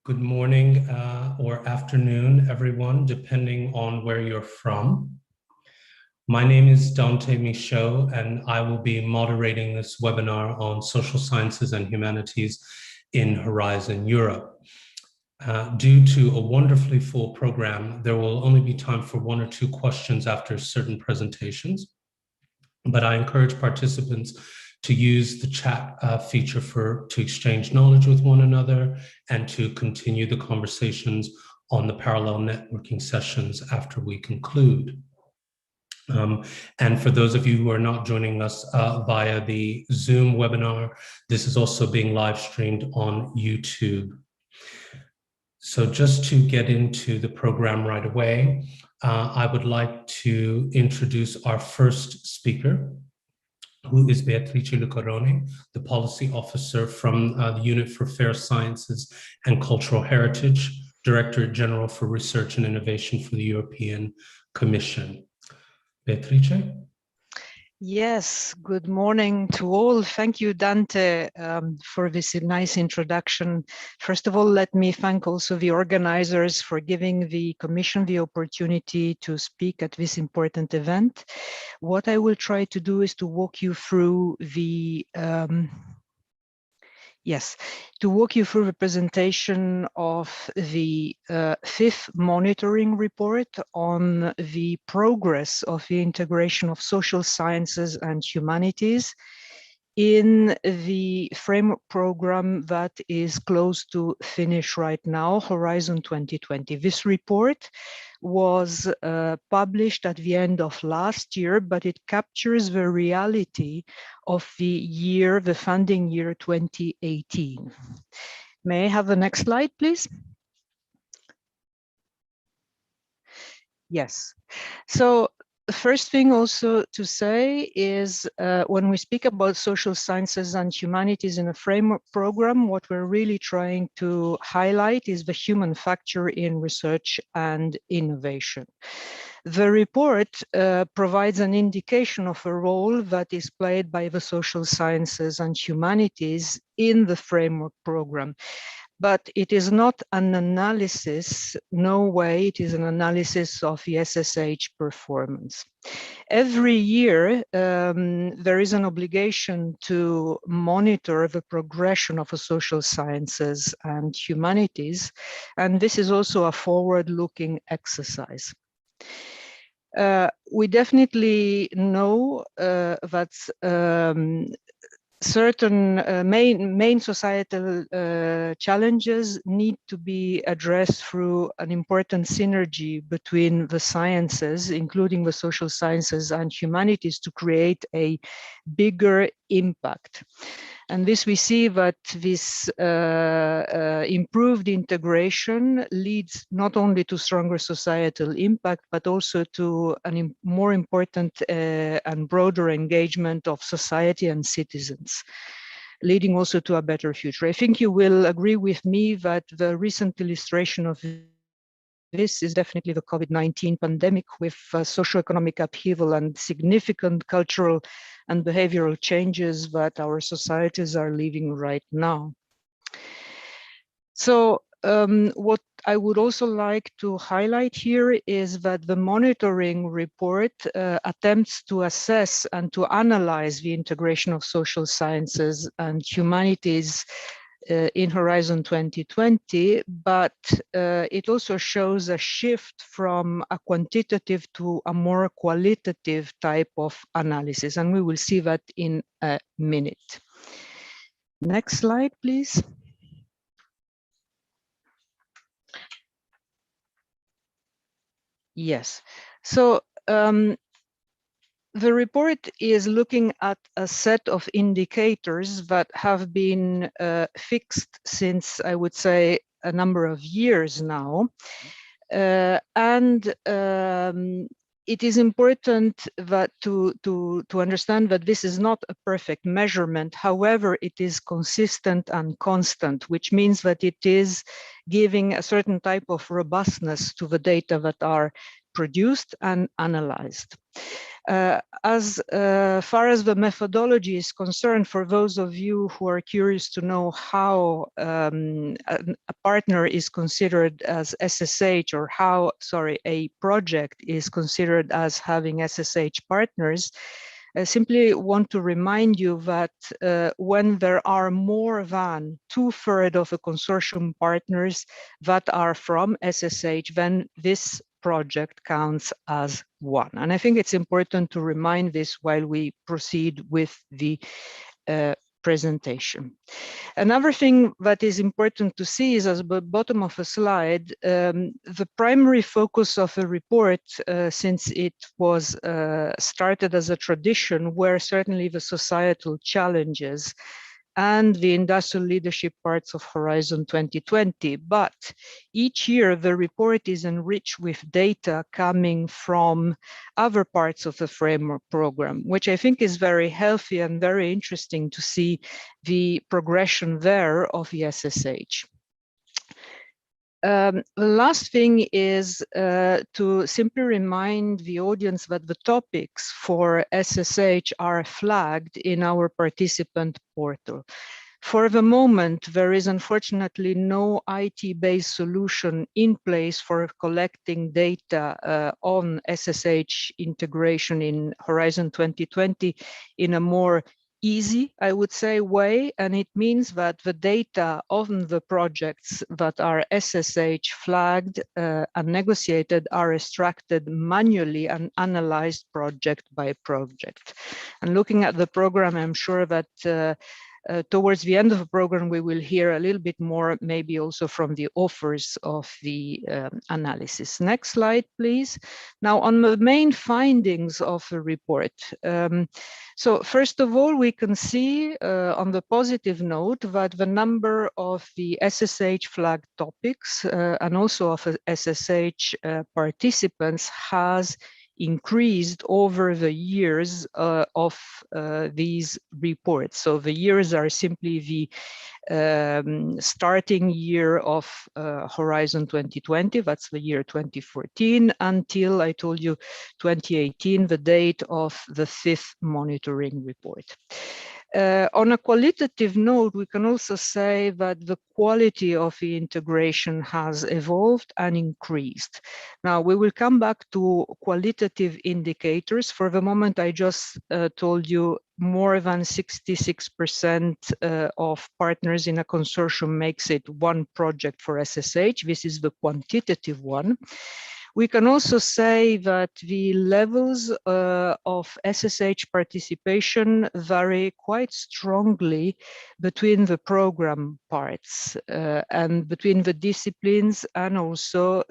Good morning or afternoon, everyone, depending on where you're from. My name is Dante Micheaux, and I will be moderating this webinar on social sciences and humanities in Horizon Europe. Due to a wonderfully full program, there will only be time for one or two questions after certain presentations, but I encourage participants to use the chat feature to exchange knowledge with one another and to continue the conversations on the parallel networking sessions after we conclude. And for those of you who are not joining us via the Zoom webinar, this is also being live streamed on YouTube. So just to get into the program right away, I would like to introduce our first speaker, who is Beatrice Lucaroni, the policy officer from the Unit for Fair Sciences and Cultural Heritage, Directorate-General for Research and Innovation for the European Commission. Beatrice? Yes, good morning to all. Thank you, Dante, for this nice introduction. First of all, let me thank also the organizers for giving the Commission the opportunity to speak at this important event. What I will try to do is to walk you through the the presentation of the fifth monitoring report on the progress of the integration of social sciences and humanities in the framework program that is close to finish right now, Horizon 2020. This report was published at the end of last year, but it captures the reality of the funding year 2018. May I have the next slide, please? Yes. So the first thing also to say is when we speak about social sciences and humanities in a framework program, what we're really trying to highlight is the human factor in research and innovation. The report provides an indication of a role that is played by the social sciences and humanities in the framework program. But it is not an analysis, no way it is an analysis of the SSH performance. Every year, there is an obligation to monitor the progression of the social sciences and humanities, and this is also a forward-looking exercise. We definitely know that certain main societal challenges need to be addressed through an important synergy between the sciences, including the social sciences and humanities, to create a bigger impact. And this we see that this improved integration leads not only to stronger societal impact, but also to a more important and broader engagement of society and citizens, leading also to a better future. I think you will agree with me that the recent illustration of this is definitely the COVID-19 pandemic, with socioeconomic upheaval and significant cultural and behavioral changes that our societies are living right now. So what I would also like to highlight here is that the monitoring report attempts to assess and to analyze the integration of social sciences and humanities in Horizon 2020, but it also shows a shift from a quantitative to a more qualitative type of analysis, and we will see that in a minute. Next slide, please. Yes, so the report is looking at a set of indicators that have been fixed since, I would say, a number of years now. It is important that to understand that this is not a perfect measurement. However, it is consistent and constant, which means that it is giving a certain type of robustness to the data that are produced and analyzed. As far as the methodology is concerned, for those of you who are curious to know how a partner is considered as SSH, or how, sorry, a project is considered as having SSH partners, I simply want to remind you that when there are more than 2/3 of the consortium partners that are from SSH, then this project counts as one. And I think it's important to remind this while we proceed with the presentation. Another thing that is important to see is at the bottom of the slide, the primary focus of the report, since it was started as a tradition, were certainly the societal challenges and the industrial leadership parts of Horizon 2020. But each year, the report is enriched with data coming from other parts of the framework program, which I think is very healthy and very interesting to see the progression there of the SSH. The last thing is to simply remind the audience that the topics for SSH are flagged in our participant portal. For the moment, there is unfortunately no IT-based solution in place for collecting data on SSH integration in Horizon 2020 in a more easy, I would say, way, and it means that the data on the projects that are SSH flagged and negotiated are extracted manually and analyzed project by project. And looking at the program, I'm sure that towards the end of the program, we will hear a little bit more, maybe also from the authors of the analysis. Next slide, please. Now, on the main findings of the report. So first of all, we can see on the positive note that the number of the SSH flag topics and also of SSH participants has increased over the years of these reports. So the years are simply the starting year of Horizon 2020, that's the year 2014, until I told you 2018, the date of the 5th monitoring report. On a qualitative note, we can also say that the quality of the integration has evolved and increased. Now, we will come back to qualitative indicators. For the moment, I just told you more than 66% of partners in a consortium makes it one project for SSH. This is the quantitative one. We can also say that the levels of SSH participation vary quite strongly between the program parts and between the disciplines, and also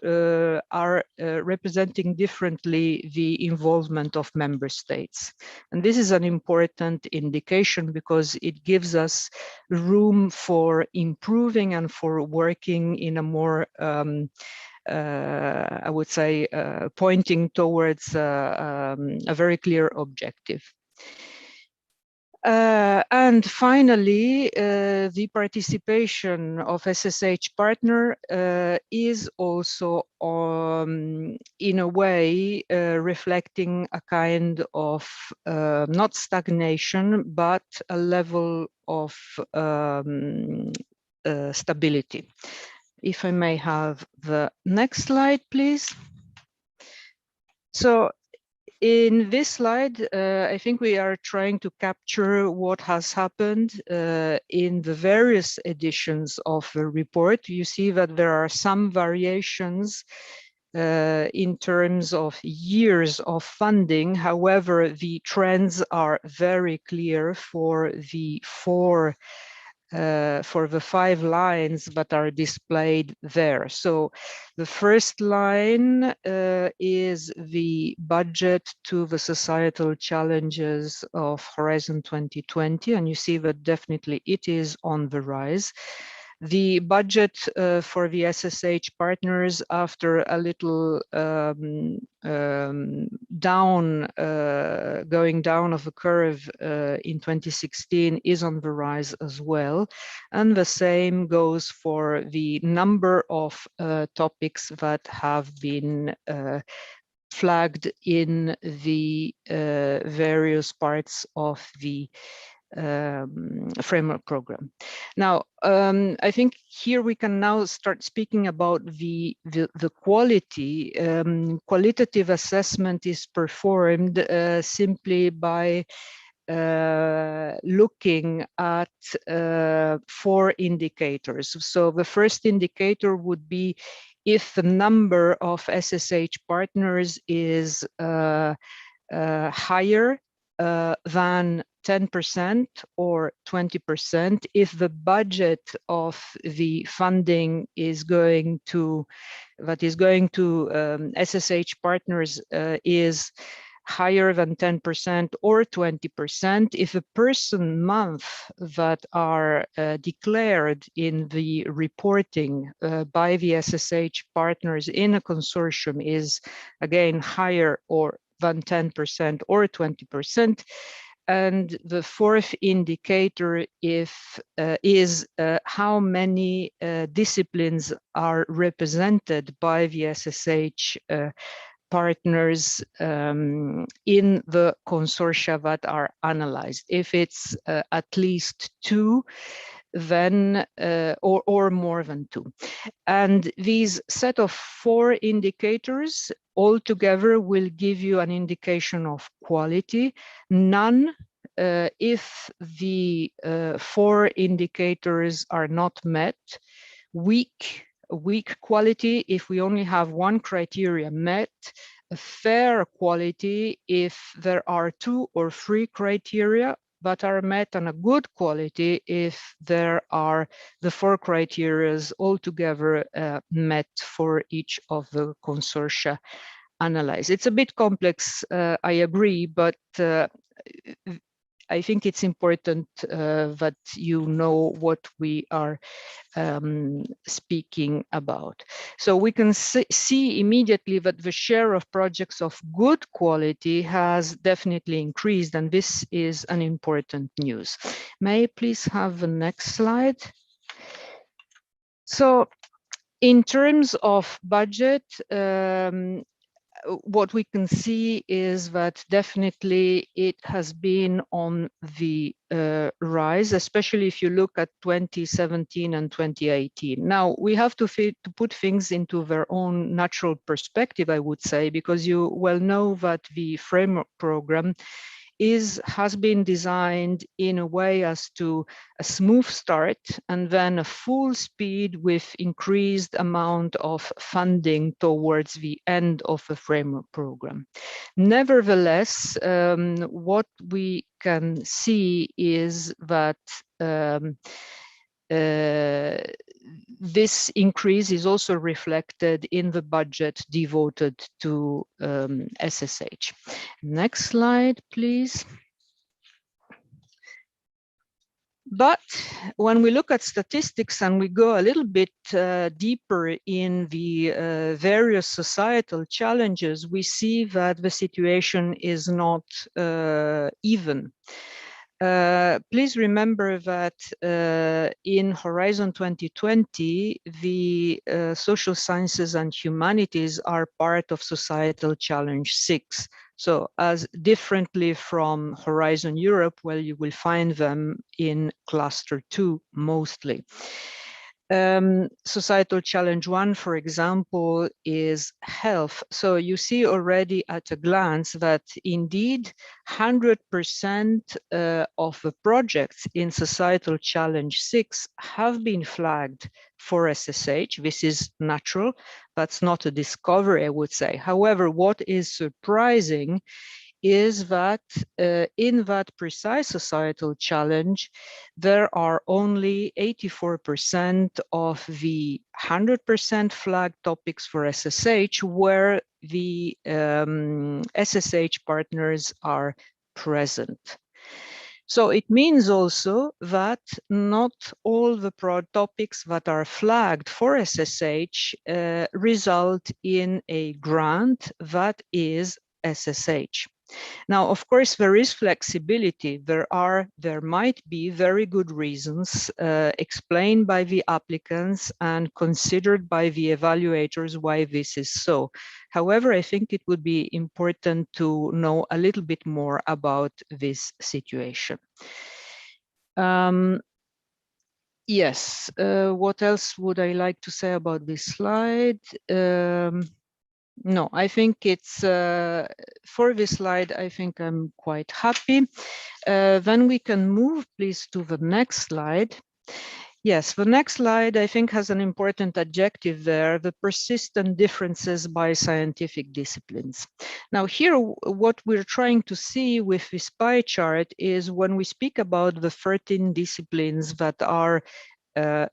are representing differently the involvement of member states. And this is an important indication because it gives us room for improving and for working in a more I would say, pointing towards a very clear objective. And finally, the participation of SSH partner is also in a way reflecting a kind of not stagnation, but a level of stability. If I may have the next slide, please. So in this slide, I think we are trying to capture what has happened in the various editions of the report. You see that there are some variations in terms of years of funding. However, the trends are very clear for the the 5 lines that are displayed there. So the first line is the budget to the societal challenges of Horizon 2020, and you see that definitely it is on the rise. The budget for the SSH partners, after a little going down of the curve in 2016, is on the rise as well. And the same goes for the number of topics that have been flagged in the various parts of the framework program. Now, I think here we can now start speaking about the quality. Qualitative assessment is performed simply by looking at 4 indicators. So the first indicator would be if the number of SSH partners is higher than 10% or 20%, if the budget of the funding is going to SSH partners is higher than 10% or 20%, if the person month that are declared in the reporting by the SSH partners in a consortium is again higher or than 10% or 20%. And the fourth indicator is how many disciplines are represented by the SSH partners in the consortia that are analyzed. If it's at least 2, then or more than 2. And these set of 4 indicators altogether will give you an indication of quality. None if the 4 indicators are not met. Weak quality if we only have 1 criteria met. A fair quality if there are 2 or 3 criteria that are met, and a good quality if there are the 4 criteria altogether met for each of the consortia analyzed. It's a bit complex, I agree, but I think it's important that you know what we are speaking about. So we can see immediately that the share of projects of good quality has definitely increased, and this is an important news. May I please have the next slide? So in terms of budget, what we can see is that definitely it has been on the rise, especially if you look at 2017 and 2018. Now, we have to put things into their own natural perspective, I would say, because you well know that the framework program has been designed in a way as to a smooth start and then a full speed with increased amount of funding towards the end of the framework program. Nevertheless, what we can see is that this increase is also reflected in the budget devoted to SSH. Next slide, please. But when we look at statistics and we go a little bit deeper in the various societal challenges, we see that the situation is not even. Please remember that in Horizon 2020, the social sciences and humanities are part of Societal Challenge 6. So as differently from Horizon Europe, where you will find them in Cluster 2 mostly. Societal Challenge 1, for example, is health. So you see already at a glance that indeed 100% of the projects in Societal Challenge 6 have been flagged for SSH. This is natural. That's not a discovery, I would say. However, what is surprising is that in that precise societal challenge, there are only 84% of the 100% flagged topics for SSH where the SSH partners are present. So it means also that not all the topics that are flagged for SSH result in a grant that is SSH. Now, of course, there is flexibility. There might be very good reasons explained by the applicants and considered by the evaluators why this is so. However, I think it would be important to know a little bit more about this situation. Yes, what else would I like to say about this slide? No, I think it's, for this slide, I think I'm quite happy. Then we can move, please, to the next slide. Yes, the next slide, I think, has an important adjective there, the persistent differences by scientific disciplines. Now here, what we're trying to see with this pie chart is when we speak about the 13 disciplines that are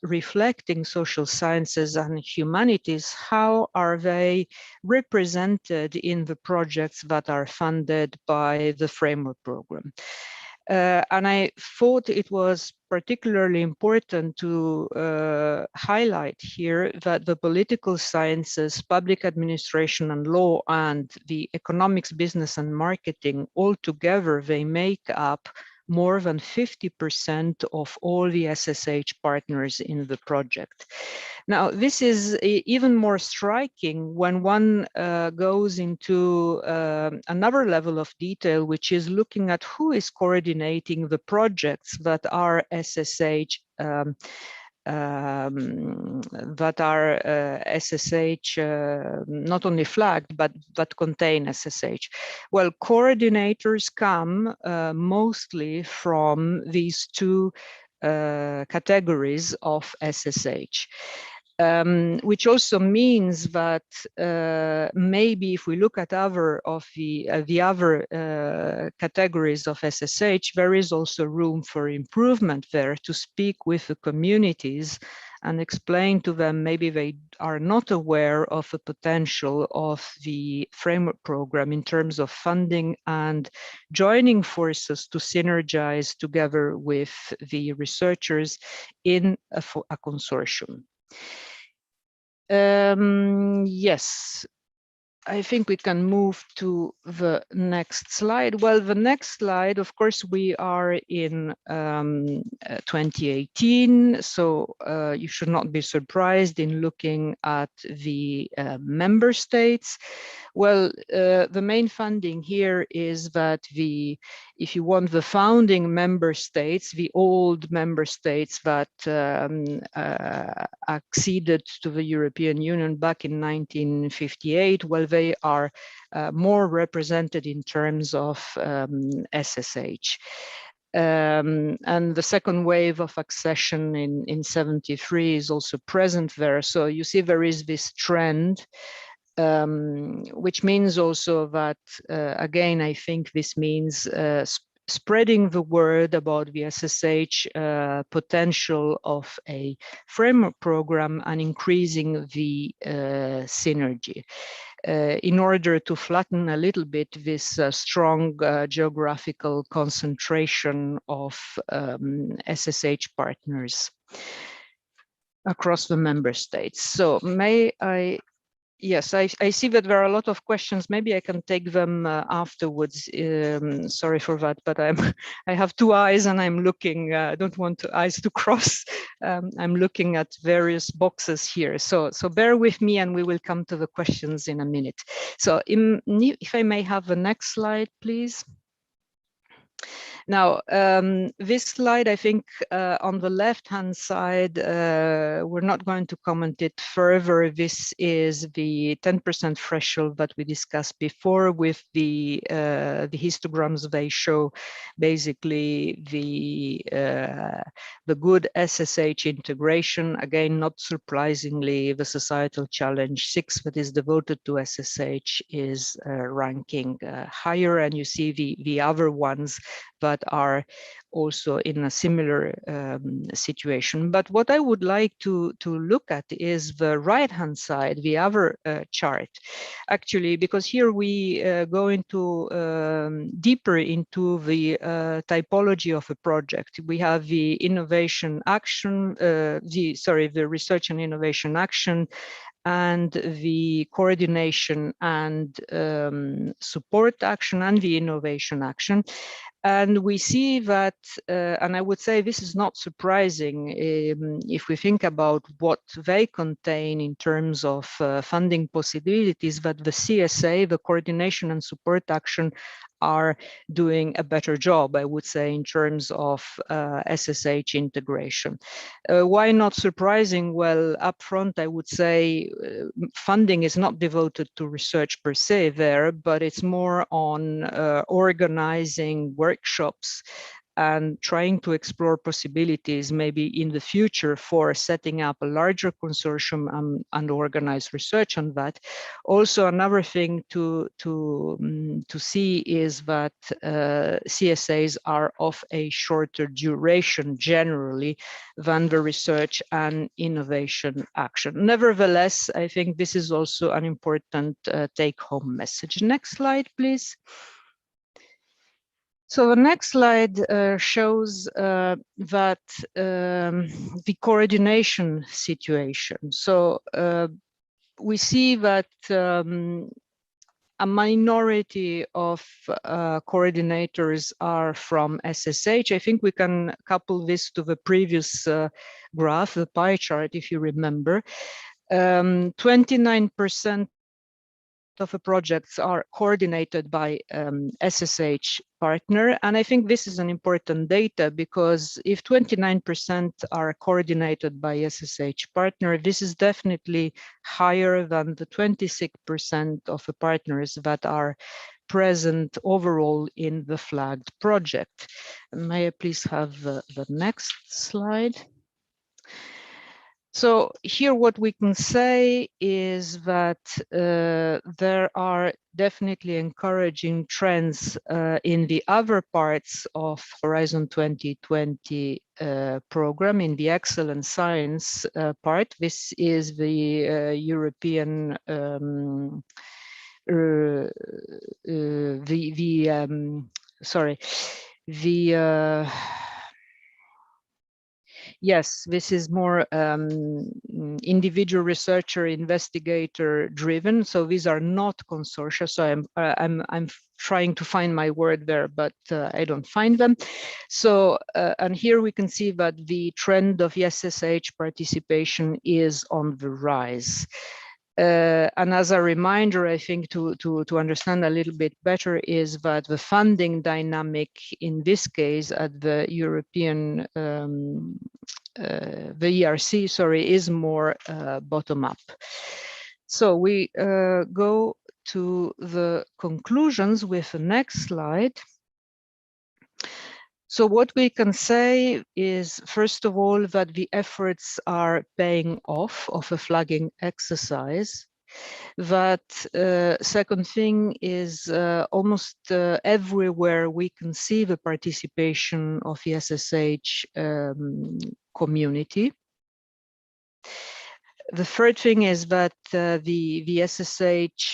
reflecting social sciences and humanities, how are they represented in the projects that are funded by the framework program? And I thought it was particularly important to highlight here that the political sciences, public administration and law, and the economics, business and marketing all together, they make up more than 50% of all the SSH partners in the project. Now, this is even more striking when one goes into another level of detail, which is looking at who is coordinating the projects that are SSH SSH not only flagged, but that contain SSH. Well, coordinators come mostly from these two categories of SSH. Which also means that maybe if we look at other of the other categories of SSH, there is also room for improvement there to speak with the communities and explain to them maybe they are not aware of the potential of the framework program in terms of funding and joining forces to synergize together with the researchers in a consortium. Yes, I think we can move to the next slide. Well, the next slide, of course, we are in 2018, so you should not be surprised in looking at the member states. Well, the main funding here is that if you want, the founding member states, the old member states that acceded to the European Union back in 1958, well, they are more represented in terms of SSH. And the second wave of accession in 73 is also present there. So you see there is this trend, which means also that, again, I think this means spreading the word about the SSH potential of a framework program and increasing the synergy in order to flatten a little bit this strong geographical concentration of SSH partners across the member states. So may I Yes, I see that there are a lot of questions. Maybe I can take them afterwards. Sorry for that, but I have two eyes and I'm looking. I don't want eyes to cross. I'm looking at various boxes here. So bear with me, and we will come to the questions in a minute. So if I may have the next slide, please. Now, this slide, I think on the left-hand side, we're not going to comment it further. This is the 10% threshold that we discussed before with the histograms. They show basically the good SSH integration. Again, not surprisingly, the societal challenge 6 that is devoted to SSH is ranking higher, and you see the other ones that are also in a similar situation. But what I would like to look at is the right-hand side, the other chart, actually, because here we go into deeper into the typology of a project. We have the innovation action, the research and innovation action, and the coordination and support action and the innovation action. And we see that, and I would say this is not surprising if we think about what they contain in terms of funding possibilities, that the CSA, the coordination and support action, are doing a better job, I would say, in terms of SSH integration. Why not surprising? Well, upfront, I would say funding is not devoted to research per se there, but it's more on organizing workshops and trying to explore possibilities maybe in the future for setting up a larger consortium and organize research on that. Also, another thing to see is that CSAs are of a shorter duration generally than the research and innovation action. Nevertheless, I think this is also an important take-home message. Next slide, please. So the next slide shows that the coordination situation. So we see that a minority of coordinators are from SSH. I think we can couple this to the previous graph, the pie chart, if you remember. 29% of the projects are coordinated by SSH partner. And I think this is an important data, because if 29% are coordinated by SSH partner, this is definitely higher than the 26% of the partners that are present overall in the flagged project. May I please have the next slide? So here what we can say is that there are definitely encouraging trends in the other parts of Horizon 2020 program, in the excellent science part. This is the European yes, this is more individual researcher, investigator driven. So these are not consortia. So I'm trying to find my word there, but I don't find them. So and here we can see that the trend of SSH participation is on the rise. And as a reminder, I think to understand a little bit better is that the funding dynamic in this case at the European, the ERC, sorry, is more bottom up. So we go to the conclusions with the next slide. So what we can say is, first of all, that the efforts are paying off of a flagging exercise. That second thing is almost everywhere we can see the participation of the SSH community. The third thing is that the SSH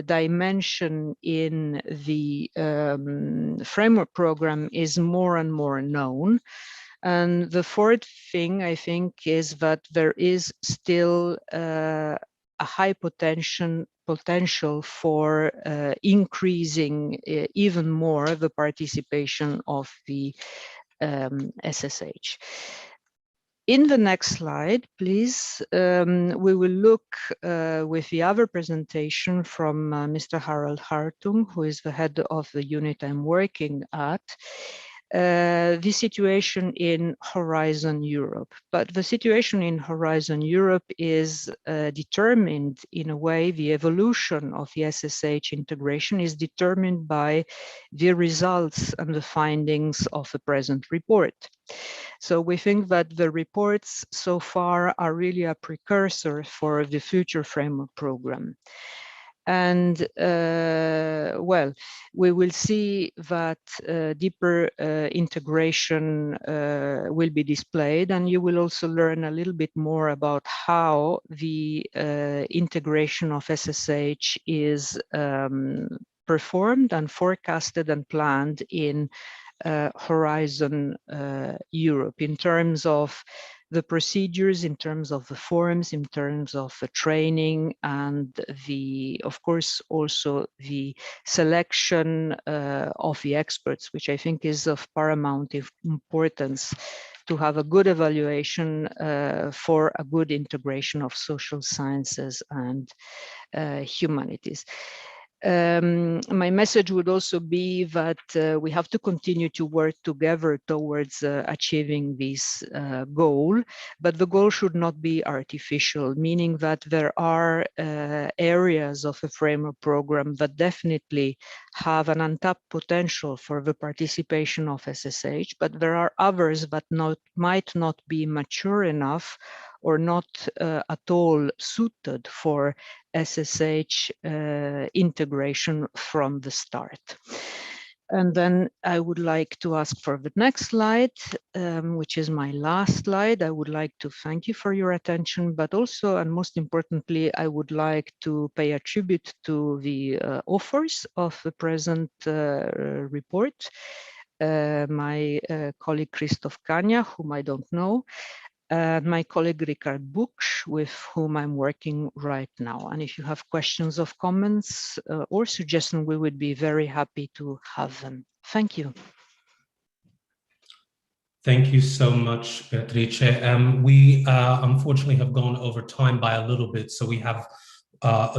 dimension in the framework program is more and more known. And the fourth thing, I think, is that there is still a high potential for increasing even more the participation of the SSH. In the next slide, please, we will look with the other presentation from Mr. Harald Hartung, who is the head of the unit I'm working at, the situation in Horizon Europe. But the situation in Horizon Europe is determined, in a way, the evolution of the SSH integration is determined by the results and the findings of the present report. So we think that the reports so far are really a precursor for the future framework program. And well, we will see that deeper integration will be displayed, and you will also learn a little bit more about how the integration of SSH is performed and forecasted and planned in Horizon Europe in terms of the procedures, in terms of the forms, in terms of the training, and of course, also the selection of the experts, which I think is of paramount importance to have a good evaluation for a good integration of social sciences and humanities. My message would also be that we have to continue to work together towards achieving this goal, but the goal should not be artificial, meaning that there are areas of a framework program that definitely have an untapped potential for the participation of SSH, but there are others that might not be mature enough or not at all suited for SSH integration from the start. And then I would like to ask for the next slide, which is my last slide. I would like to thank you for your attention, but also, and most importantly, I would like to pay a tribute to the authors of the present report. My colleague Christoph Kania, whom I don't know, my colleague Richard Buchs, with whom I'm working right now. And if you have questions or comments or suggestions, we would be very happy to have them. Thank you. Thank you so much, Beatrice. We unfortunately have gone over time by a little bit, so we have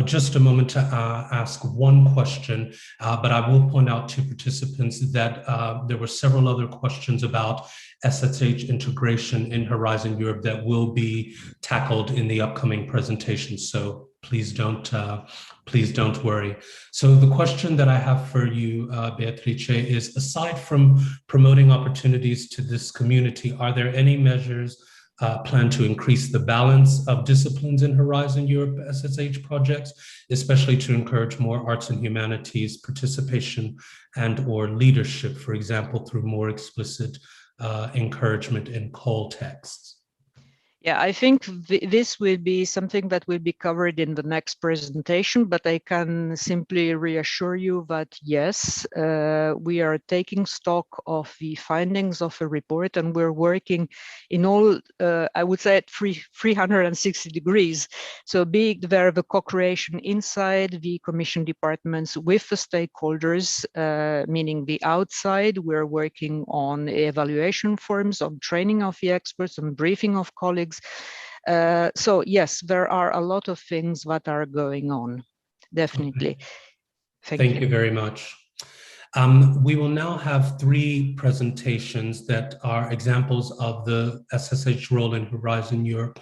just a moment to ask one question, but I will point out to participants that there were several other questions about SSH integration in Horizon Europe that will be tackled in the upcoming presentation. So please don't worry. So the question that I have for you, Beatrice, is aside from promoting opportunities to this community, are there any measures plan to increase the balance of disciplines in Horizon Europe SSH projects, especially to encourage more arts and humanities participation and or leadership, for example, through more explicit encouragement in call texts? Yeah, I think this will be something that will be covered in the next presentation, but I can simply reassure you that yes, we are taking stock of the findings of the report, and we're working in all, I would say, at 360 degrees. So be there the co-creation inside the Commission departments with the stakeholders, meaning the outside. We're working on evaluation forms, on training of the experts, on briefing of colleagues. So yes, there are a lot of things that are going on, definitely. Okay. Thank you very much. We will now have 3 presentations that are examples of the SSH role in Horizon Europe.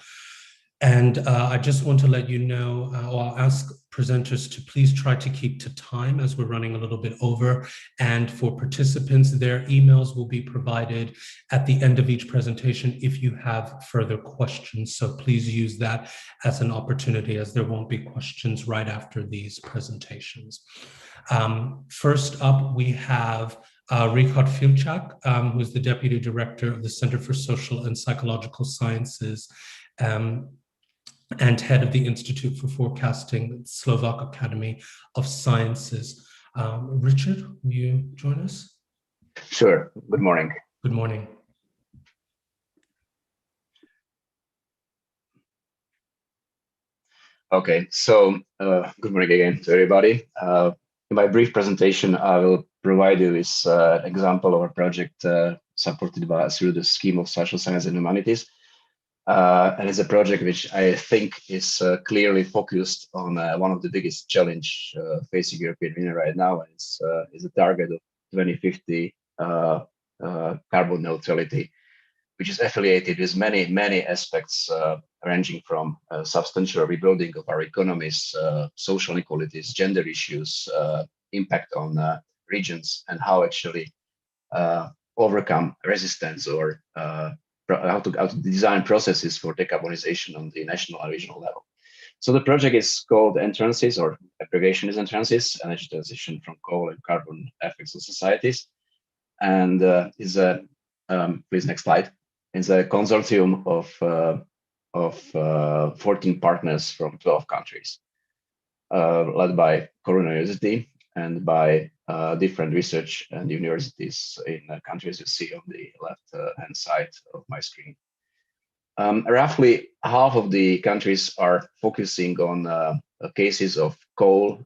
And I just want to let you know, or I'll ask presenters to please try to keep to time as we're running a little bit over. And for participants, their emails will be provided at the end of each presentation if you have further questions. So please use that as an opportunity, as there won't be questions right after these presentations. First up, we have Richard Filczak, who is the Deputy Director of the Center for Social and Psychological Sciences and head of the Institute for Forecasting at Slovak Academy of Sciences. Richard, will you join us? Sure. Good morning. Good morning. Okay, so good morning again to everybody. In my brief presentation, I will provide you with an example of a project supported through the scheme of Social Sciences and Humanities. And it's a project which I think is clearly focused on one of the biggest challenge facing European Union right now, and is a target of 2050 carbon neutrality, which is affiliated with many aspects ranging from substantial rebuilding of our economies, social inequalities, gender issues, impact on regions, and how actually overcome resistance or how to design processes for decarbonization on the national and regional level. So the project is called Entrances, or abbreviation is Entrances, Energy Transition from Coal and Carbon Effects on Societies, and is a please next slide. It's a consortium of 14 partners from 12 countries, led by Cornell University and by different research and universities in countries you see on the left-hand side of my screen. Roughly half of the countries are focusing on cases of coal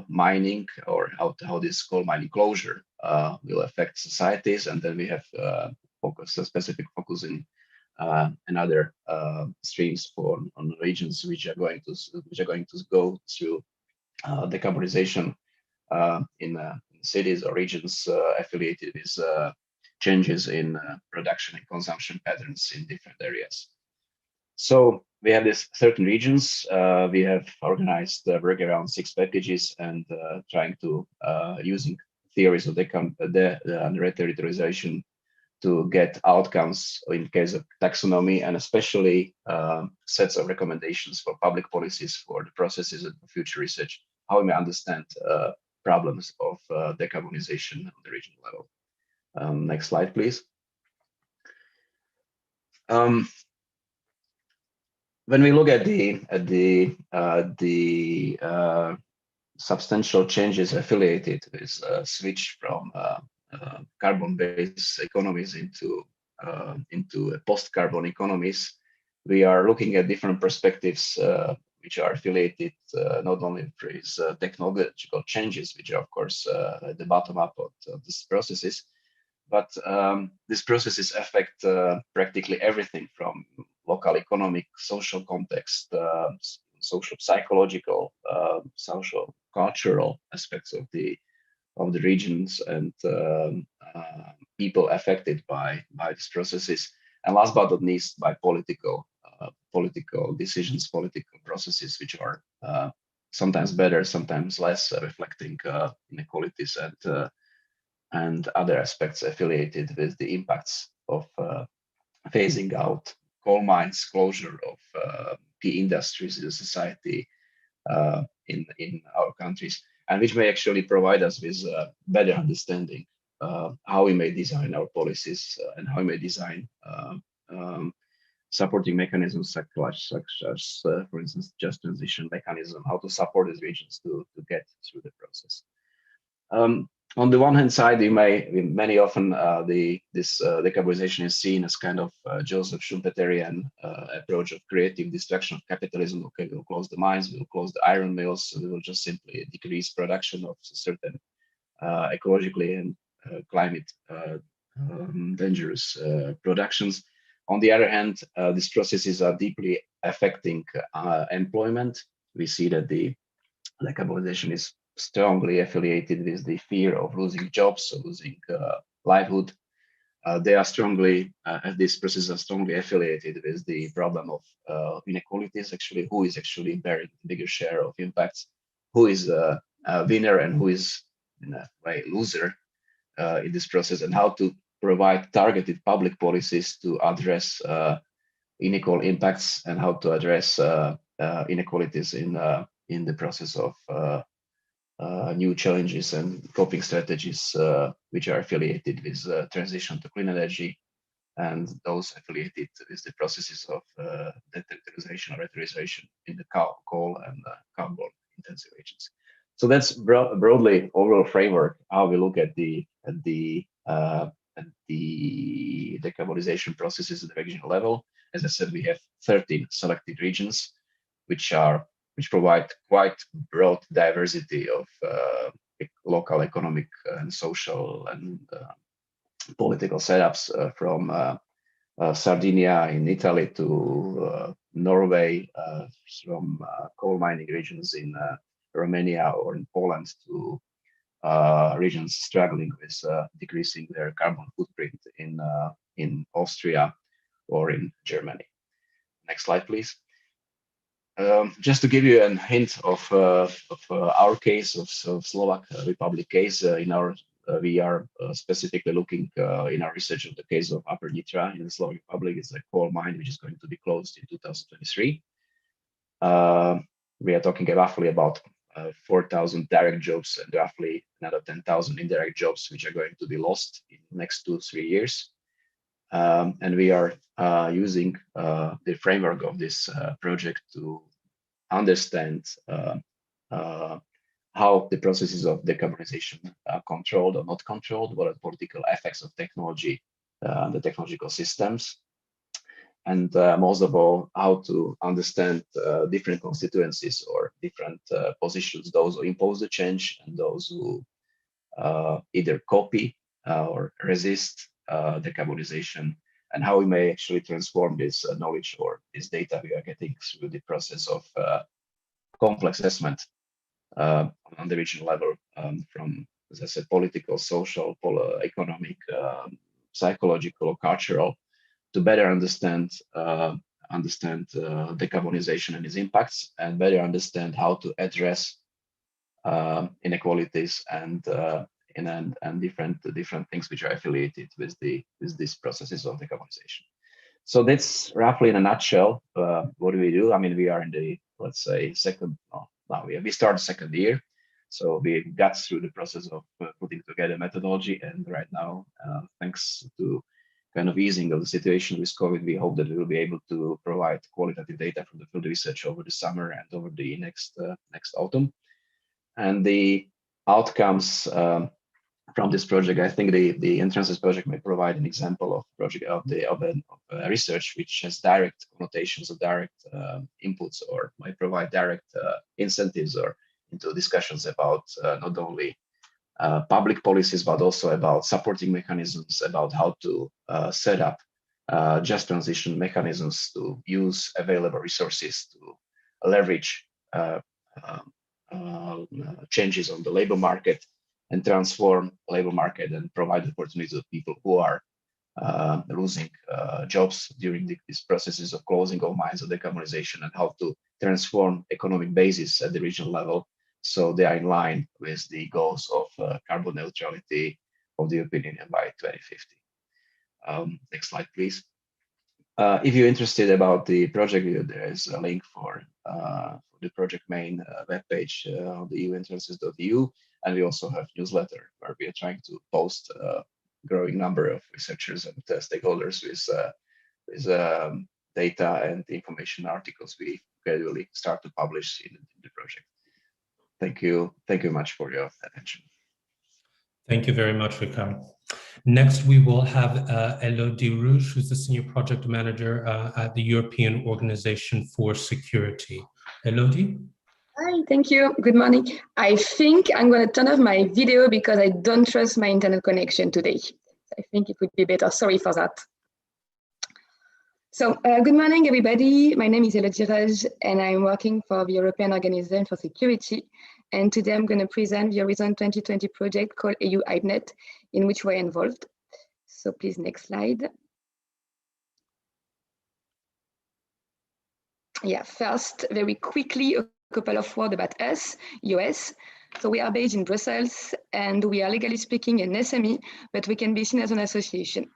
mining, or how this coal mining closure will affect societies, and then we have a specific focus in another streams on regions which are going to go through decarbonization in cities or regions affiliated with changes in production and consumption patterns in different areas. So we have these certain regions. We have organized work around 6 packages and trying to using theories of the territorialization to get outcomes in case of taxonomy, and especially sets of recommendations for public policies for the processes and future research, how we may understand problems of decarbonization on the regional level. Next slide, please. When we look at the substantial changes affiliated with switch from carbon-based economies into post-carbon economies, we are looking at different perspectives which are affiliated not only with technological changes, which are of course at the bottom up of these processes, but these processes affect practically everything from local economic, social context, social psychological, social cultural aspects of the regions and people affected by these processes, and last but not least by political decisions, political processes, which are sometimes better, sometimes less, reflecting inequalities and other aspects affiliated with the impacts of phasing out coal mines, closure of key industries in the society in our countries, and which may actually provide us with better understanding how we may design our policies and how we may design supporting mechanisms such as, for instance, just transition mechanism, how to support these regions to get through the process. On the one hand side, many often this decarbonization is seen as kind of Joseph Schumpeterian approach of creative destruction of capitalism. Okay, we'll close the mines, we'll close the iron mills, we will just simply decrease production of certain ecologically and climate dangerous productions. On the other hand, these processes are deeply affecting employment. We see that the decarbonization is strongly affiliated with the fear of losing jobs, or losing livelihood. They are strongly, these processes are strongly affiliated with the problem of inequalities, actually, who is actually bearing the bigger share of impacts, who is a winner and who is, in a way, loser in this process, and how to provide targeted public policies to address inequal impacts and how to address inequalities in the process of new challenges and coping strategies which are affiliated with transition to clean energy, and those affiliated with the processes of deteriorization or retirization in the coal and carbon intensive regions. So that's broadly overall framework how we look at the decarbonization processes at the regional level. As I said, we have 13 selected regions which provide quite broad diversity of local economic and social and political setups, from Sardinia in Italy to Norway, from coal mining regions in Romania or in Poland to regions struggling with decreasing their carbon footprint in Austria or in Germany. Next slide, please. Just to give you a hint of our case, of Slovak Republic case, we are specifically looking in our research of the case of Upper Nitra in the Slovak Republic. It's a coal mine which is going to be closed in 2023. We are talking roughly about 4,000 direct jobs and roughly another 10,000 indirect jobs which are going to be lost in the next 2-3 years. And we are using the framework of this project to understand how the processes of decarbonization are controlled or not controlled, what are the political effects of technology, the technological systems, and most of all, how to understand different constituencies or different positions, those who impose the change and those who either copy or resist decarbonization, and how we may actually transform this knowledge or this data we are getting through the process of complex assessment on the regional level, from, as I said, political, social, economic, psychological, cultural, to better understand decarbonization and its impacts, and better understand how to address inequalities and different things which are affiliated with these processes of decarbonization. So that's roughly in a nutshell what do we do. I mean, we are in the, let's say, we start second year, so we got through the process of putting together methodology, and right now, thanks to kind of easing of the situation with COVID, we hope that we will be able to provide qualitative data from the field research over the summer and over the next autumn. And the outcomes from this project, I think the Entrances project may provide an example of project of research which has direct connotations or direct inputs, or might provide direct incentives or into discussions about not only public policies, but also about supporting mechanisms, about how to set up just transition mechanisms to use available resources to leverage changes on the labor market and transform labor market and provide opportunities to people who are losing jobs during these processes of closing of mines or decarbonization, and how to transform economic basis at the regional level so they are in line with the goals of carbon neutrality of the European Union by 2050. Next slide, please. If you're interested about the project, there is a link for the project main webpage on the euentrances.eu, and we also have newsletter where we are trying to post a growing number of researchers and stakeholders with data and information articles we gradually start to publish in the project. Thank you very much for your attention. Thank you very much, Ricardo. Next, we will have Elodie Rouge, who's the Senior Project Manager at the European Organization for Security. Elodie? Hi, thank you. Good morning. I think I'm going to turn off my video because I don't trust my internet connection today. I think it would be better. Sorry for that. So, good morning, everybody. My name is Elodie Rouge, and I'm working for the European Organization for Security. And today I'm going to present the Horizon 2020 project called EU HypeNet, in which we're involved. So please, next slide. Yeah, first, very quickly, a couple of words about us, US. So we are based in Brussels, and we are legally speaking an SME, but we can be seen as an association.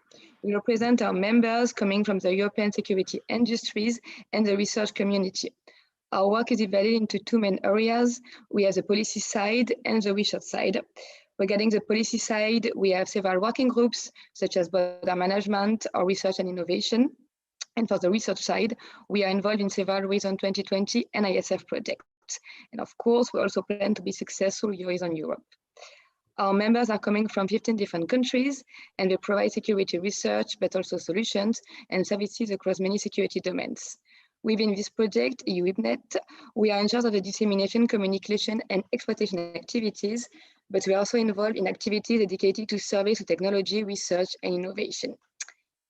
We represent our members coming from the European security industries and the research community. Our work is divided into two main areas. We have the policy side and the research side. Regarding the policy side, we have several working groups, such as border management or research and innovation. And for the research side, we are involved in several Horizon 2020 and ISF projects. And of course, we also plan to be successful with Horizon Europe. Our members are coming from 15 different countries, and they provide security research, but also solutions and services across many security domains. Within this project, EU HypeNet, we are in charge of the dissemination, communication, and exploitation activities, but we are also involved in activities dedicated to survey to technology, research, and innovation.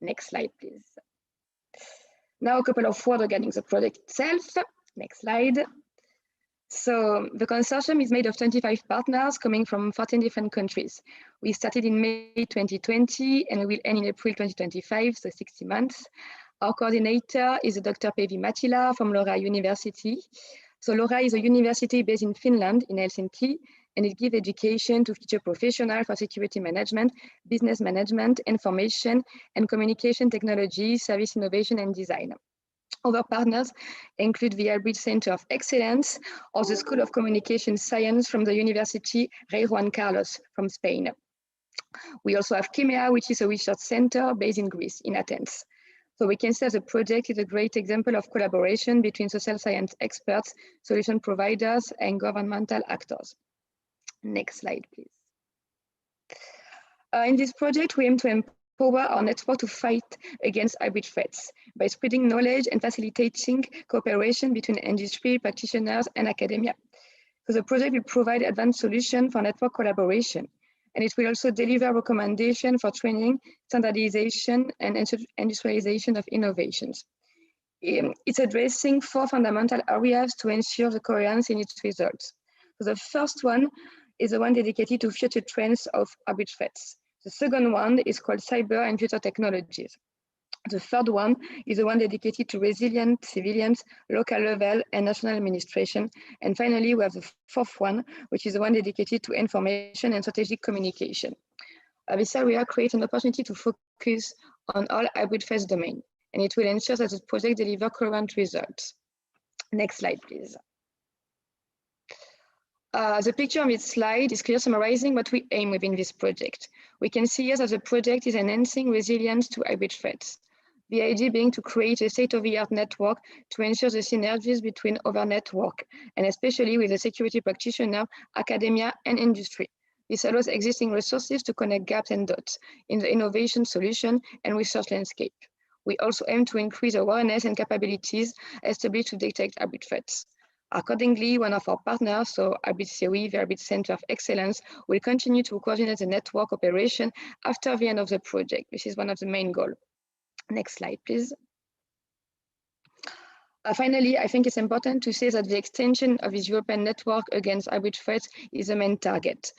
Next slide, please. Now, a couple of words regarding the project itself. Next slide. So the consortium is made of 25 partners coming from 14 different countries. We started in May 2020, and we will end in April 2025, so 60 months. Our coordinator is Dr. Päivi Matila from Lora University. So Lora is a university based in Finland, in Helsinki, and it gives education to future professionals for security management, business management, information and communication technology, service innovation and design. Other partners include the Hybrid Center of Excellence or the School of Communication Science from the University Rey Juan Carlos from Spain. We also have KIMEA, which is a research center based in Greece, in Athens. So we can say the project is a great example of collaboration between social science experts, solution providers, and governmental actors. Next slide, please. In this project, we aim to empower our network to fight against hybrid threats by spreading knowledge and facilitating cooperation between industry, practitioners, and academia. So the project will provide advanced solutions for network collaboration, and it will also deliver recommendations for training, standardization, and industrialization of innovations. It's addressing 4 fundamental areas to ensure the coherence in its results. So the first one is the one dedicated to future trends of hybrid threats. The second one is called cyber and future technologies. The third one is the one dedicated to resilient civilians, local level, and national administration. And finally, we have the fourth one, which is the one dedicated to information and strategic communication. This area creates an opportunity to focus on all hybrid threats domain, and it will ensure that the project delivers current results. Next slide, please. The picture on this slide is clearly summarizing what we aim within this project. We can see here that the project is enhancing resilience to hybrid threats. The idea being to create a state-of-the-art network to ensure the synergies between other networks, and especially with the security practitioner, academia, and industry. This allows existing resources to connect gaps and dots in the innovation solution and research landscape. We also aim to increase awareness and capabilities established to detect hybrid threats. Accordingly, one of our partners, so Hybrid Theory, the Hybrid Center of Excellence, will continue to coordinate the network operation after the end of the project. This is one of the main goals. Next slide, please. Finally, I think it's important to say that the extension of this European network against hybrid threats is the main target.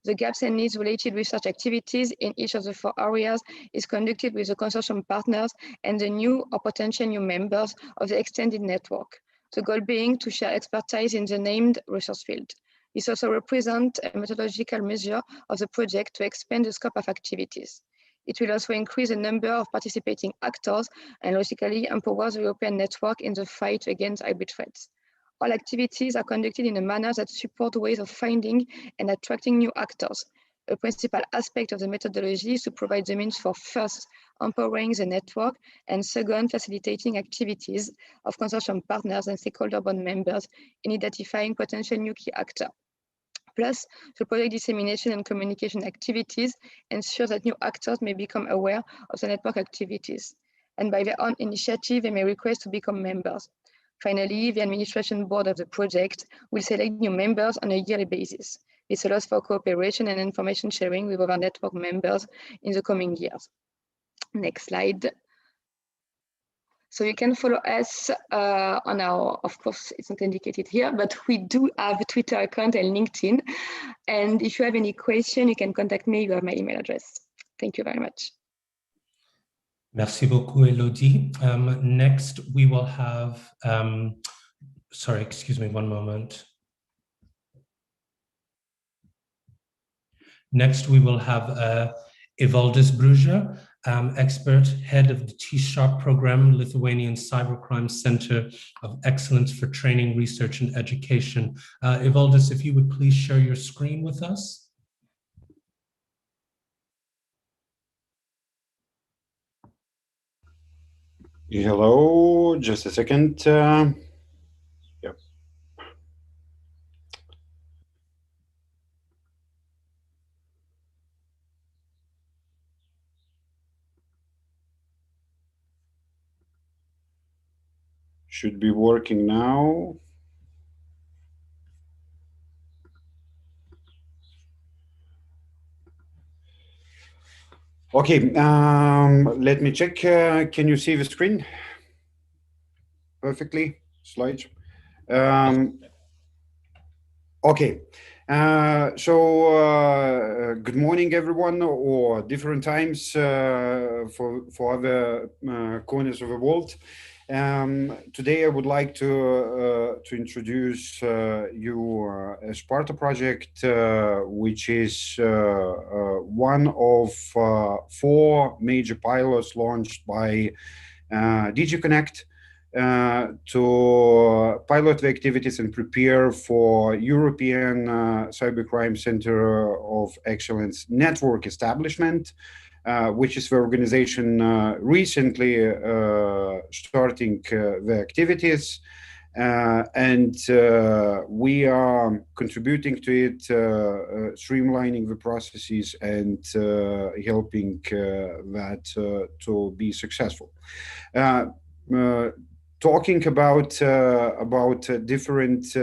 The gaps and needs related research activities in each of the 4 areas is conducted with the consortium partners and the new or potential new members of the extended network. The goal being to share expertise in the named resource field. This also represents a methodological measure of the project to expand the scope of activities. It will also increase the number of participating actors and logically empower the European network in the fight against hybrid threats. All activities are conducted in a manner that support ways of finding and attracting new actors. A principal aspect of the methodology is to provide the means for first, empowering the network, and second, facilitating activities of consortium partners and stakeholder board members in identifying potential new key actors. Plus, the project dissemination and communication activities ensure that new actors may become aware of the network activities, and by their own initiative, they may request to become members. Finally, the administration board of the project will select new members on a yearly basis. This allows for cooperation and information sharing with other network members in the coming years. Next slide. So you can follow us on our, of course, it's not indicated here, but we do have a Twitter account and LinkedIn. And if you have any question, you can contact me. You have my email address. Thank you very much. Merci beaucoup, Elodie. Next, we will have, sorry, excuse me, one moment. Next, we will have Evaldis Bruja, expert, head of the T-Sharp program, Lithuanian Cybercrime Center of Excellence for Training, Research, and Education. Evaldis, if you would please share your screen with us. Hello, just a second. Yep. Should be working now. Okay, let me check. Can you see the screen perfectly? Slides. Okay. Good morning, everyone, or different times for other corners of the world. Today, I would like to introduce you a SPARTA project, which is one of 4 major pilots launched by DG Connect to pilot the activities and prepare for European Cybercrime Center of Excellence network establishment, which is the organization recently starting the activities. and we are contributing to it, streamlining the processes and helping that to be successful. Talking about different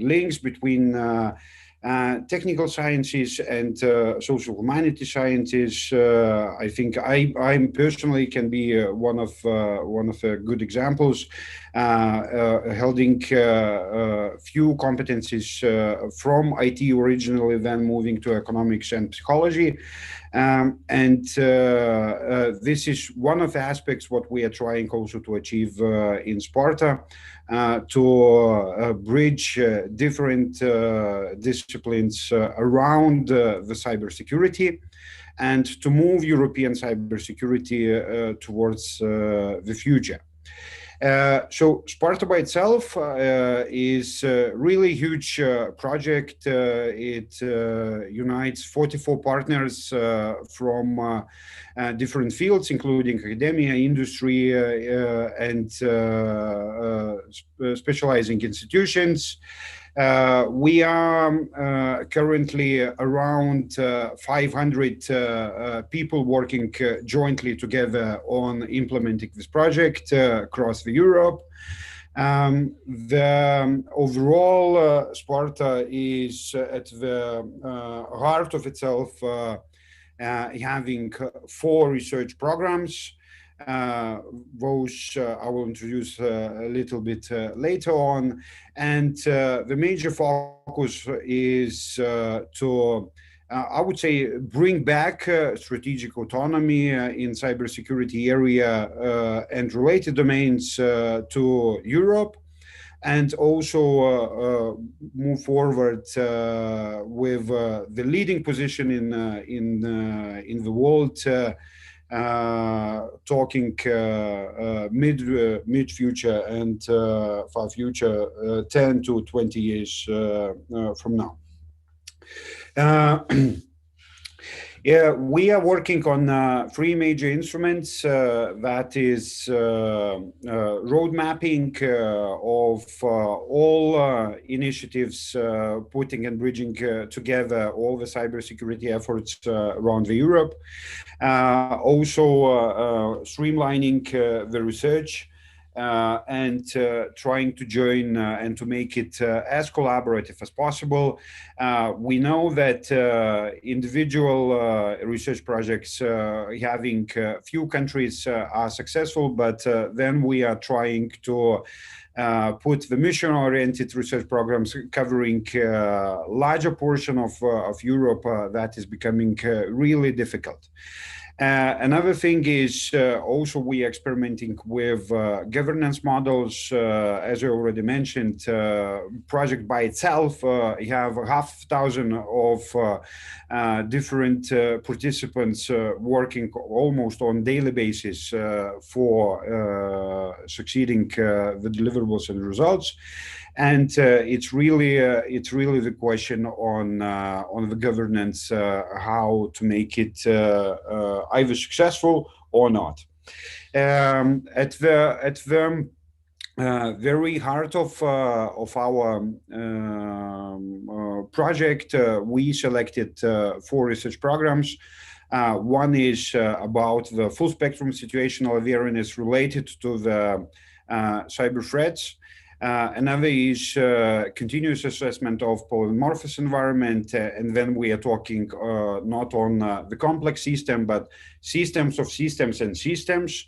links between technical sciences and social humanities sciences, I think I personally can be one of the good examples, holding few competencies from IT originally, then moving to economics and psychology. This is one of the aspects what we are trying also to achieve in SPARTA, to bridge different disciplines around the cybersecurity, and to move European cybersecurity towards the future. So SPARTA by itself is a really huge project. It unites 44 partners from different fields, including academia, industry, and specializing institutions. We are currently around 500 people working jointly together on implementing this project across Europe. The overall SPARTA is at the heart of itself, having 4 research programs. Those I will introduce a little bit later on. And the major focus is to, I would say, bring back strategic autonomy in cybersecurity area and related domains to Europe, and also move forward with the leading position in the world, talking mid-future and far future, 10 to 20 years from now. Yeah, we are working on 3 major instruments. That is road mapping of all initiatives, putting and bridging together all the cybersecurity efforts around Europe. Also streamlining the research and trying to join and to make it as collaborative as possible. We know that individual research projects having few countries are successful, but then we are trying to put the mission-oriented research programs covering larger portion of Europe that is becoming really difficult. Another thing is also we are experimenting with governance models. As I already mentioned, project by itself, you have 500 of different participants working almost on daily basis for succeeding the deliverables and results. And it's really the question on the governance, how to make it either successful or not. At the very heart of our project, we selected 4 research programs. One is about the full spectrum situational awareness related to the cyber threats. Another is continuous assessment of polymorphous environment, and then we are talking not on the complex system, but systems of systems and systems,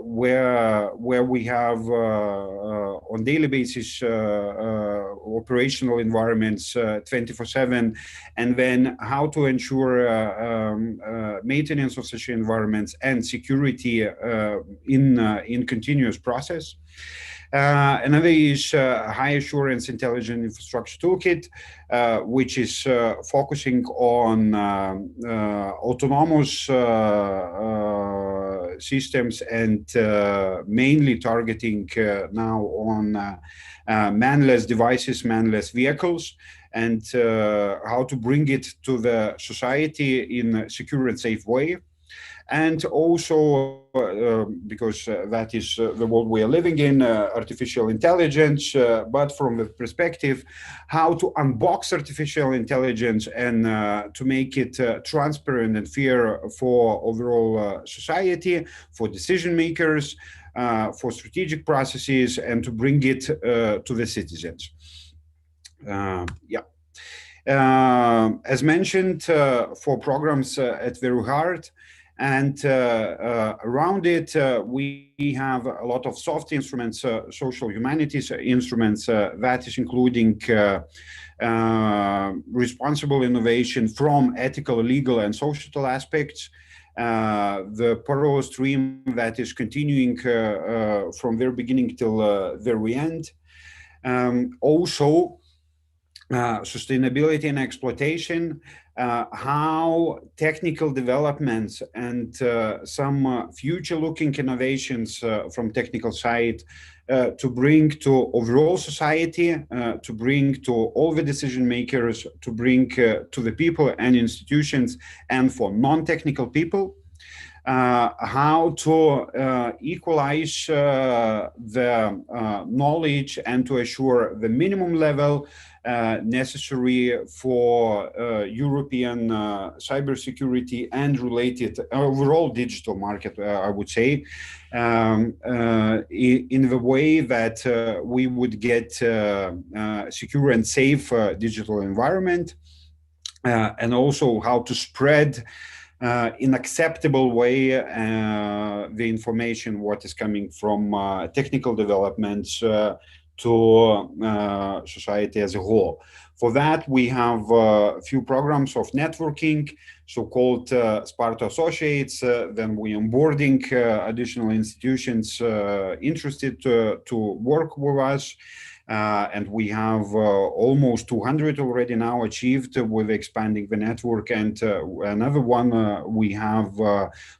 where we have on daily basis operational environments 24/7, and then how to ensure maintenance of such environments and security in continuous process. Another is high assurance intelligent infrastructure toolkit, which is focusing on autonomous systems and mainly targeting now on manless devices, manless vehicles, and how to bring it to the society in a secure and safe way. and also because that is the world we are living in, artificial intelligence, but from the perspective how to unbox artificial intelligence and to make it transparent and fair for overall society, for decision makers, for strategic processes, and to bring it to the citizens. As mentioned, for programs at very hard, and around it, we have a lot of soft instruments, social humanities instruments, that is including responsible innovation from ethical, legal, and societal aspects. The parallel stream that is continuing from their beginning till the very end. Also, sustainability and exploitation, how technical developments and some future-looking innovations from technical side to bring to overall society, to bring to all the decision makers, to bring to the people and institutions, and for non-technical people. How to equalize the knowledge and to assure the minimum level necessary for European cybersecurity and related overall digital market, I would say, in the way that we would get secure and safe digital environment, and also how to spread in acceptable way the information what is coming from technical developments to society as a whole. For that, we have a few programs of networking, so-called SPARTA Associates. Then we onboarding additional institutions interested to work with us. And we have almost 200 already now achieved with expanding the network. And another one, we have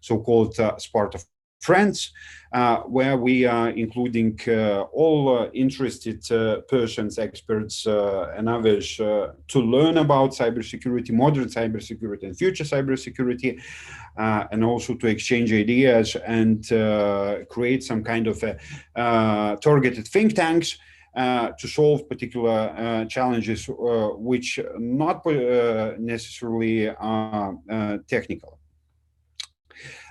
so-called SPARTA Friends, where we are including all interested persons, experts, and others to learn about cybersecurity, modern cybersecurity, and future cybersecurity, and also to exchange ideas and create some kind of targeted think tanks to solve particular challenges which not necessarily are technical.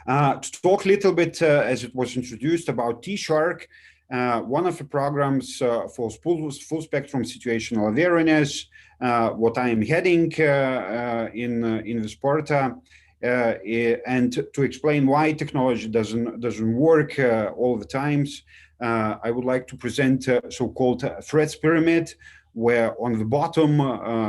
To talk a little bit, as it was introduced, about T-Shark, one of the programs for full spectrum situational awareness, what I am heading in the SPARTA, and to explain why technology doesn't work all the times. I would like to present a so-called threats pyramid, where on the bottom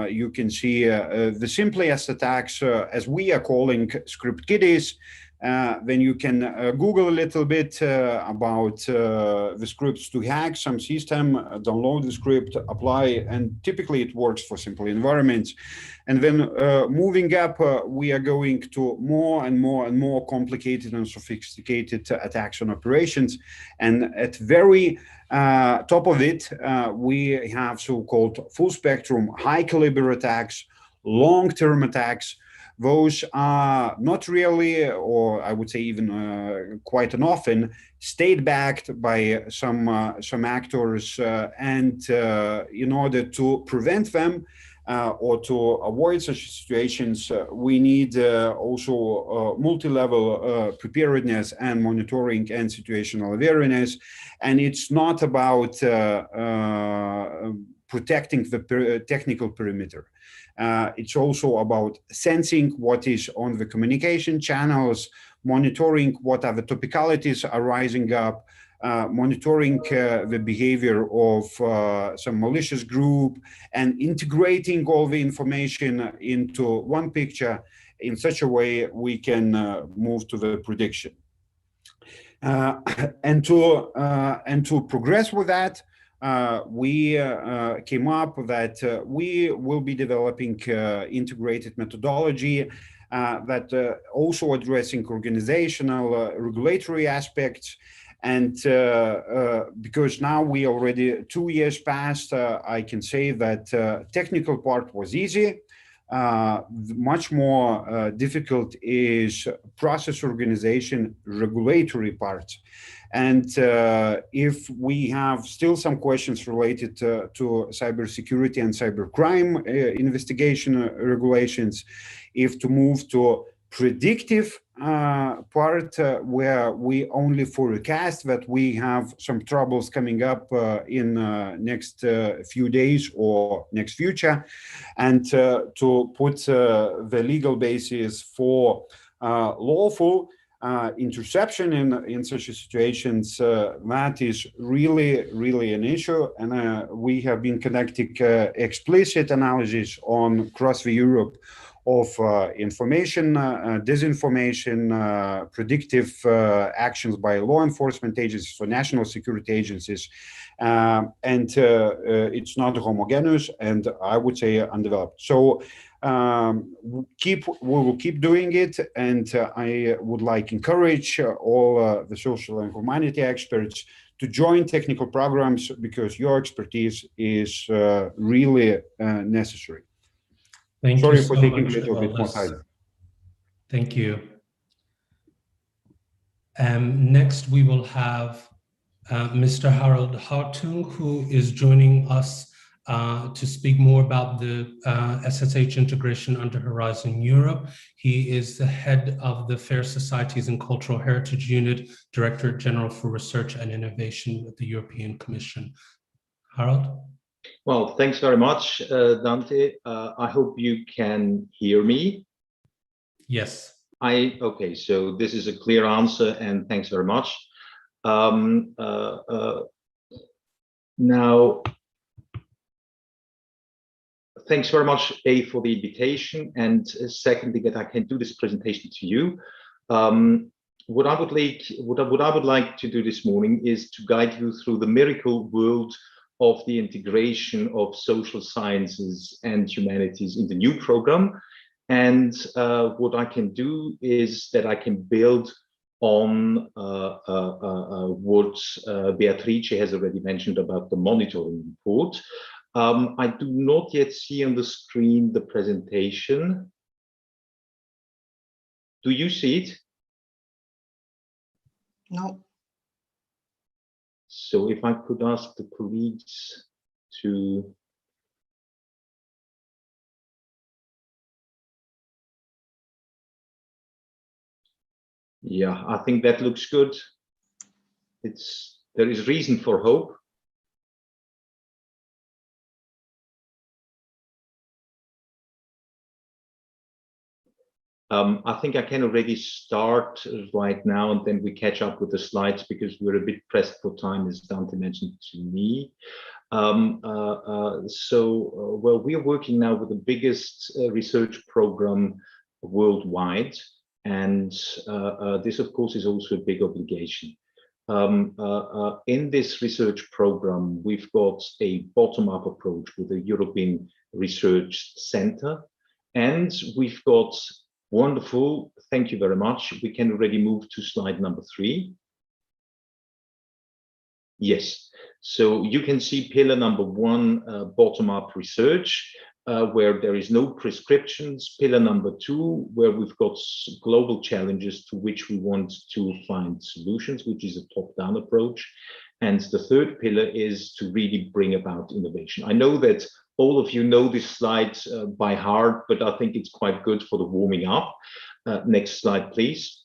you can see the simplest attacks, as we are calling script kiddies. Then you can Google a little bit about the scripts to hack some system, download the script, apply, and typically it works for simple environments. And then moving up, we are going to more and more complicated and sophisticated attacks on operations. And at very top of it, we have so-called full spectrum, high caliber attacks, long-term attacks. Those are not really, or I would say even quite often, state-backed by some actors, and in order to prevent them or to avoid such situations, we need also multi-level preparedness and monitoring and situational awareness. And it's not about protecting the technical perimeter. It's also about sensing what is on the communication channels, monitoring what are the topicalities are rising up, monitoring the behavior of some malicious group, and integrating all the information into one picture in such a way we can move to the prediction. And to progress with that, we came up that we will be developing integrated methodology that also addressing organizational, regulatory aspects. And because now we already 2 years past, I can say that technical part was easy. much more difficult is process organization, regulatory parts. And if we have still some questions related to cybersecurity and cybercrime investigation regulations, if to move to predictive part where we only forecast that we have some troubles coming up in next few days or next future, and to put the legal basis for lawful interception in such situations, that is really an issue. And we have been conducting explicit analysis on across the Europe of information, disinformation, predictive actions by law enforcement agencies, for national security agencies. And it's not homogeneous, and I would say undeveloped. So we will keep doing it, and I would like encourage all the social and humanity experts to join technical programs, because your expertise is really necessary. Thank Sorry you for so taking much, a little bit more Aldis. time. Thank you. Next, we will have Mr. Harald Hartung, who is joining us to speak more about the SSH integration under Horizon Europe. He is the head of the Fair Societies and Cultural Heritage Unit, Directorate-General for Research and Innovation at the European Commission. Harald? Well, thanks very much, Dante. I hope you can hear me. Yes. Okay, so this is a clear answer, and thanks very much. Now, thanks very much, for the invitation, and secondly, that I can do this presentation to you. What I would like to do this morning is to guide you through the miracle world of the integration of social sciences and humanities in the new program. And what I can do is that I can build on what Beatrice has already mentioned about the monitoring report. I do not yet see on the screen the presentation. Do you see it? No. So if I could ask the colleagues to... Yeah, I think that looks good. There is reason for hope. I think I can already start right now, and then we catch up with the slides, because we're a bit pressed for time, as Dante mentioned to me. Well, we are working now with the biggest research program worldwide, and this, of course, is also a big obligation. In this research program, we've got a bottom-up approach with the European Research Center, and we've got wonderful, thank you very much. We can already move to slide number 3. Yes, so you can see pillar number 1, bottom-up research, where there is no prescriptions. Pillar number 2, where we've got global challenges to which we want to find solutions, which is a top-down approach. And the third pillar is to really bring about innovation. I know that all of you know this slide by heart, but I think it's quite good for the warming up. Next slide, please.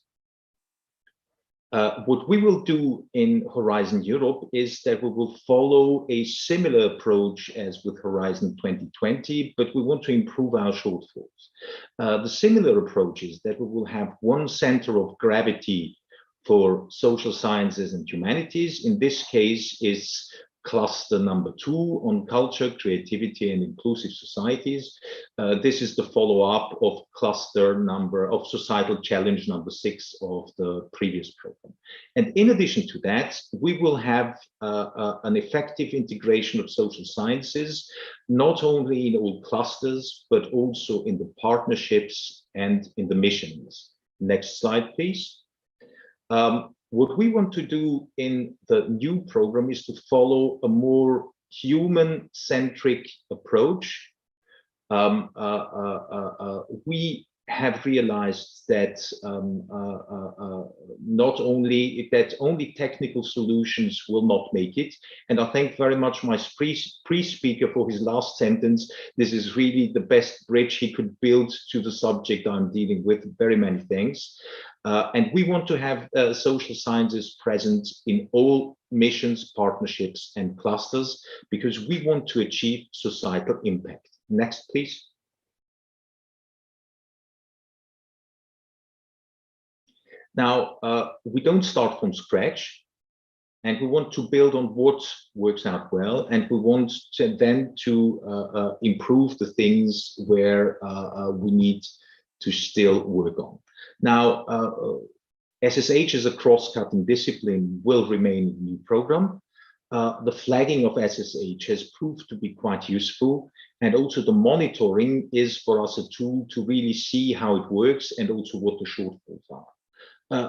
What we will do in Horizon Europe is that we will follow a similar approach as with Horizon 2020, but we want to improve our shortfalls. The similar approach is that we will have one center of gravity for social sciences and humanities. In this case, is cluster number 2 on culture, creativity, and inclusive societies. This is the follow-up of cluster number of societal challenge number 6 of the previous program. And in addition to that, we will have an effective integration of social sciences, not only in all clusters, but also in the partnerships and in the missions. Next slide, please. What we want to do in the new program is to follow a more human-centric approach. we have realized that not only that only technical solutions will not make it, and I thank very much my pre-speaker for his last sentence. This is really the best bridge he could build to the subject I'm dealing with. Very many thanks. And we want to have social sciences present in all missions, partnerships, and clusters, because we want to achieve societal impact. Next, please. Now, we don't start from scratch, and we want to build on what works out well, and we want to then to improve the things where we need to still work on. Now, SSH as a cross-cutting discipline will remain a new program. The flagging of SSH has proved to be quite useful, and also the monitoring is for us a tool to really see how it works and also what the shortfalls are.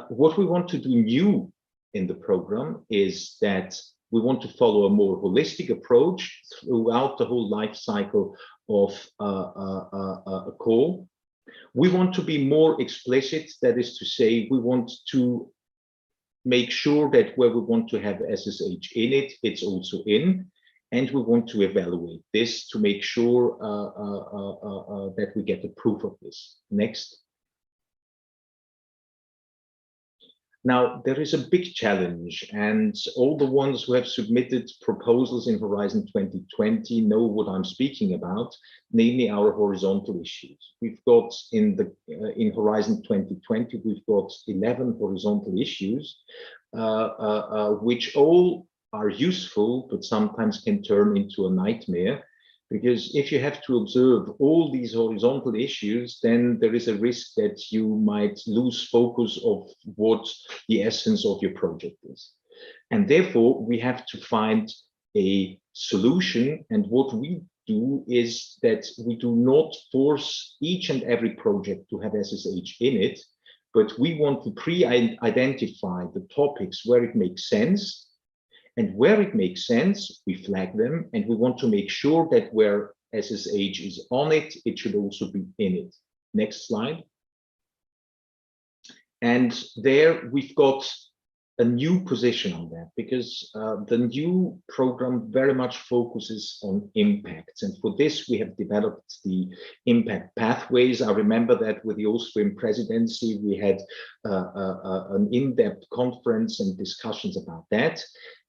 What we want to do new in the program is that we want to follow a more holistic approach throughout the whole life cycle of a call. We want to be more explicit, that is to say, we want to make sure that where we want to have SSH in it, it's also in, and we want to evaluate this to make sure that we get the proof of this. Next. Now, there is a big challenge, and all the ones who have submitted proposals in Horizon 2020 know what I'm speaking about, namely our horizontal issues. We've got in Horizon 2020, we've got 11 horizontal issues, which all are useful, but sometimes can turn into a nightmare. Because if you have to observe all these horizontal issues, then there is a risk that you might lose focus of what the essence of your project is. And therefore, we have to find a solution. And what we do is that we do not force each and every project to have SSH in it, but we want to pre-identify the topics where it makes sense. And where it makes sense, we flag them, and we want to make sure that where SSH is on it, it should also be in it. Next slide. And there we've got a new position on that, because the new program very much focuses on impacts. And for this, we have developed the impact pathways. I remember that with the Austrian presidency, we had an in-depth conference and discussions about that.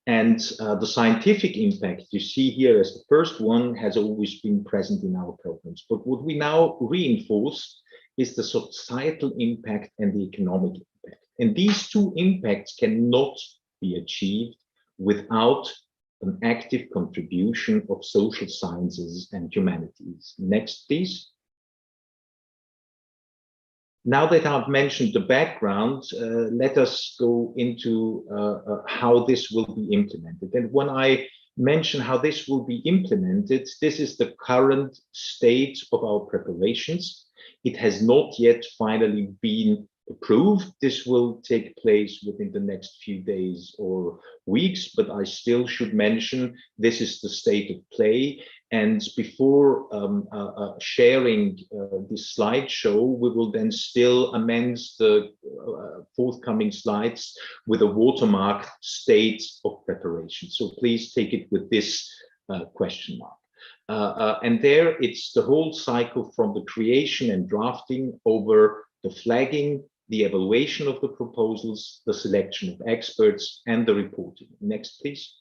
And the scientific impact you see here as the first one has always been present in our programs. But what we now reinforce is the societal impact and the economic impact. And these two impacts cannot be achieved without an active contribution of social sciences and humanities. Next, please. Now that I've mentioned the background, let us go into how this will be implemented. And when I mention how this will be implemented, this is the current state of our preparations. It has not yet finally been approved. This will take place within the next few days or weeks, but I still should mention this is the state of play. And before sharing this slideshow, we will then still amend the forthcoming slides with a watermark state of preparation. So please take it with this question mark. And there it's the whole cycle from the creation and drafting over the flagging, the evaluation of the proposals, the selection of experts, and the reporting. Next, please.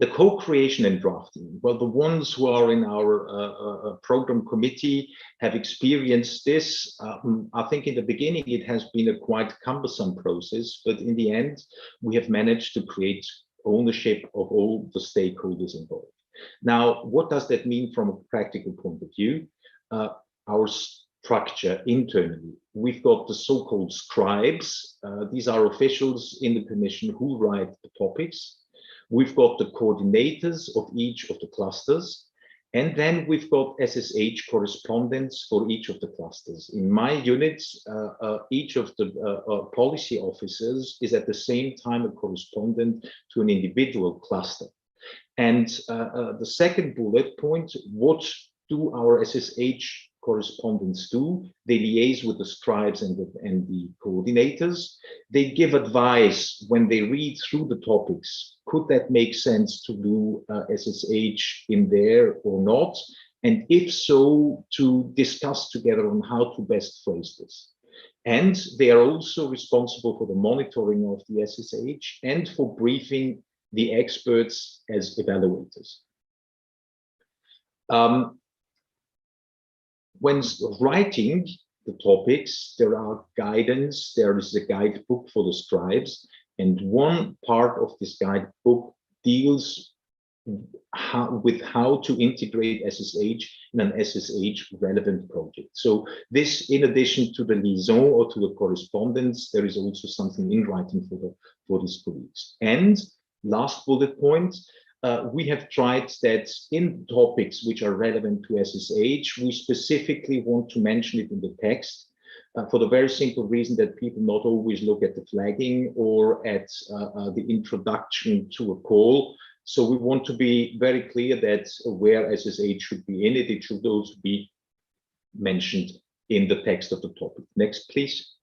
The co-creation and drafting. Well, the ones who are in our program committee have experienced this. I think in the beginning it has been a quite cumbersome process, but in the end, we have managed to create ownership of all the stakeholders involved. Now, what does that mean from a practical point of view? Our structure internally. We've got the so-called scribes. These are officials in the commission who write the topics. We've got the coordinators of each of the clusters, and then we've got SSH correspondents for each of the clusters. In my units, each of the policy officers is at the same time a correspondent to an individual cluster. And the second bullet point, what do our SSH correspondents do? They liaise with the scribes and the coordinators. They give advice when they read through the topics. Could that make sense to do SSH in there or not? And if so, to discuss together on how to best phrase this. And they are also responsible for the monitoring of the SSH and for briefing the experts as evaluators. When writing the topics, there are guidance, there is a guidebook for the scribes, and one part of this guidebook deals with how to integrate SSH in an SSH relevant project. So this, in addition to the liaison or to the correspondence, there is also something in writing for these colleagues. And last bullet point, we have tried that in topics which are relevant to SSH, we specifically want to mention it in the text for the very simple reason that people not always look at the flagging or at the introduction to a call. So we want to be very clear that where SSH should be in it, it should also be mentioned in the text of the topic. Next, please.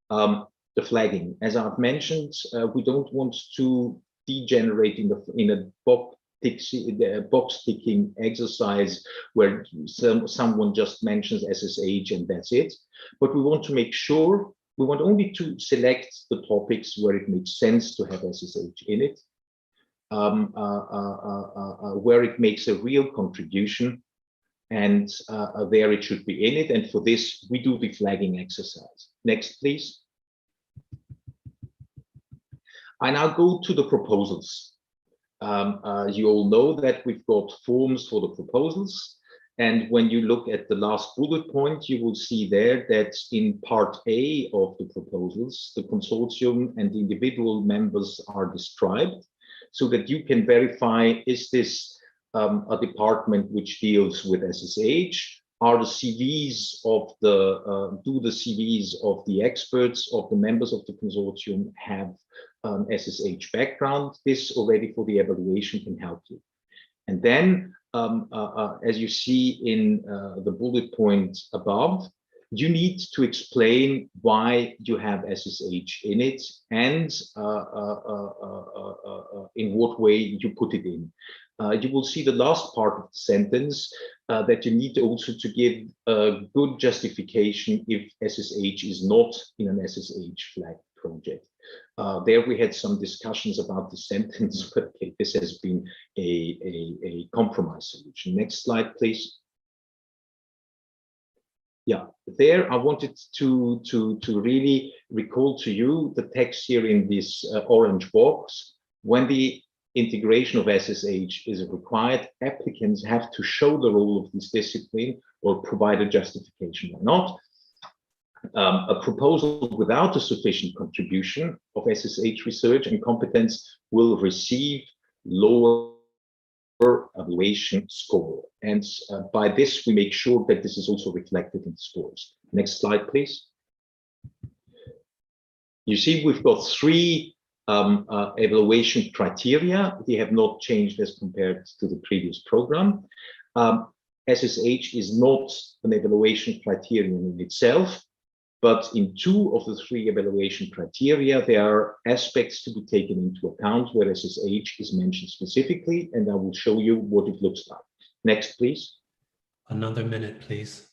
The flagging, as I've mentioned, we don't want to degenerate in a box ticking exercise where someone just mentions SSH and that's it. But we want to make sure, we want only to select the topics where it makes sense to have SSH in it, where it makes a real contribution, and there it should be in it. And for this, we do the flagging exercise. Next, please. I now go to the proposals. You all know that we've got forms for the proposals. And when you look at the last bullet point, you will see there that in part A of the proposals, the consortium and the individual members are described so that you can verify, is this a department which deals with SSH? Are the CVs of the, do the CVs of the experts, of the members of the consortium have SSH background? This already for the evaluation can help you. And then, as you see in the bullet point above, you need to explain why you have SSH in it and in what way you put it in. You will see the last part of the sentence that you need also to give a good justification if SSH is not in an SSH flag project. There we had some discussions about the sentence, but okay, this has been a compromise solution. Next slide, please. Yeah, there I wanted to really recall to you the text here in this orange box. When the integration of SSH is required, applicants have to show the role of this discipline or provide a justification or not. A proposal without a sufficient contribution of SSH research and competence will receive lower evaluation score. And by this, we make sure that this is also reflected in the scores. Next slide, please. You see, we've got three evaluation criteria. They have not changed as compared to the previous program. SSH is not an evaluation criterion in itself, but in two of the three evaluation criteria, there are aspects to be taken into account where SSH is mentioned specifically, and I will show you what it looks like. Next, please. Another minute, please.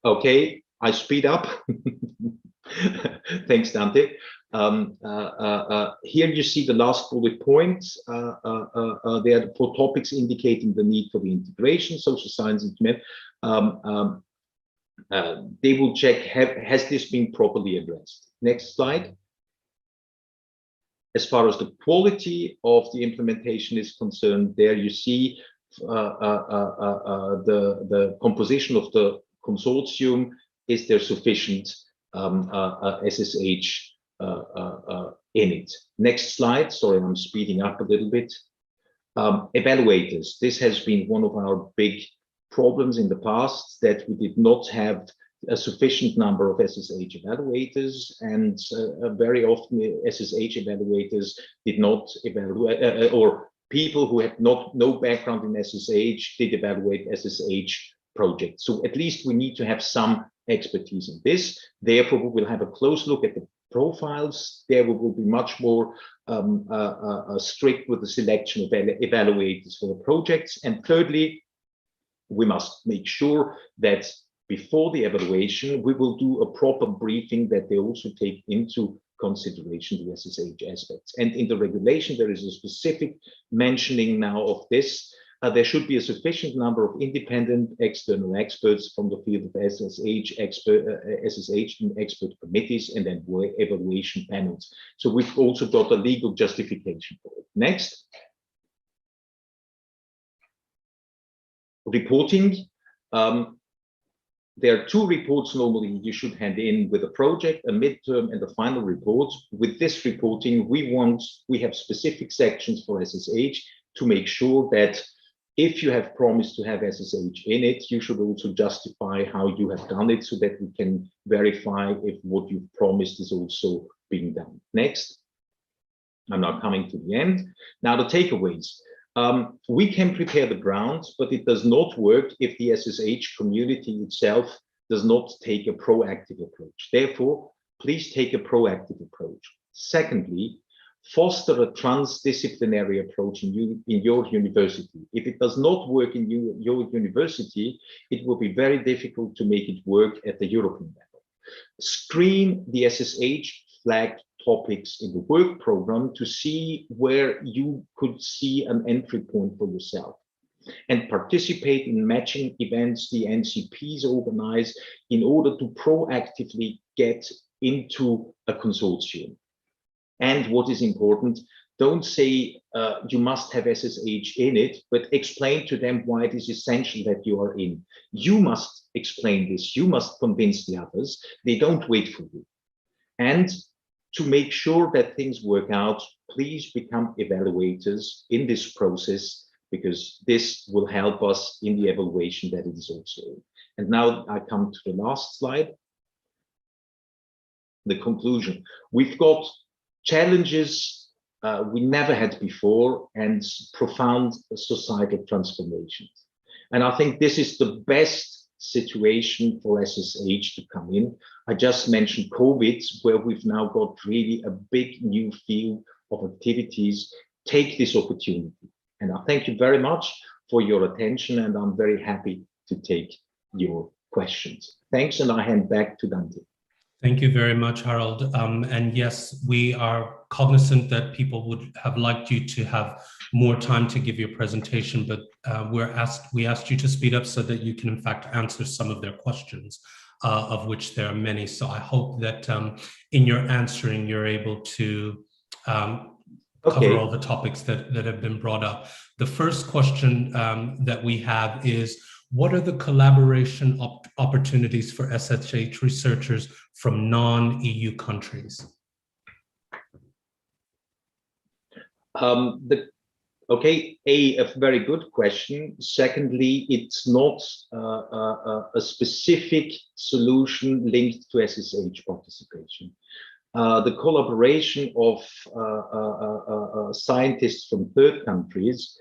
Okay, I speed up. Thanks, Dante. Here you see the last bullet point. They are for topics indicating the need for the integration, social science and humanity. They will check, has this been properly addressed? Next slide. As far as the quality of the implementation is concerned, there you see the composition of the consortium. Is there sufficient SSH in it? Next slide. Sorry, I'm speeding up a little bit. Evaluators. This has been one of our big problems in the past, that we did not have a sufficient number of SSH evaluators, and very often SSH evaluators did not evaluate, or people who had no background in SSH did evaluate SSH projects. So at least we need to have some expertise in this. Therefore, we will have a close look at the profiles. There we will be much more strict with the selection of evaluators for the projects. And thirdly, we must make sure that before the evaluation, we will do a proper briefing that they also take into consideration the SSH aspects. And in the regulation, there is a specific mentioning now of this. There should be a sufficient number of independent external experts from the field of SSH in expert committees and then evaluation panels. So we've also got a legal justification for it. Next. Reporting. There are two reports normally you should hand in with a project, a midterm and a final report. With this reporting, we have specific sections for SSH to make sure that if you have promised to have SSH in it, you should also justify how you have done it so that we can verify if what you've promised is also being done. Next. I'm now coming to the end. Now the takeaways. We can prepare the grounds, but it does not work if the SSH community itself does not take a proactive approach. Therefore, please take a proactive approach. Secondly, foster a transdisciplinary approach in your university. If it does not work in your university, it will be very difficult to make it work at the European level. Screen the SSH flagged topics in the work program to see where you could see an entry point for yourself, and participate in matching events the NCPs organize in order to proactively get into a consortium. And what is important, don't say you must have SSH in it, but explain to them why it is essential that you are in. You must explain this, you must convince the others, they don't wait for you. And to make sure that things work out, please become evaluators in this process, because this will help us in the evaluation that it is also in. And now I come to the last slide. The conclusion. We've got challenges we never had before and profound societal transformations. And I think this is the best situation for SSH to come in. I just mentioned COVID, where we've now got really a big new field of activities. Take this opportunity. And I thank you very much for your attention, and I'm very happy to take your questions. Thanks, and I hand back to Dante. Thank you very much, Harold. And yes, we are cognizant that people would have liked you to have more time to give your presentation, but we asked you to speed up so that you can in fact answer some of their questions, of which there are many. So I hope that in your answering, you're able to cover all the topics that have been brought up. The first question that we have is, what are the collaboration opportunities for SSH researchers from non-EU countries? A very good question. Secondly, it's not a specific solution linked to SSH participation. The collaboration of scientists from third countries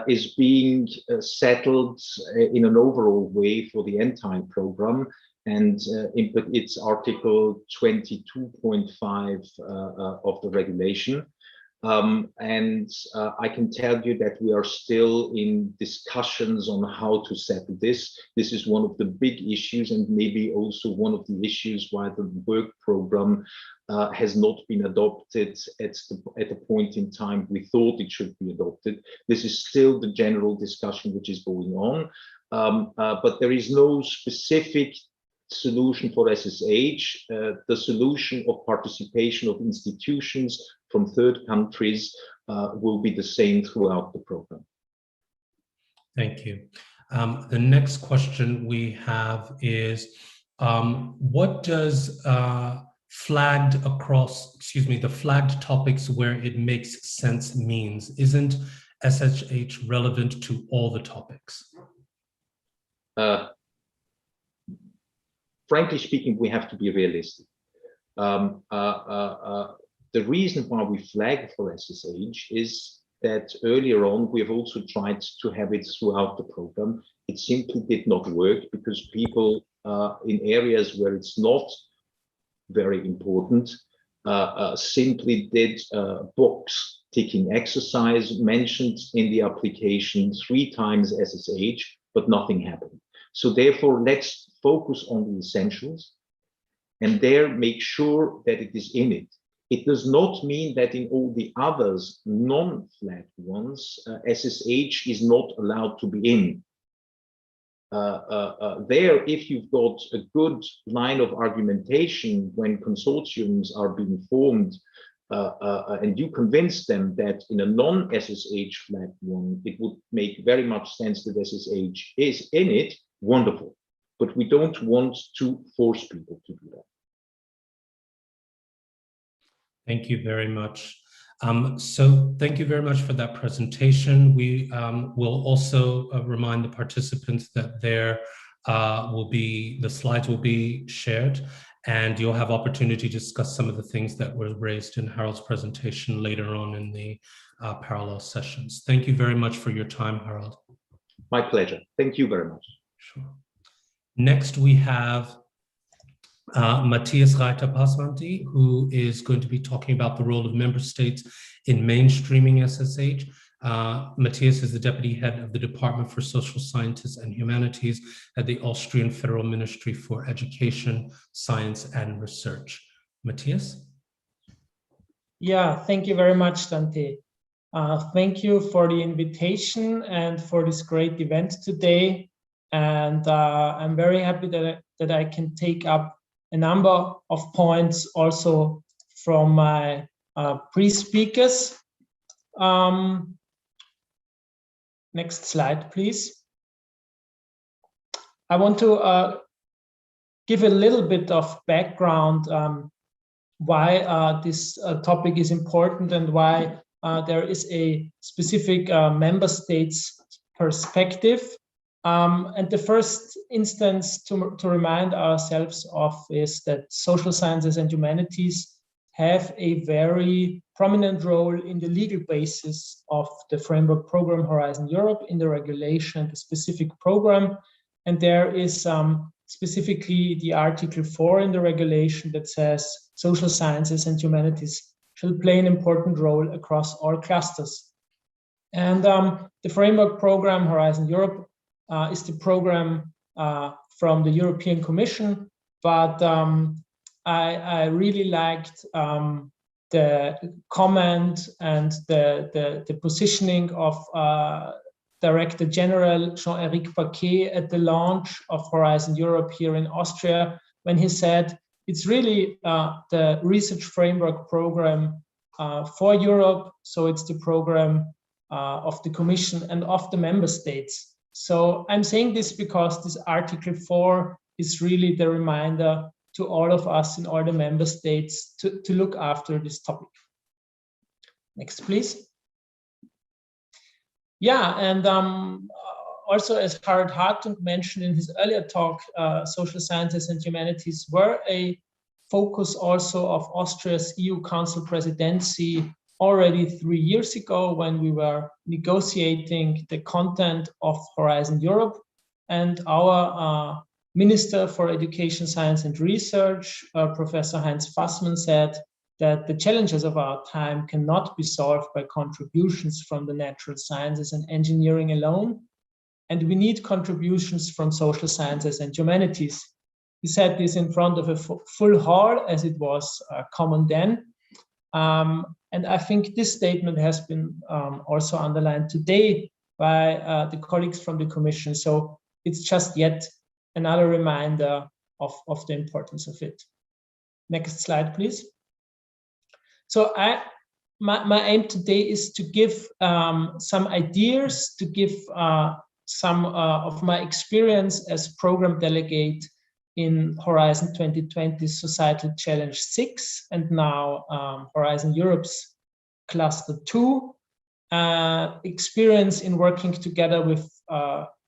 is being settled in an overall way for the entire program, and it's Article 22.5 of the regulation. And I can tell you that we are still in discussions on how to settle this. This is one of the big issues, and maybe also one of the issues why the work program has not been adopted at the point in time we thought it should be adopted. This is still the general discussion which is going on, but there is no specific solution for SSH. The solution of participation of institutions from third countries will be the same throughout the program. Thank you. The next question we have is, what does the flagged topics where it makes sense means? Isn't SSH relevant to all the topics? frankly speaking, we have to be realistic. The reason why we flag for SSH is that earlier on, we've also tried to have it throughout the program. It simply did not work because people in areas where it's not very important simply did box ticking exercise, mentioned in the application 3 times SSH, but nothing happened. So therefore, let's focus on the essentials and there make sure that it is in it. It does not mean that in all the others, non-flagged ones, SSH is not allowed to be in. There, if you've got a good line of argumentation when consortiums are being formed, and you convince them that in a non-SSH flagged one, it would make very much sense that SSH is in it, wonderful. But we don't want to force people to do that. Thank you very much. So thank you very much for that presentation. We will also remind the participants that the slides will be shared, and you'll have opportunity to discuss some of the things that were raised in Harold's presentation later on in the parallel sessions. Thank you very much for your time, Harold. My pleasure. Thank you very much. Sure. Next, we have Matthias Reiter-Pasmanti, who is going to be talking about the role of member states in mainstreaming SSH. Matthias is the Deputy Head of the Department for Social Sciences and Humanities at the Austrian Federal Ministry for Education, Science and Research. Matthias? Yeah, thank you very much, Dante. Thank you for the invitation and for this great event today. And I'm very happy that I can take up a number of points also from my pre-speakers. Next slide, please. I want to give a little bit of background why this topic is important and why there is a specific member states perspective. And the first instance to remind ourselves of is that social sciences and humanities have a very prominent role in the legal basis of the framework program Horizon Europe, in the regulation and the specific program. And there is specifically the Article 4 in the regulation that says social sciences and humanities shall play an important role across all clusters. And the framework program Horizon Europe is the program from the European Commission, but I really liked the comment and the positioning of Director-General Jean-Éric Paquet at the launch of Horizon Europe here in Austria, when he said it's really the research framework program for Europe, so it's the program of the Commission and of the member states. So I'm saying this because this Article 4 is really the reminder to all of us in all the member states to look after this topic. Next, please. Yeah, and also as Harald Hartung mentioned in his earlier talk, social sciences and humanities were a focus also of Austria's EU Council presidency already 3 years ago when we were negotiating the content of Horizon Europe, and our Minister for Education, Science and Research, Professor Heinz Fassmann, said that the challenges of our time cannot be solved by contributions from the natural sciences and engineering alone, and we need contributions from social sciences and humanities. He said this in front of a full hall, as it was common then. And I think this statement has been also underlined today by the colleagues from the Commission. So it's just yet another reminder of the importance of it. Next slide, please. So my aim today is to give some ideas, to give some of my experience as program delegate in Horizon 2020 Societal Challenge 6 and now Horizon Europe's Cluster 2, experience in working together with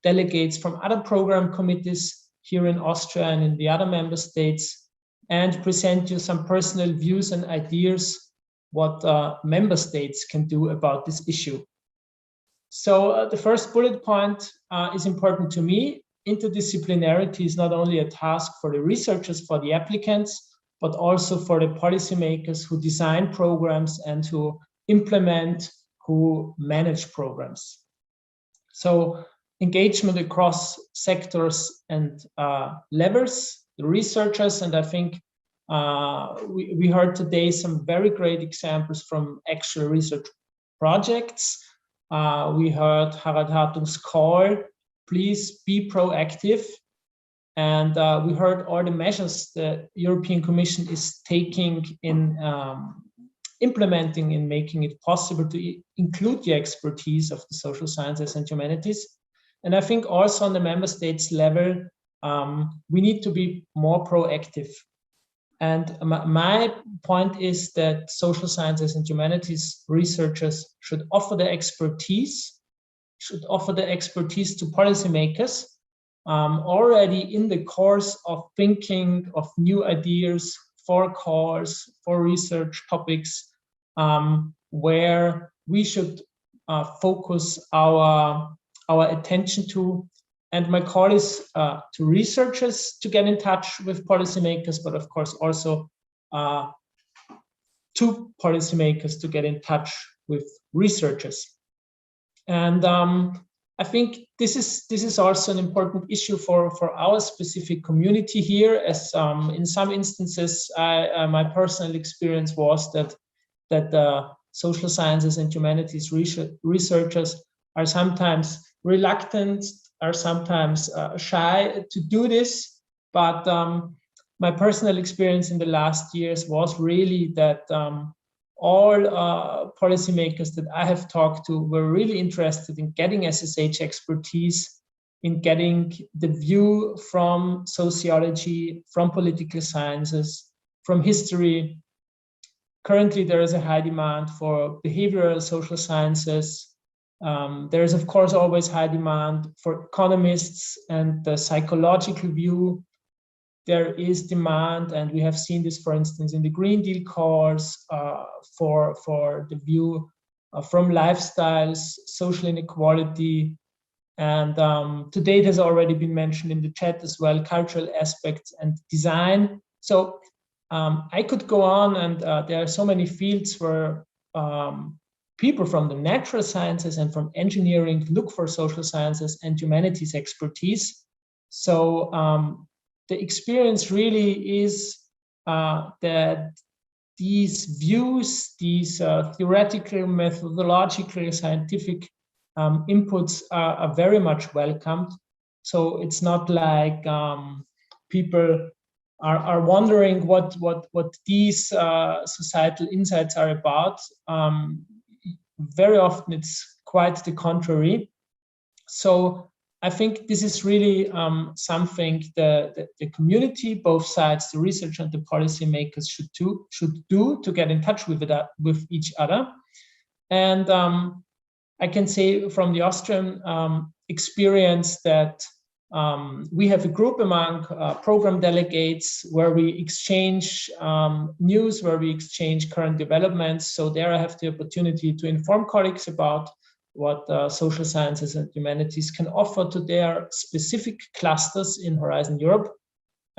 delegates from other program committees here in Austria and in the other member states, and present you some personal views and ideas what member states can do about this issue. So the first bullet point is important to me. Interdisciplinarity is not only a task for the researchers, for the applicants, but also for the policymakers who design programs and who implement, who manage programs. So engagement across sectors and levels, the researchers, and I think we heard today some very great examples from actual research projects. We heard Harald Hartung's call, please be proactive. And we heard all the measures the European Commission is taking in implementing and making it possible to include the expertise of the social sciences and humanities. And I think also on the member states level, we need to be more proactive. And my point is that social sciences and humanities researchers should offer the expertise, to policymakers already in the course of thinking of new ideas for calls, for research topics, where we should focus our attention to. And my call is to researchers to get in touch with policymakers, but of course also to policymakers to get in touch with researchers. And I think this is also an important issue for our specific community here, as in some instances, my personal experience was that social sciences and humanities researchers are sometimes reluctant, are sometimes shy to do this. But my personal experience in the last years was really that all policymakers that I have talked to were really interested in getting SSH expertise, in getting the view from sociology, from political sciences, from history. Currently, there is a high demand for behavioral social sciences. There is, of course, always high demand for economists and the psychological view. There is demand, and we have seen this, for instance, in the Green Deal calls for the view from lifestyles, social inequality, and today it has already been mentioned in the chat as well, cultural aspects and design. So I could go on, and there are so many fields where people from the natural sciences and from engineering look for social sciences and humanities expertise. So the experience really is that these views, these theoretical, methodological, scientific inputs are very much welcomed. So it's not like people are wondering what these societal insights are about. Very often it's quite the contrary. So I think this is really something the community, both sides, the research and the policymakers should do to get in touch with each other. And I can say from the Austrian experience that we have a group among program delegates where we exchange news, where we exchange current developments. So there I have the opportunity to inform colleagues about what social sciences and humanities can offer to their specific clusters in Horizon Europe.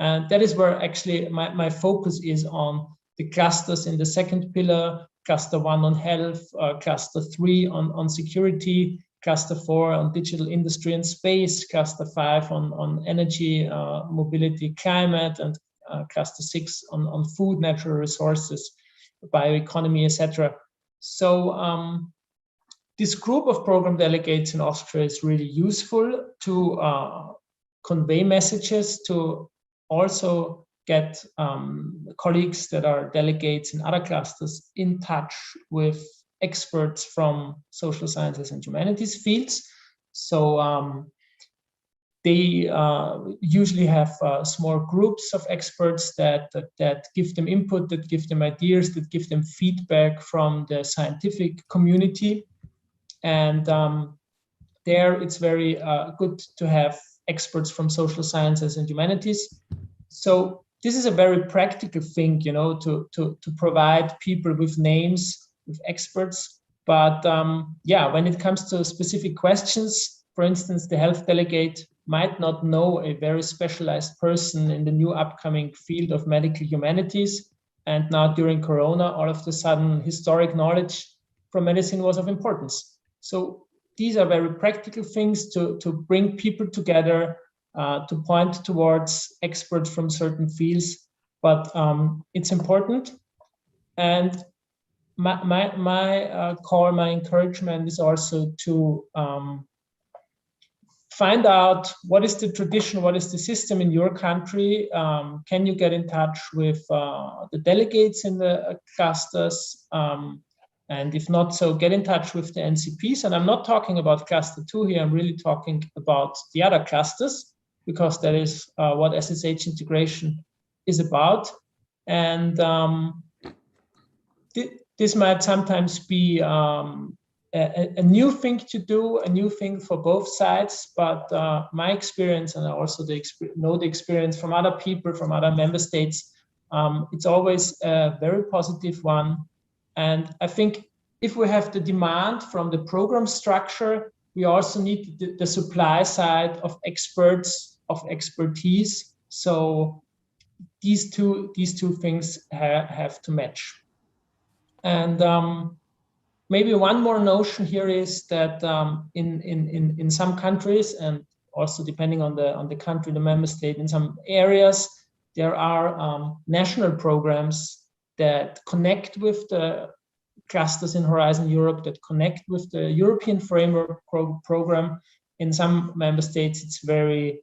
And that is where actually my focus is on the clusters in the second pillar, cluster 1 on health, cluster 3 on security, cluster 4 on digital industry and space, cluster 5 on energy, mobility, climate, and cluster 6 on food, natural resources, bioeconomy, etc. So this group of program delegates in Austria is really useful to convey messages, to also get colleagues that are delegates in other clusters in touch with experts from social sciences and humanities fields. So they usually have small groups of experts that give them input, that give them ideas, that give them feedback from the scientific community. And there it's very good to have experts from social sciences and humanities. So this is a very practical thing, you know, to provide people with names, with experts. But yeah, when it comes to specific questions, for instance, the health delegate might not know a very specialized person in the new upcoming field of medical humanities. And now during Corona, all of a sudden, historic knowledge from medicine was of importance. So these are very practical things to bring people together, to point towards experts from certain fields, but it's important. And my call, my encouragement is also to find out what is the tradition, what is the system in your country. Can you get in touch with the delegates in the clusters? And if not so, get in touch with the NCPs. And I'm not talking about cluster 2 here, I'm really talking about the other clusters, because that is what SSH integration is about. And this might sometimes be a new thing to do, a new thing for both sides, but my experience, and I also know the experience from other people, from other member states, it's always a very positive one. And I think if we have the demand from the program structure, we also need the supply side of experts, of expertise. So these two things have to match. And maybe one more notion here is that in some countries, and also depending on the country, the member state, in some areas, there are national programs that connect with the clusters in Horizon Europe, that connect with the European Framework Program. In some member states, it's very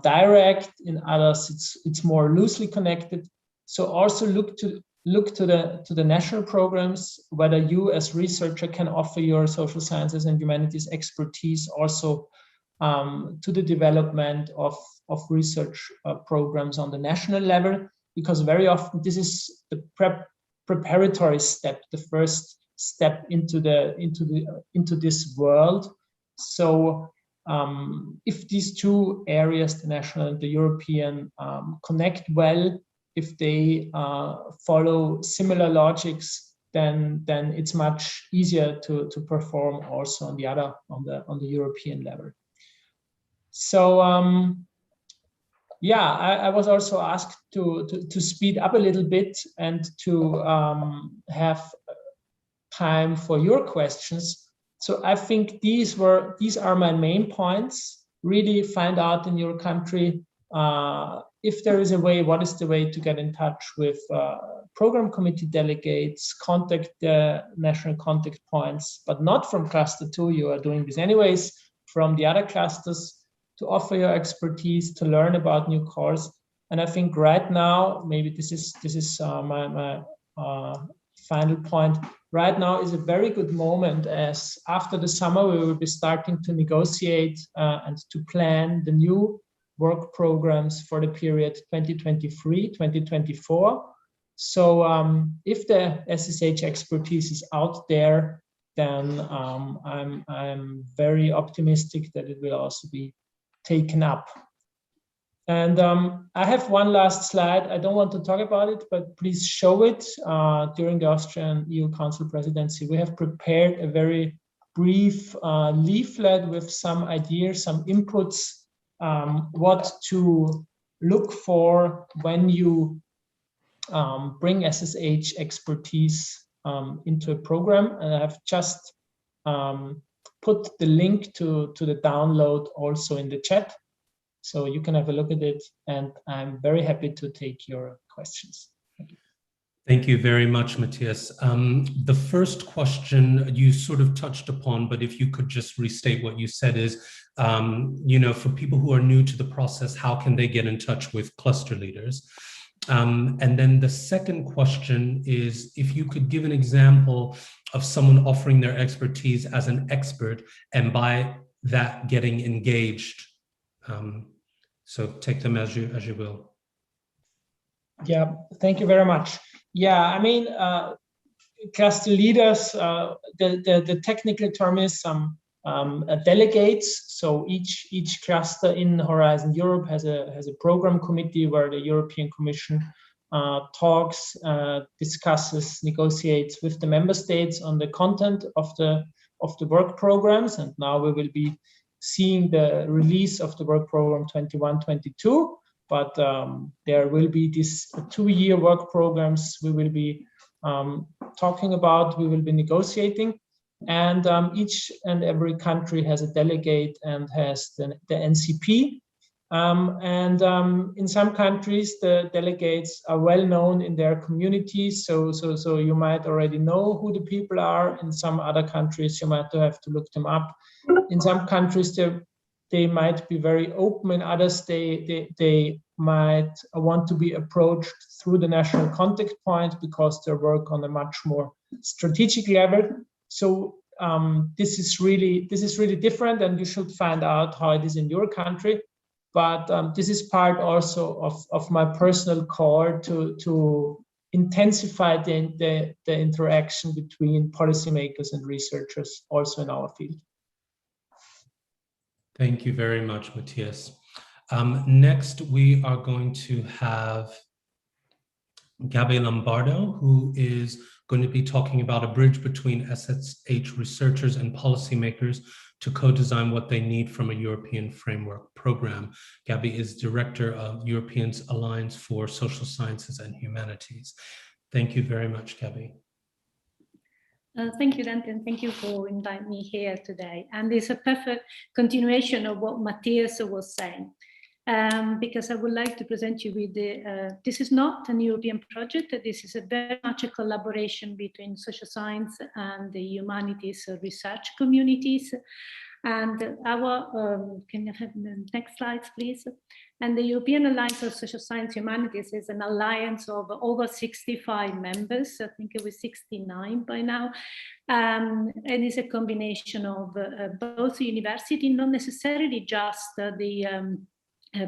direct. In others, it's more loosely connected. So also look to the national programs, whether you as researcher can offer your social sciences and humanities expertise also to the development of research programs on the national level, because very often this is the preparatory step, the first step into this world. So if these two areas, the national and the European, connect well, if they follow similar logics, then it's much easier to perform also on the European level. So yeah, I was also asked to speed up a little bit and to have time for your questions. So I think these are my main points. Really find out in your country if there is a way, what is the way to get in touch with program committee delegates, contact the national contact points, but not from cluster 2. You are doing this anyways, from the other clusters, to offer your expertise, to learn about new cores. And I think right now, maybe this is my final point. Right now is a very good moment, as after the summer we will be starting to negotiate and to plan the new work programs for the period 2023-2024. So if the SSH expertise is out there, then I'm very optimistic that it will also be taken up. And I have one last slide. I don't want to talk about it, but please show it. During the Austrian EU Council presidency, we have prepared a very brief leaflet with some ideas, some inputs, what to look for when you bring SSH expertise into a program. And I have just put the link to the download also in the chat, so you can have a look at it, and I'm very happy to take your questions. Thank you. Thank you very much, Matthias. The first question you sort of touched upon, but if you could just restate what you said is, you know, for people who are new to the process, how can they get in touch with cluster leaders? And then the second question is, if you could give an example of someone offering their expertise as an expert, and by that getting engaged. So take them as you will. Yeah, thank you very much. Yeah, I mean, cluster leaders, the technical term is delegates. So each cluster in Horizon Europe has a program committee where the European Commission talks, discusses, negotiates with the member states on the content of the work programs. And now we will be seeing the release of the work program 21-22. But there will be these 2-year work programs we will be talking about, we will be negotiating. And each and every country has a delegate and has the NCP. In some countries, the delegates are well known in their communities, so you might already know who the people are. In some other countries, you might have to look them up. In some countries, they might be very open. In others, they might want to be approached through the national contact point because they work on a much more strategic level. So this is really different, and you should find out how it is in your country. But this is part also of my personal call to intensify the interaction between policymakers and researchers also in our field. Thank you very much, Matthias. Next, we are going to have Gabi Lombardo, who is going to be talking about a bridge between SSH researchers and policymakers to co-design what they need from a European framework program. Gabi is Director of European Alliance for Social Sciences and Humanities. Thank you very much, Gabi. Thank you, Dante, and thank you for inviting me here today. And it's a perfect continuation of what Matthias was saying, because I would like to present you with this is not an European project. This is a very much a collaboration between social science and the humanities research communities. And our, can you have the next slides, please? And the European Alliance for Social Science Humanities is an alliance of over 65 members. I think it was 69 by now. And it's a combination of both university, not necessarily just the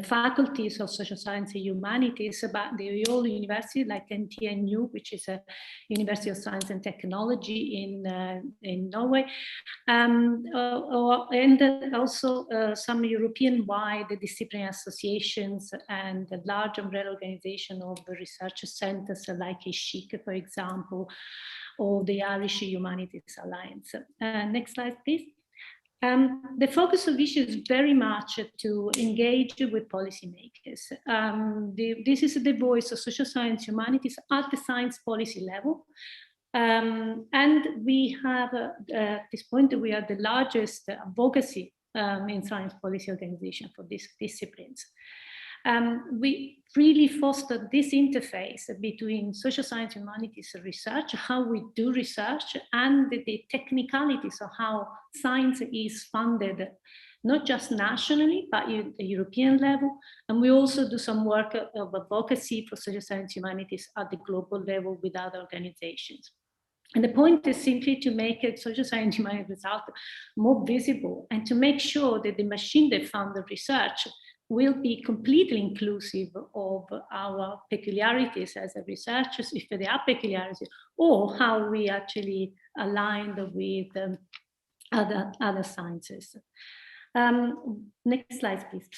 faculties of social science and humanities, but the whole university like NTNU, which is a University of Science and Technology in Norway, and also some European-wide disciplinary associations and a large umbrella organization of research centers like EEST, for example, or the Irish Humanities Alliance. Next slide, please. The focus of issue is very much to engage with policymakers. This is the voice of social science humanities at the science policy level. And we have, at this point, we are the largest advocacy in science policy organization for these disciplines. We really foster this interface between social science humanities research, how we do research, and the technicalities of how science is funded, not just nationally, but at the European level. And we also do some work of advocacy for social science humanities at the global level with other organizations. And the point is simply to make social science humanities result more visible and to make sure that the machine that fund the research will be completely inclusive of our peculiarities as a researchers, if there are peculiarities, or how we actually aligned with other sciences. Next slide, please.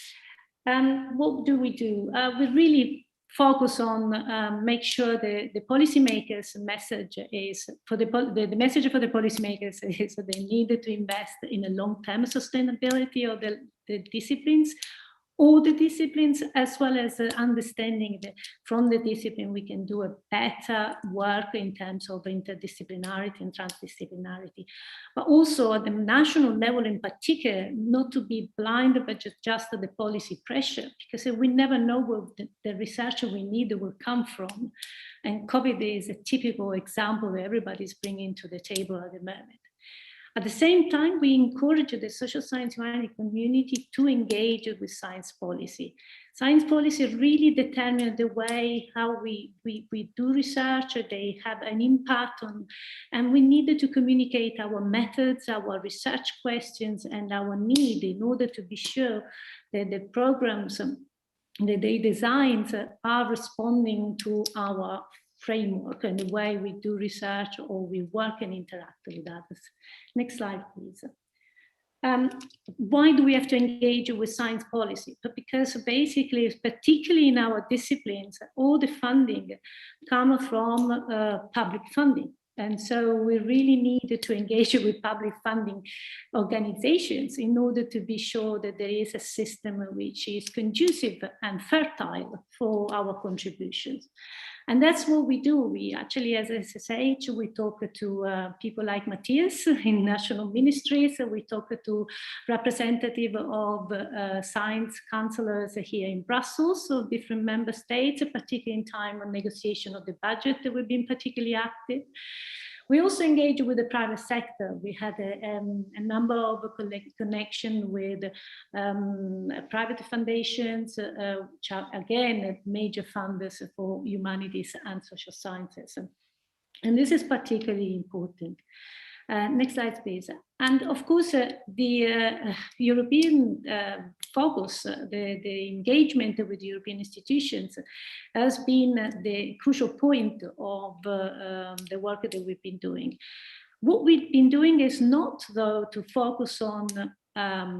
What do? We really focus on make sure the policymakers' message is, for the message for the policymakers is that they need to invest in a long-term sustainability of the disciplines, all the disciplines, as well as understanding that from the discipline we can do a better work in terms of interdisciplinarity and transdisciplinarity, but also at the national level in particular, not to be blind but just the policy pressure, because we never know where the research we need will come from. And COVID is a typical example that everybody's bringing to the table at the moment. At the same time, we encourage the social science humanity community to engage with science policy. Science policy really determines the way how we do research. They have an impact on, and we needed to communicate our methods, our research questions, and our need in order to be sure that the programs that they designed are responding to our framework and the way we do research or we work and interact with others. Next slide, please. Why do we have to engage with science policy? But because basically, particularly in our disciplines, all the funding comes from public funding. And so we really need to engage with public funding organizations in order to be sure that there is a system which is conducive and fertile for our contributions. And that's what we do. We actually, as SSH, we talk to people like Matthias in national ministries. We talk to representatives of science counselors here in Brussels, of different member states, particularly in time of negotiation of the budget, we've been particularly active. We also engage with the private sector. We had a number of connections with private foundations, which are again major funders for humanities and social sciences. And this is particularly important. Next slide, please. And of course, the European focus, the engagement with European institutions has been the crucial point of the work that we've been doing. What we've been doing is not, though, to focus on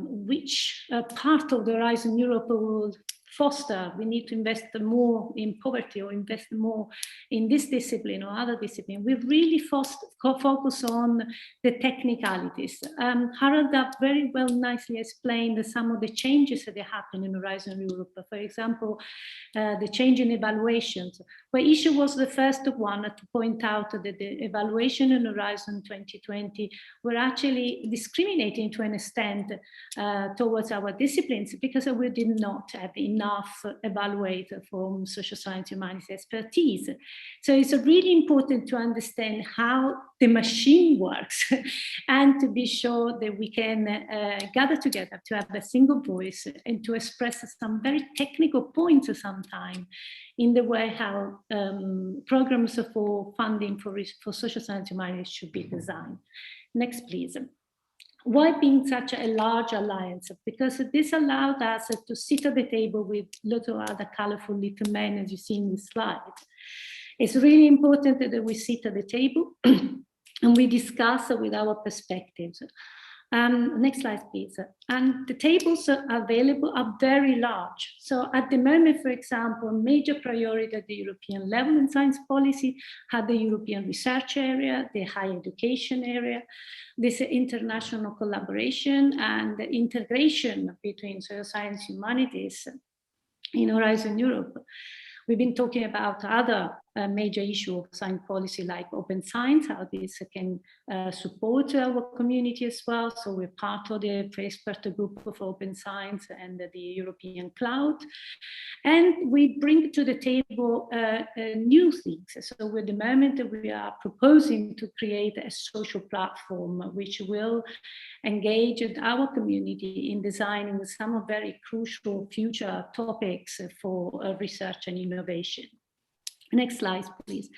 which part of the Horizon Europe will foster. We need to invest more in poverty or invest more in this discipline or other discipline. We really focus on the technicalities. Harald very well nicely explained some of the changes that happen in Horizon Europe. For example, the change in evaluations, where Micheaux was the first one to point out that the evaluation in Horizon 2020 were actually discriminating to an extent towards our disciplines because we did not have enough evaluator from social science humanities expertise. So it's really important to understand how the machine works and to be sure that we can gather together to have a single voice and to express some very technical points sometimes in the way how programs for funding for social science humanities should be designed. Next, please. Why being such a large alliance? Because this allowed us to sit at the table with lots of other colorful little men, as you see in this slide. It's really important that we sit at the table and we discuss with our perspectives. Next slide, please. And the tables available are very large. So at the moment, for example, a major priority at the European level in science policy had the European research area, the higher education area, this international collaboration and the integration between social science humanities in Horizon Europe. We've been talking about other major issue of science policy like open science, how this can support our community as well. So we're part of the expert group for open science and the European cloud. And we bring to the table new things. So at the moment we are proposing to create a social platform which will engage our community in designing some very crucial future topics for research and innovation. Next slide, please.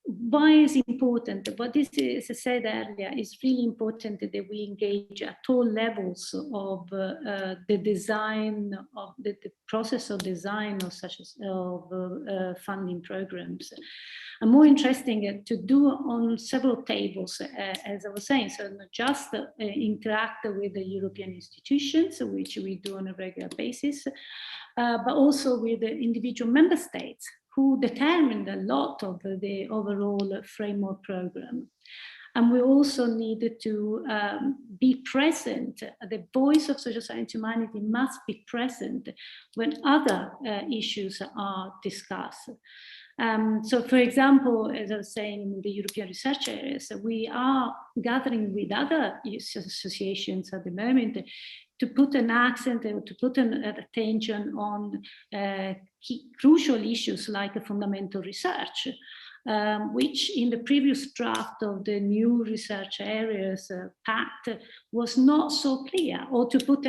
Why is important? What this is, as I said earlier, is really important that we engage at all levels of the design of the process of design of such as funding programs. And more interesting to do on several tables, as I was saying, so not just interact with the European institutions, which we do on a regular basis, but also with the individual member states who determined a lot of the overall framework program. And we also needed to be present. The voice of social science humanity must be present when other issues are discussed. So, for example, as I was saying, in the European research areas, we are gathering with other associations at the moment to put an accent and to put an attention on crucial issues like fundamental research, which in the previous draft of the new research areas pact was not so clear, or to put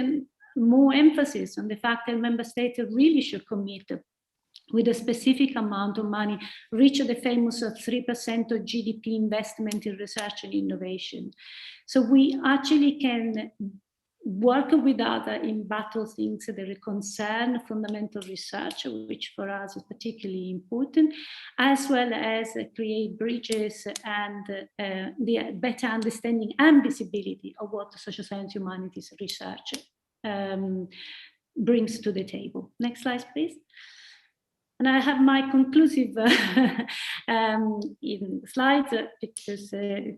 more emphasis on the fact that member states really should commit with a specific amount of money, reach the famous 3% of GDP investment in research and innovation. So we actually can work with others in battle things that concern fundamental research, which for us is particularly important, as well as create bridges and the better understanding and visibility of what the social science humanities research brings to the table. Next slide, please. And I have my conclusive in slides because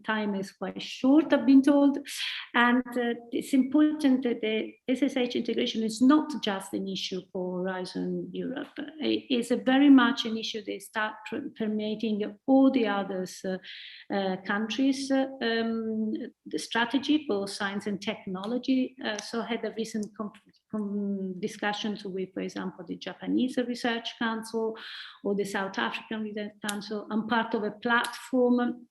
time is quite short, I've been told. And it's important that the SSH integration is not just an issue for Horizon Europe. It is very much an issue that starts permeating all the other countries. The strategy for science and technology. So I had a recent discussions with, for example, the Japanese Research Council or the South African Research Council. I'm part of a platform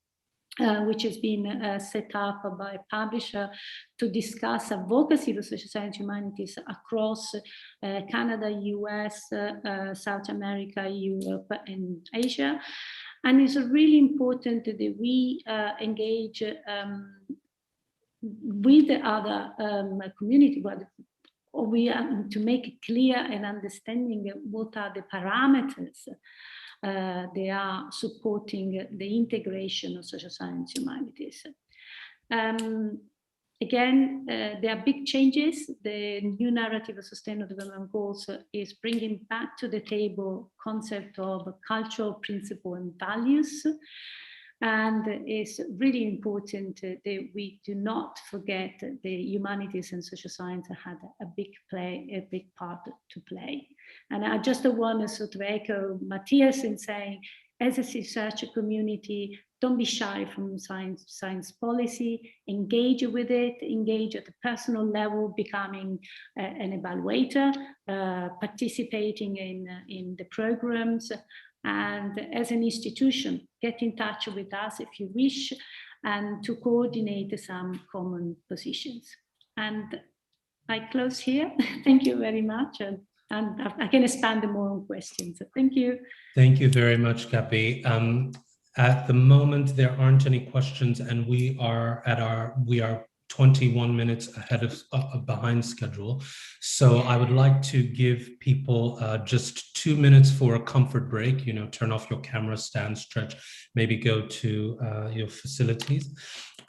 which has been set up by a publisher to discuss advocacy for social science humanities across Canada, US, South America, Europe, and Asia. And it's really important that we engage with the other community, or we are to make it clear and understanding what are the parameters they are supporting the integration of social science humanities. Again, there are big changes. The new narrative of Sustainable Development Goals is bringing back to the table concept of cultural principle and values. And it's really important that we do not forget the humanities and social science had a big part to play. And I just want to sort of echo Matthias in saying, as a research community, don't be shy from science policy, engage with it, engage at the personal level, becoming an evaluator, participating in the programs, and as an institution, get in touch with us if you wish, and to coordinate some common positions. And I close here. Thank you very much. And I can expand more on questions. Thank you. Thank you very much, Capi. At the moment, there aren't any questions, and we are 21 minutes ahead of behind schedule. So I would like to give people just 2 minutes for a comfort break, turn off your camera, stand, stretch, maybe go to your facilities.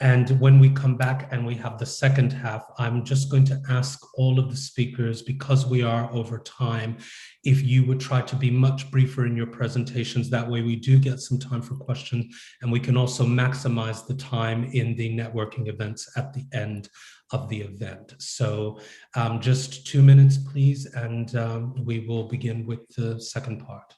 And when we come back and we have the second half, I'm just going to ask all of the speakers, because we are over time, if you would try to be much briefer in your presentations. That way we do get some time for questions, and we can also maximize the time in the networking events at the end of the event. So just 2 minutes, please, and we will begin with the second part.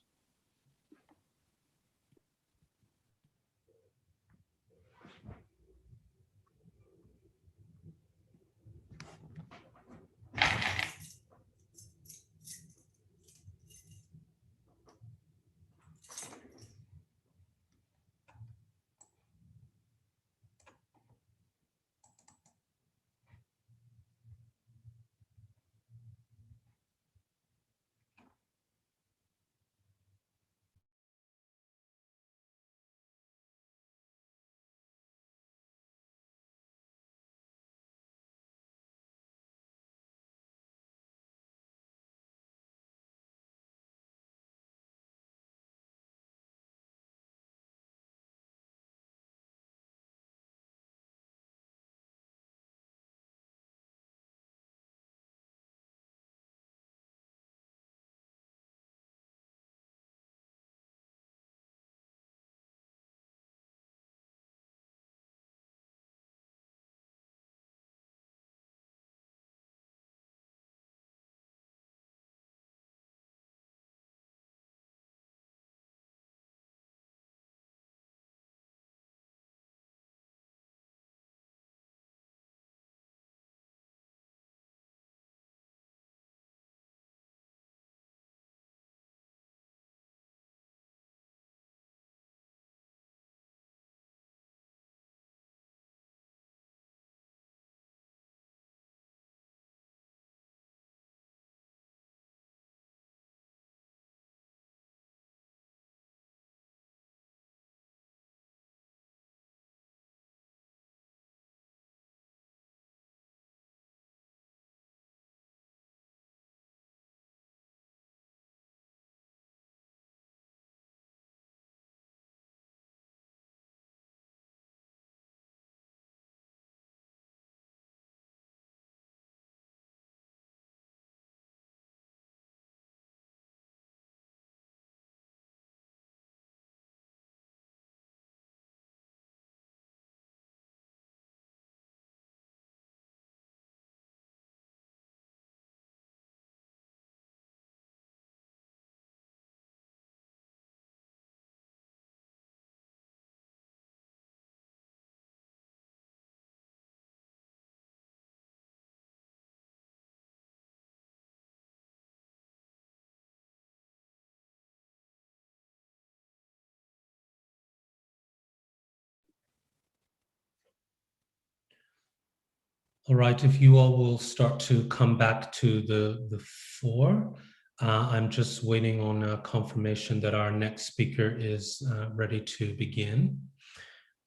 All right, if you all will start to come back to the fore, I'm just waiting on a confirmation that our next speaker is ready to begin.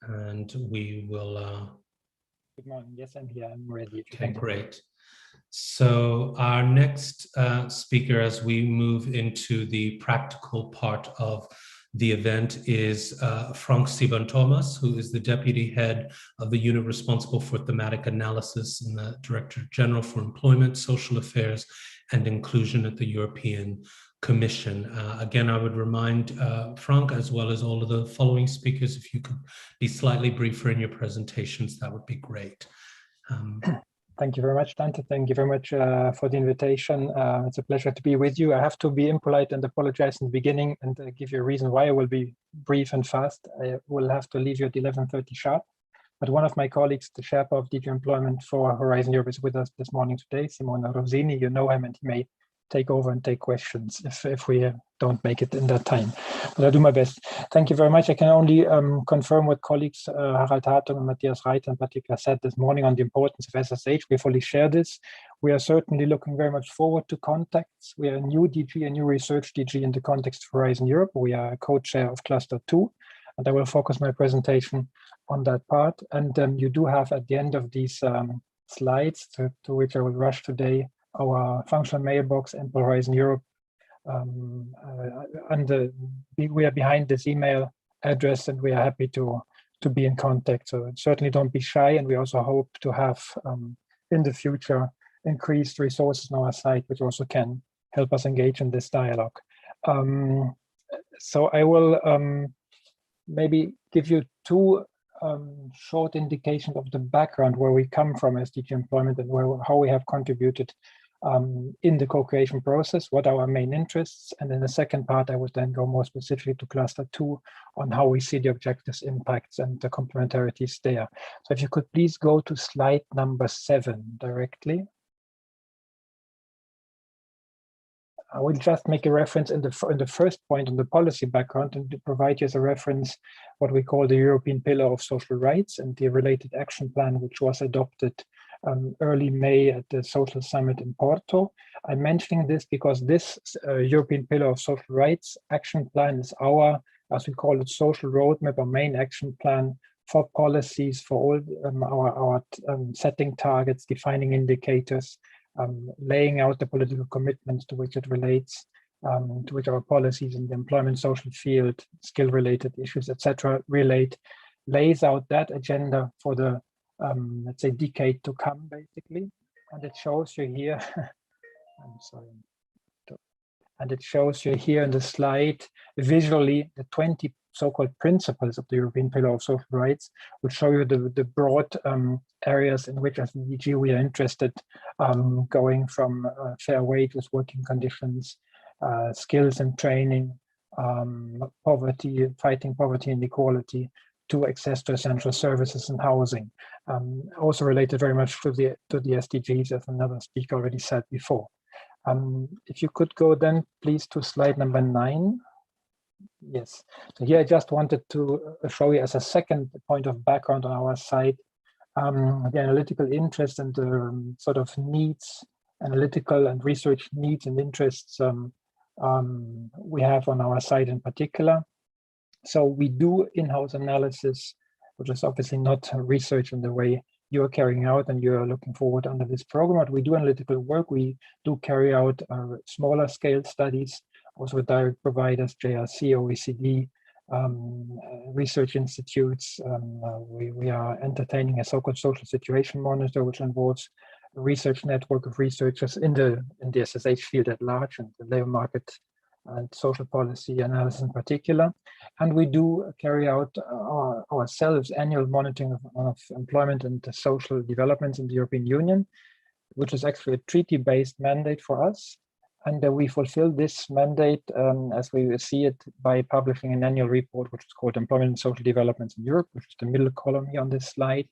And we will... Good morning. Yes, I'm here. I'm ready. Okay, great. So our next speaker, as we move into the practical part of the event, is Frank Steven Thomas, who is the Deputy Head of the Unit responsible for thematic analysis in the Directorate-General for Employment, Social Affairs, and Inclusion at the European Commission. Again, I would remind Frank, as well as all of the following speakers, if you could be slightly briefer in your presentations, that would be great. Thank you very much, Dante. Thank you very much for the invitation. It's a pleasure to be with you. I have to be impolite and apologize in the beginning and give you a reason why I will be brief and fast. I will have to leave you at 11:30 sharp. But one of my colleagues, the Sherpa of DG Employment for Horizon Europe, is with us this morning today, Simona Rosini. You know him, and he may take over and take questions if we don't make it in that time. But I'll do my best. Thank you very much. I can only confirm what colleagues Harald Hartung and Matthias Reiter in particular said this morning on the importance of SSH. We fully share this. We are certainly looking very much forward to contacts. We are a new DG, a new research DG in the context of Horizon Europe. We are a co-chair of Cluster 2, and I will focus my presentation on that part. And you do have at the end of these slides, to which I will rush today, our functional mailbox and Horizon Europe. We are behind this email address, and we are happy to be in contact. So certainly don't be shy, and we also hope to have in the future increased resources on our site, which also can help us engage in this dialogue. So I will maybe give you two short indications of the background where we come from as DG Employment and how we have contributed in the co-creation process, what are our main interests, and in the second part I would then go more specifically to Cluster 2 on how we see the objectives, impacts, and the complementarities there. So if you could please go to slide number 7 directly. I will just make a reference in the first point on the policy background and to provide you as a reference what we call the European Pillar of Social Rights and the related action plan, which was adopted early May at the Social Summit in Porto. I'm mentioning this because this European Pillar of Social Rights action plan is our, as we call it, social roadmap or main action plan for policies, for all our setting targets, defining indicators, laying out the political commitments to which it relates, to which our policies in the employment social field, skill-related issues, etc. relate, lays out that agenda for the let's say decade to come, basically. And it shows you here, I'm sorry, and it shows you here in the slide visually the 20 so-called principles of the European Pillar of Social Rights, which show you the broad areas in which as the DG we are interested, going from fair wages, working conditions, skills and training, poverty, fighting poverty and inequality, to access to essential services and housing. Also related very much to the SDGs, as another speaker already said before. If you could go then please to slide number 9. Yes, so here I just wanted to show you as a second point of background on our side, the analytical interest and the sort of needs, analytical and research needs and interests we have on our side in particular. So we do in-house analysis, which is obviously not research in the way you're carrying out and you're looking forward under this program, but we do analytical work. We do carry out smaller scale studies, also with direct providers, JRC, OECD, research institutes. We are entertaining a so-called social situation monitor, which involves a research network of researchers in the SSH field at large and the labor market and social policy analysis in particular. And we do carry out ourselves annual monitoring of employment and social developments in the European Union, which is actually a treaty-based mandate for us. And we fulfill this mandate as we see it by publishing an annual report, which is called Employment and Social Developments in Europe, which is the middle column here on this slide,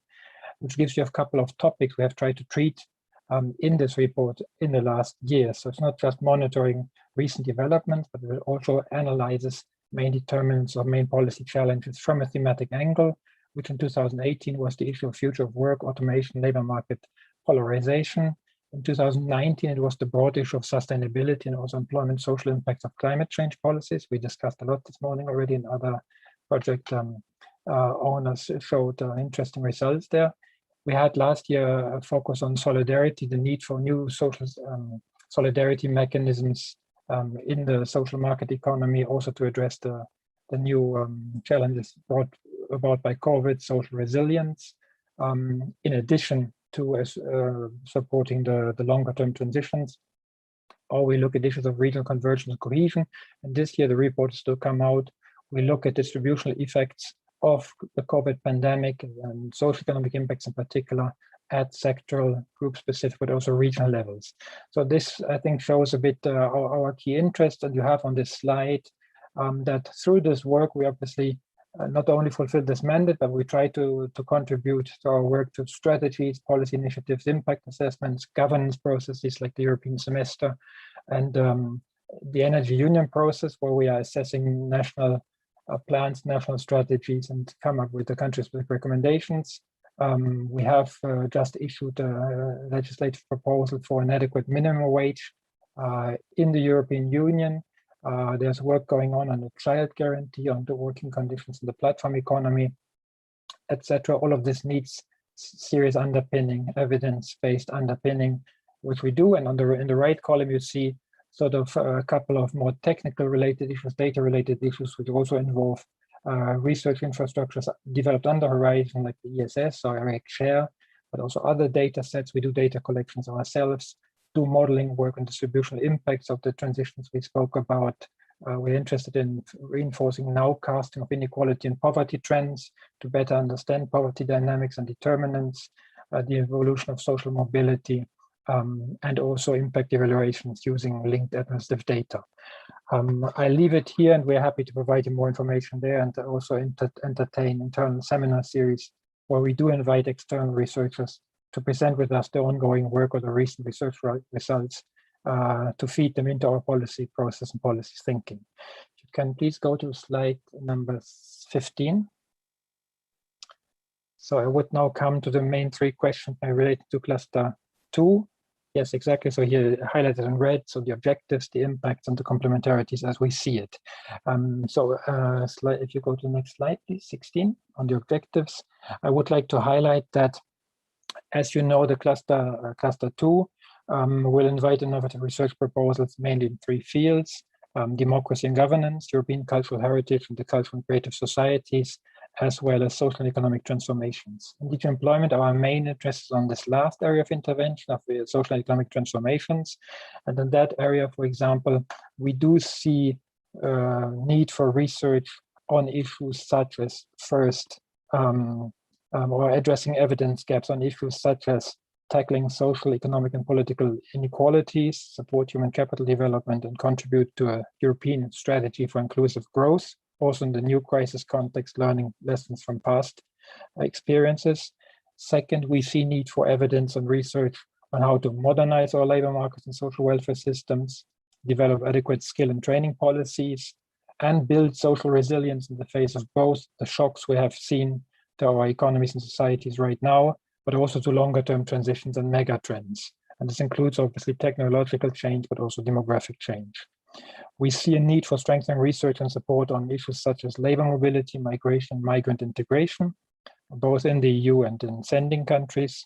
which gives you a couple of topics we have tried to treat in this report in the last year. So it's not just monitoring recent developments, but it also analyzes main determinants or main policy challenges from a thematic angle, which in 2018 was the issue of future of work, automation, labor market polarization. In 2019, it was the broad issue of sustainability and also employment, social impacts of climate change policies. We discussed a lot this morning already, and other project owners showed interesting results there. We had last year a focus on solidarity, the need for new social solidarity mechanisms in the social market economy, also to address the new challenges brought about by COVID, social resilience, in addition to supporting the longer term transitions. Or we look at issues of regional convergence and cohesion. And this year, the report is to come out. We look at distributional effects of the COVID pandemic and social economic impacts in particular at sectoral, group specific, but also regional levels. So this, I think, shows a bit our key interest. And you have on this slide that through this work, we obviously not only fulfill this mandate, but we try to contribute to our work to strategies, policy initiatives, impact assessments, governance processes like the European semester, and the energy union process, where we are assessing national plans, national strategies, and come up with the country-specific recommendations. We have just issued a legislative proposal for an adequate minimum wage in the European Union. There's work going on the child guarantee, on the working conditions in the platform economy, etc. All of this needs serious underpinning, evidence-based underpinning, which we do. And in the right column, you see sort of a couple of more technical related issues, data related issues, which also involve research infrastructures developed under Horizon, like the EEST or Eric Share, but also other data sets. We do data collections ourselves, do modeling work on distributional impacts of the transitions we spoke about. We're interested in reinforcing nowcasting of inequality and poverty trends to better understand poverty dynamics and determinants, the evolution of social mobility, and also impact evaluations using linked administrative data. I leave it here, and we're happy to provide you more information there, and also entertain internal seminar series where we do invite external researchers to present with us the ongoing work or the recent research results to feed them into our policy process and policy thinking. You can please go to slide number 15. So I would now come to the main three questions related to cluster 2. Yes, exactly. So here highlighted in red, so the objectives, the impacts, and the complementarities as we see it. If you go to the next slide, please, 16, on the objectives, I would like to highlight that, as you know, the cluster 2 will invite innovative research proposals mainly in 3 fields: democracy and governance, European cultural heritage, and the cultural and creative societies, as well as social and economic transformations. In digital employment, our main interest is on this last area of intervention of the social and economic transformations. And in that area, for example, we do see need for research on issues such as first, or addressing evidence gaps on issues such as tackling social, economic, and political inequalities, support human capital development, and contribute to a European strategy for inclusive growth. Also in the new crisis context, learning lessons from past experiences. Second, we see need for evidence and research on how to modernize our labor markets and social welfare systems, develop adequate skill and training policies, and build social resilience in the face of both the shocks we have seen to our economies and societies right now, but also to longer term transitions and mega trends. And this includes obviously technological change, but also demographic change. We see a need for strengthening research and support on issues such as labor mobility, migration, migrant integration, both in the EU and in sending countries.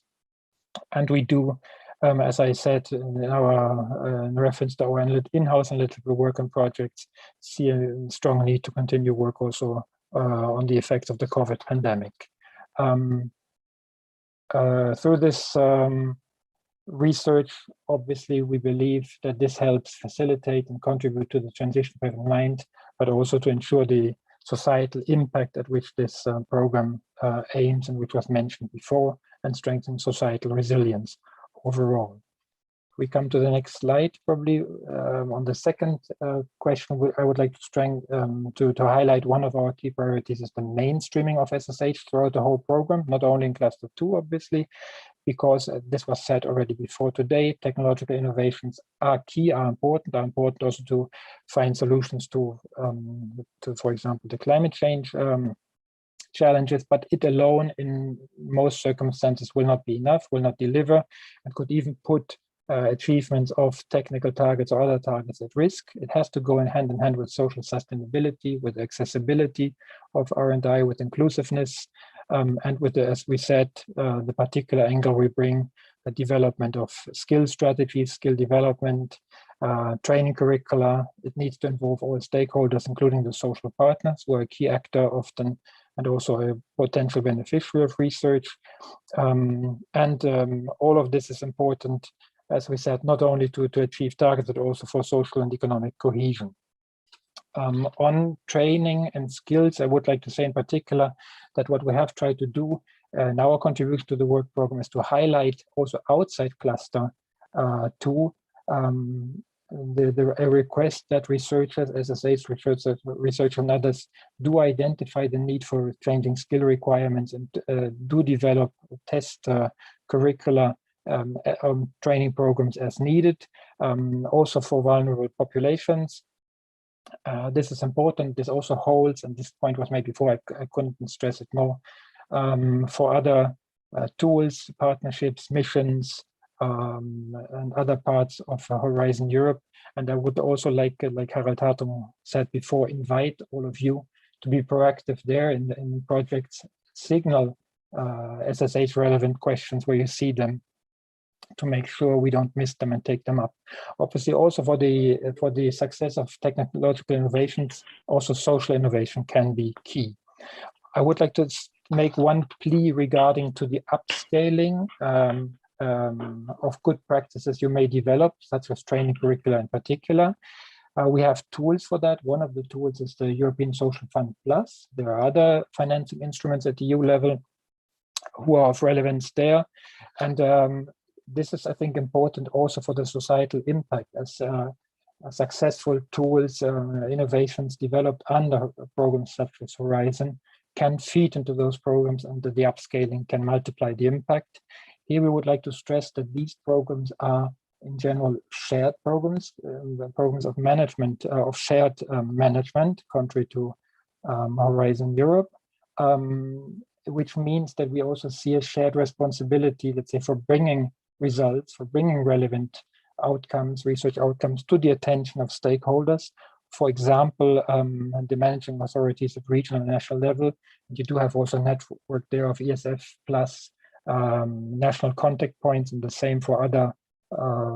And we do, as I said, in reference to our in-house analytical work on projects, see a strong need to continue work also on the effects of the COVID pandemic. Through this research, obviously, we believe that this helps facilitate and contribute to the transition we have in mind, but also to ensure the societal impact at which this program aims, and which was mentioned before, and strengthen societal resilience overall. We come to the next slide, probably on the second question. I would like to highlight one of our key priorities is the mainstreaming of SSH throughout the whole program, not only in cluster 2, obviously, because this was said already before today, technological innovations are key, are important also to find solutions to for example, the climate change challenges, but it alone in most circumstances will not be enough, will not deliver, and could even put achievements of technical targets or other targets at risk. It has to go in hand with social sustainability, with accessibility of R&I, with inclusiveness, and with, as we said, the particular angle we bring, the development of skill strategies, skill development, training curricula. It needs to involve all stakeholders, including the social partners, who are a key actor often, and also a potential beneficiary of research. All of this is important, as we said, not only to achieve targets, but also for social and economic cohesion. On training and skills, I would like to say in particular that what we have tried to do in our contribution to the work program is to highlight also outside cluster to a request that researchers, SSH researchers and others do identify the need for changing skill requirements and do develop test curricula training programs as needed, also for vulnerable populations. This is important. This also holds, and this point was made before, I couldn't stress it more, for other tools, partnerships, missions, and other parts of Horizon Europe. And I would also like Harald Hartung said before, invite all of you to be proactive there in projects, signal SSH relevant questions where you see them, to make sure we don't miss them and take them up. Obviously, also for the success of technological innovations, also social innovation can be key. I would like to make one plea regarding to the upscaling of good practices you may develop, such as training curricula in particular. We have tools for that. One of the tools is the European Social Fund Plus. There are other financing instruments at the EU level who are of relevance there. And this is, I think, important also for the societal impact, as successful tools, innovations developed under programs such as Horizon can feed into those programs, and the upscaling can multiply the impact. Here we would like to stress that these programs are in general shared programs, programs of management, of shared management, contrary to Horizon Europe, which means that we also see a shared responsibility, let's say, for bringing results, for bringing relevant outcomes, research outcomes to the attention of stakeholders. For example, the managing authorities at regional and national level. You do have also a network there of ESF plus national contact points, and the same for other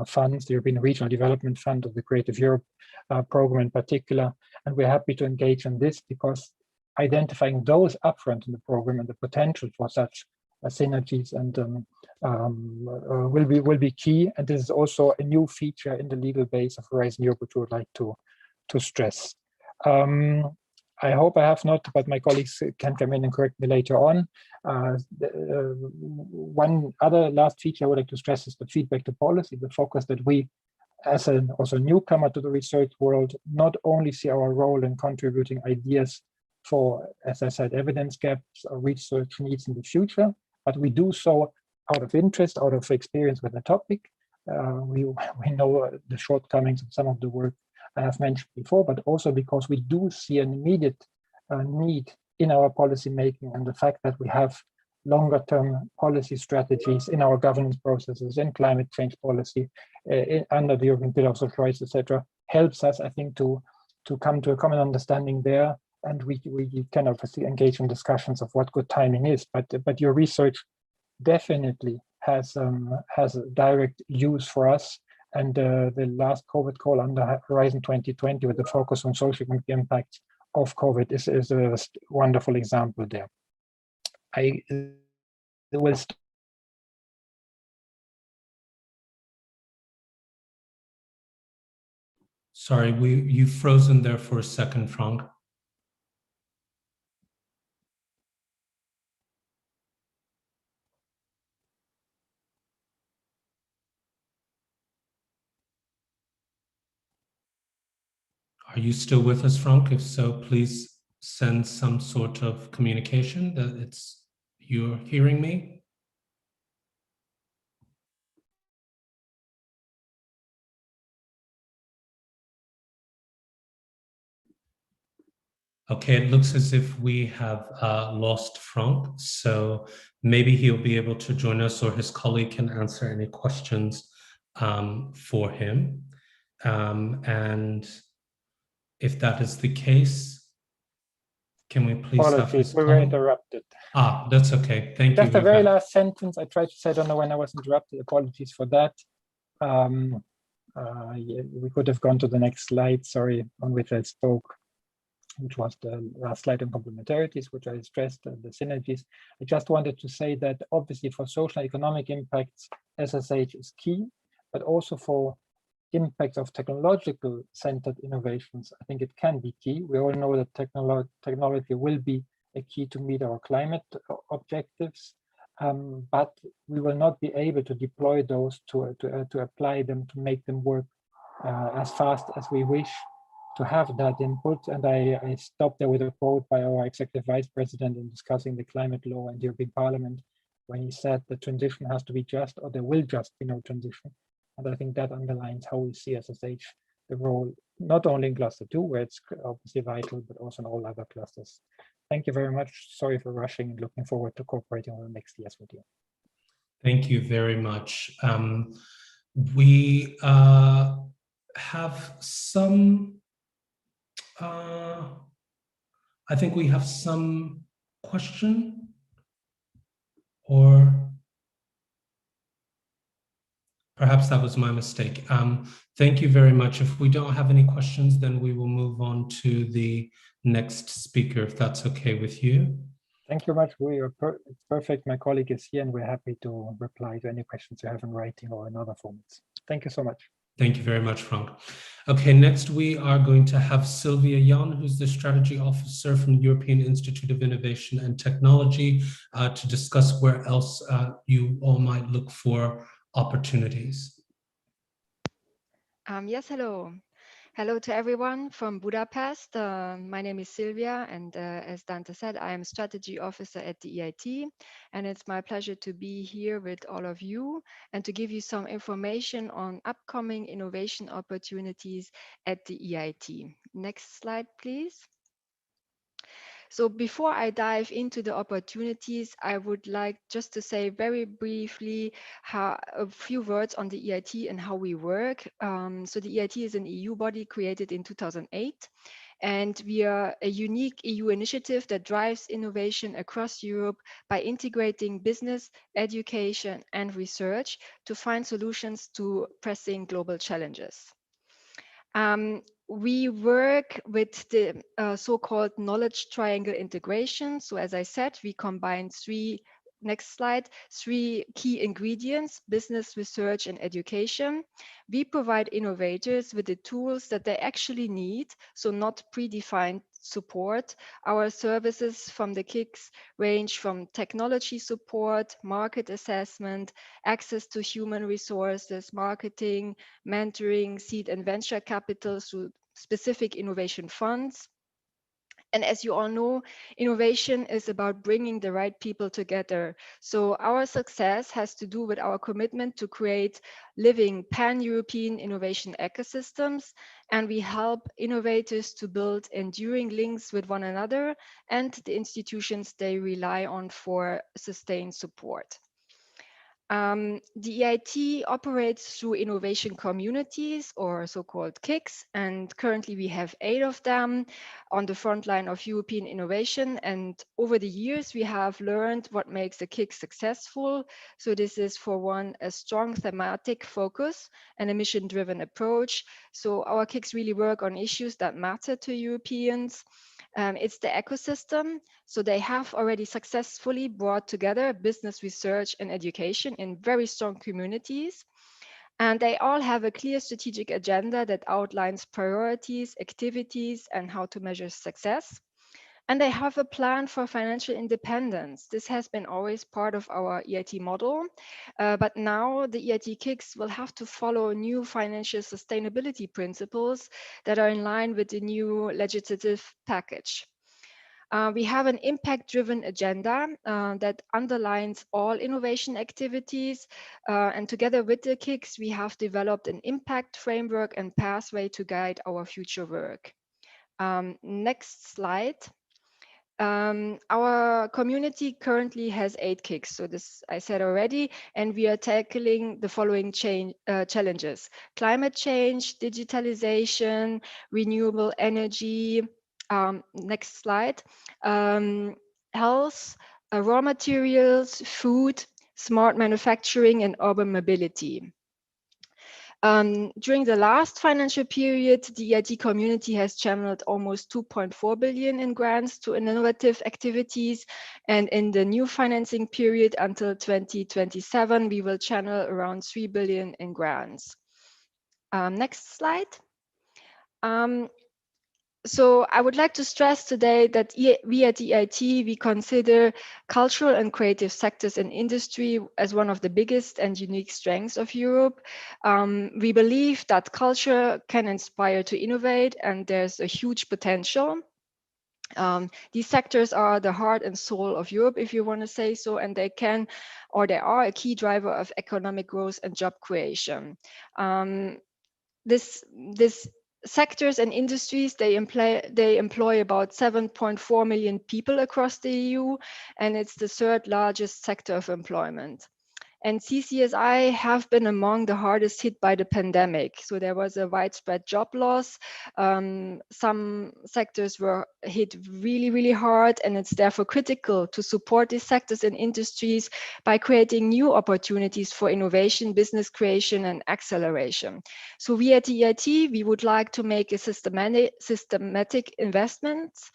funds, the European Regional Development Fund or the Creative Europe program in particular. And we're happy to engage in this because identifying those upfront in the program and the potential for such synergies and will be key. And this is also a new feature in the legal base of Horizon Europe, which we would like to stress. I hope I have not, but my colleagues can come in and correct me later on. One other last feature I would like to stress is the feedback to policy, the focus that we, as an also newcomer to the research world, not only see our role in contributing ideas for, as I said, evidence gaps or research needs in the future, but we do so out of interest, out of experience with the topic. We know the shortcomings of some of the work I have mentioned before, but also because we do see an immediate need in our policy making, and the fact that we have longer term policy strategies in our governance processes, in climate change policy, under the European Pillar of Social Rights, etc., helps us, I think, to come to a common understanding there. And we can obviously engage in discussions of what good timing is, but your research definitely has a direct use for us. And the last COVID call under Horizon 2020 with the focus on social impact of COVID is a wonderful example there. I will stop. Sorry, you've frozen there for a second, Frank. Are you still with us, Frank? If so, please send some sort of communication that you're hearing me. Okay, it looks as if we have lost Frank, so maybe he'll be able to join us, or his colleague can answer any questions for him. And if that is the case, can we please have his Apologies, we were colleague? interrupted. Ah, that's okay. Thank you. Just the very last sentence I tried to say, I don't know when I was interrupted. Apologies for that. Yeah, we could have gone to the next slide, sorry, on which I spoke, which was the last slide on complementarities, which I stressed, the synergies. I just wanted to say that obviously for social and economic impacts, SSH is key, but also for impacts of technological centered innovations, I think it can be key. We all know that technology will be a key to meet our climate objectives, but we will not be able to deploy those to apply them, to make them work as fast as we wish to have that input. And I stopped there with a quote by our executive vice president in discussing the climate law and the European Parliament, when he said the transition has to be just, or there will just be no transition. And I think that underlines how we see SSH, the role, not only in cluster 2, where it's obviously vital, but also in all other clusters. Thank you very much. Sorry for rushing, and looking forward to cooperating over the next years with you. Thank you very much. We have some, I think we have some question, or perhaps that was my mistake. Thank you very much. If we don't have any questions, then we will move on to the next speaker, if that's okay with you. Thank you very much. We are perfect. My colleague is here, and we're happy to reply to any questions you have in writing or in other formats. Thank you so much. Thank you very much, Frank. Okay, next we are going to have Sylvia Jan, who's the Strategy Officer from the European Institute of Innovation and Technology, to discuss where else you all might look for opportunities. Yes, hello. Hello to everyone from Budapest. My name is Sylvia, and as Dante said, I am Strategy Officer at the EIT, and it's my pleasure to be here with all of you and to give you some information on upcoming innovation opportunities at the EIT. Next slide, please. So before I dive into the opportunities, I would like just to say very briefly a few words on the EIT and how we work. So the EIT is an EU body created in 2008, and we are a unique EU initiative that drives innovation across Europe by integrating business, education, and research to find solutions to pressing global challenges. We work with the so-called knowledge triangle integration. So as I said, we combine three key ingredients: business, research, and education. We provide innovators with the tools that they actually need, so not predefined support. Our services from the KICs range from technology support, market assessment, access to human resources, marketing, mentoring, seed and venture capital through specific innovation funds. And as you all know, innovation is about bringing the right people together. So our success has to do with our commitment to create living pan-European innovation ecosystems, and we help innovators to build enduring links with one another and the institutions they rely on for sustained support. The EIT operates through innovation communities, or so-called KICs, and currently we have 8 of them on the front line of European innovation. And over the years, we have learned what makes a KIC successful. So this is, for one, a strong thematic focus and a mission-driven approach. So our KICs really work on issues that matter to Europeans. It's the ecosystem. So they have already successfully brought together business, research, and education in very strong communities. And they all have a clear strategic agenda that outlines priorities, activities, and how to measure success. And they have a plan for financial independence. This has been always part of our EIT model, but now the EIT KICs will have to follow new financial sustainability principles that are in line with the new legislative package. We have an impact-driven agenda that underlines all innovation activities, and together with the KICs, we have developed an impact framework and pathway to guide our future work. Next slide. Our community currently has 8 KICs, so this I said already, and we are tackling the following challenges: climate change, digitalization, renewable energy, next slide, health, raw materials, food, smart manufacturing, and urban mobility. During the last financial period, the EIT community has channeled almost 2.4 billion in grants to innovative activities. And in the new financing period until 2027, we will channel around 3 billion in grants. Next slide. So I would like to stress today that we at EIT, we consider cultural and creative sectors in industry as one of the biggest and unique strengths of Europe. We believe that culture can inspire to innovate, and there's a huge potential. These sectors are the heart and soul of Europe, if you want to say so, and they are a key driver of economic growth and job creation. This sectors and industries, they employ about 7.4 million people across the EU, and it's the 3rd largest sector of employment. And CCSI have been among the hardest hit by the pandemic. So there was a widespread job loss. Some sectors were hit really, really hard, and it's therefore critical to support these sectors and industries by creating new opportunities for innovation, business creation, and acceleration. So we at EIT, we would like to make a systematic investments,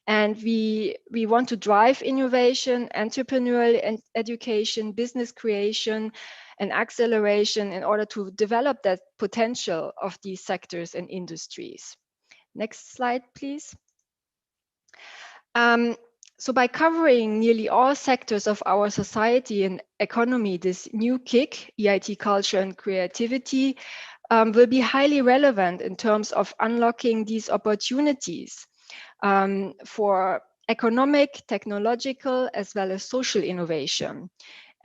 and we want to drive innovation, entrepreneurial education, business creation, and acceleration in order to develop that potential of these sectors and industries. Next slide, please. So by covering nearly all sectors of our society and economy, this new KIC, EIT Culture and Creativity, will be highly relevant in terms of unlocking these opportunities for economic, technological, as well as social innovation.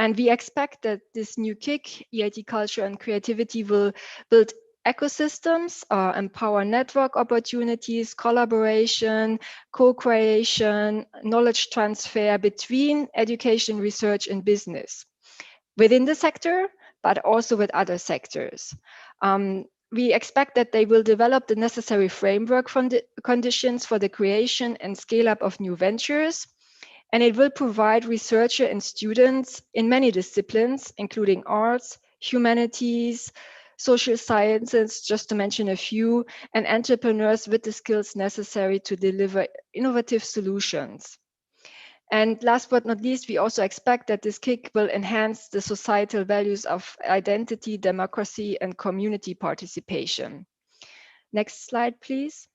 And we expect that this new KIC, EIT Culture and Creativity, will build ecosystems, empower network opportunities, collaboration, co-creation, knowledge transfer between education, research, and business within the sector, but also with other sectors. We expect that they will develop the necessary framework conditions for the creation and scale up of new ventures. And it will provide researchers and students in many disciplines, including arts, humanities, social sciences, just to mention a few, and entrepreneurs with the skills necessary to deliver innovative solutions. And last but not least, we also expect that this KIC will enhance the societal values of identity, democracy, and community participation. Next slide, please.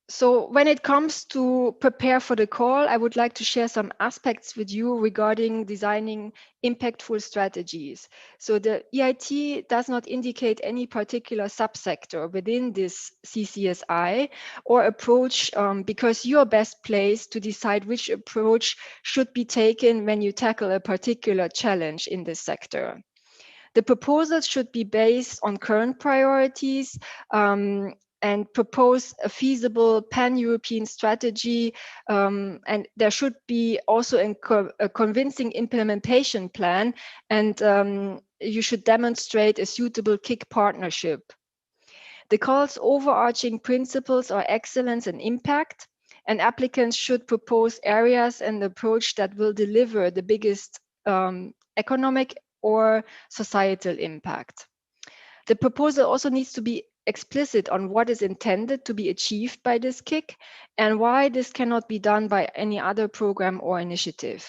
So when it comes to prepare for the call, I would like to share some aspects with you regarding designing impactful strategies. So the EIT does not indicate any particular subsector within this CCSI or approach because you are best placed to decide which approach should be taken when you tackle a particular challenge in this sector. The proposals should be based on current priorities and propose a feasible pan-European strategy. And there should be also a convincing implementation plan, and you should demonstrate a suitable KIC partnership. The call's overarching principles are excellence and impact, and applicants should propose areas and approach that will deliver the biggest economic or societal impact. The proposal also needs to be explicit on what is intended to be achieved by this KIC and why this cannot be done by any other program or initiative.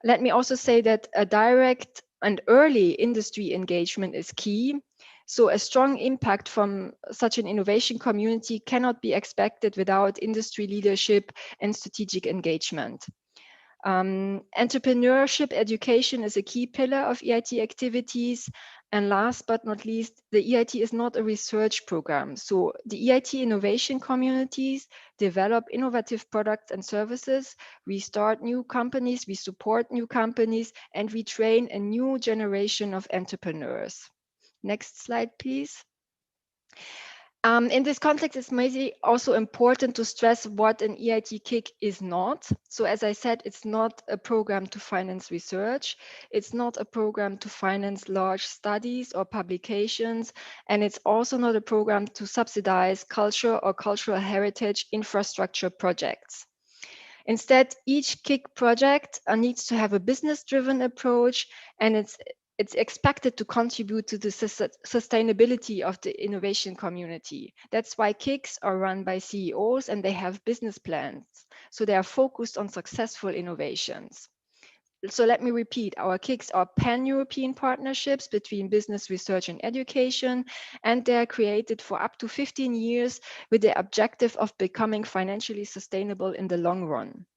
Let me also say that a direct and early industry engagement is key. So a strong impact from such an innovation community cannot be expected without industry leadership and strategic engagement. Entrepreneurship education is a key pillar of EIT activities. And last but not least, the EIT is not a research program. So the EIT innovation communities develop innovative products and services. We start new companies, we support new companies, and we train a new generation of entrepreneurs. Next slide, please. In this context, it's maybe also important to stress what an EIT KIC is not. So as I said, it's not a program to finance research. It's not a program to finance large studies or publications. And it's also not a program to subsidize culture or cultural heritage infrastructure projects. Instead, each KIC project needs to have a business-driven approach, and it's expected to contribute to the sustainability of the innovation community. That's why KICs are run by CEOs and they have business plans. So they are focused on successful innovations. So let me repeat, our KICs are pan-European partnerships between business, research, and education, and they are created for up to 15 years with the objective of becoming financially sustainable in the long run.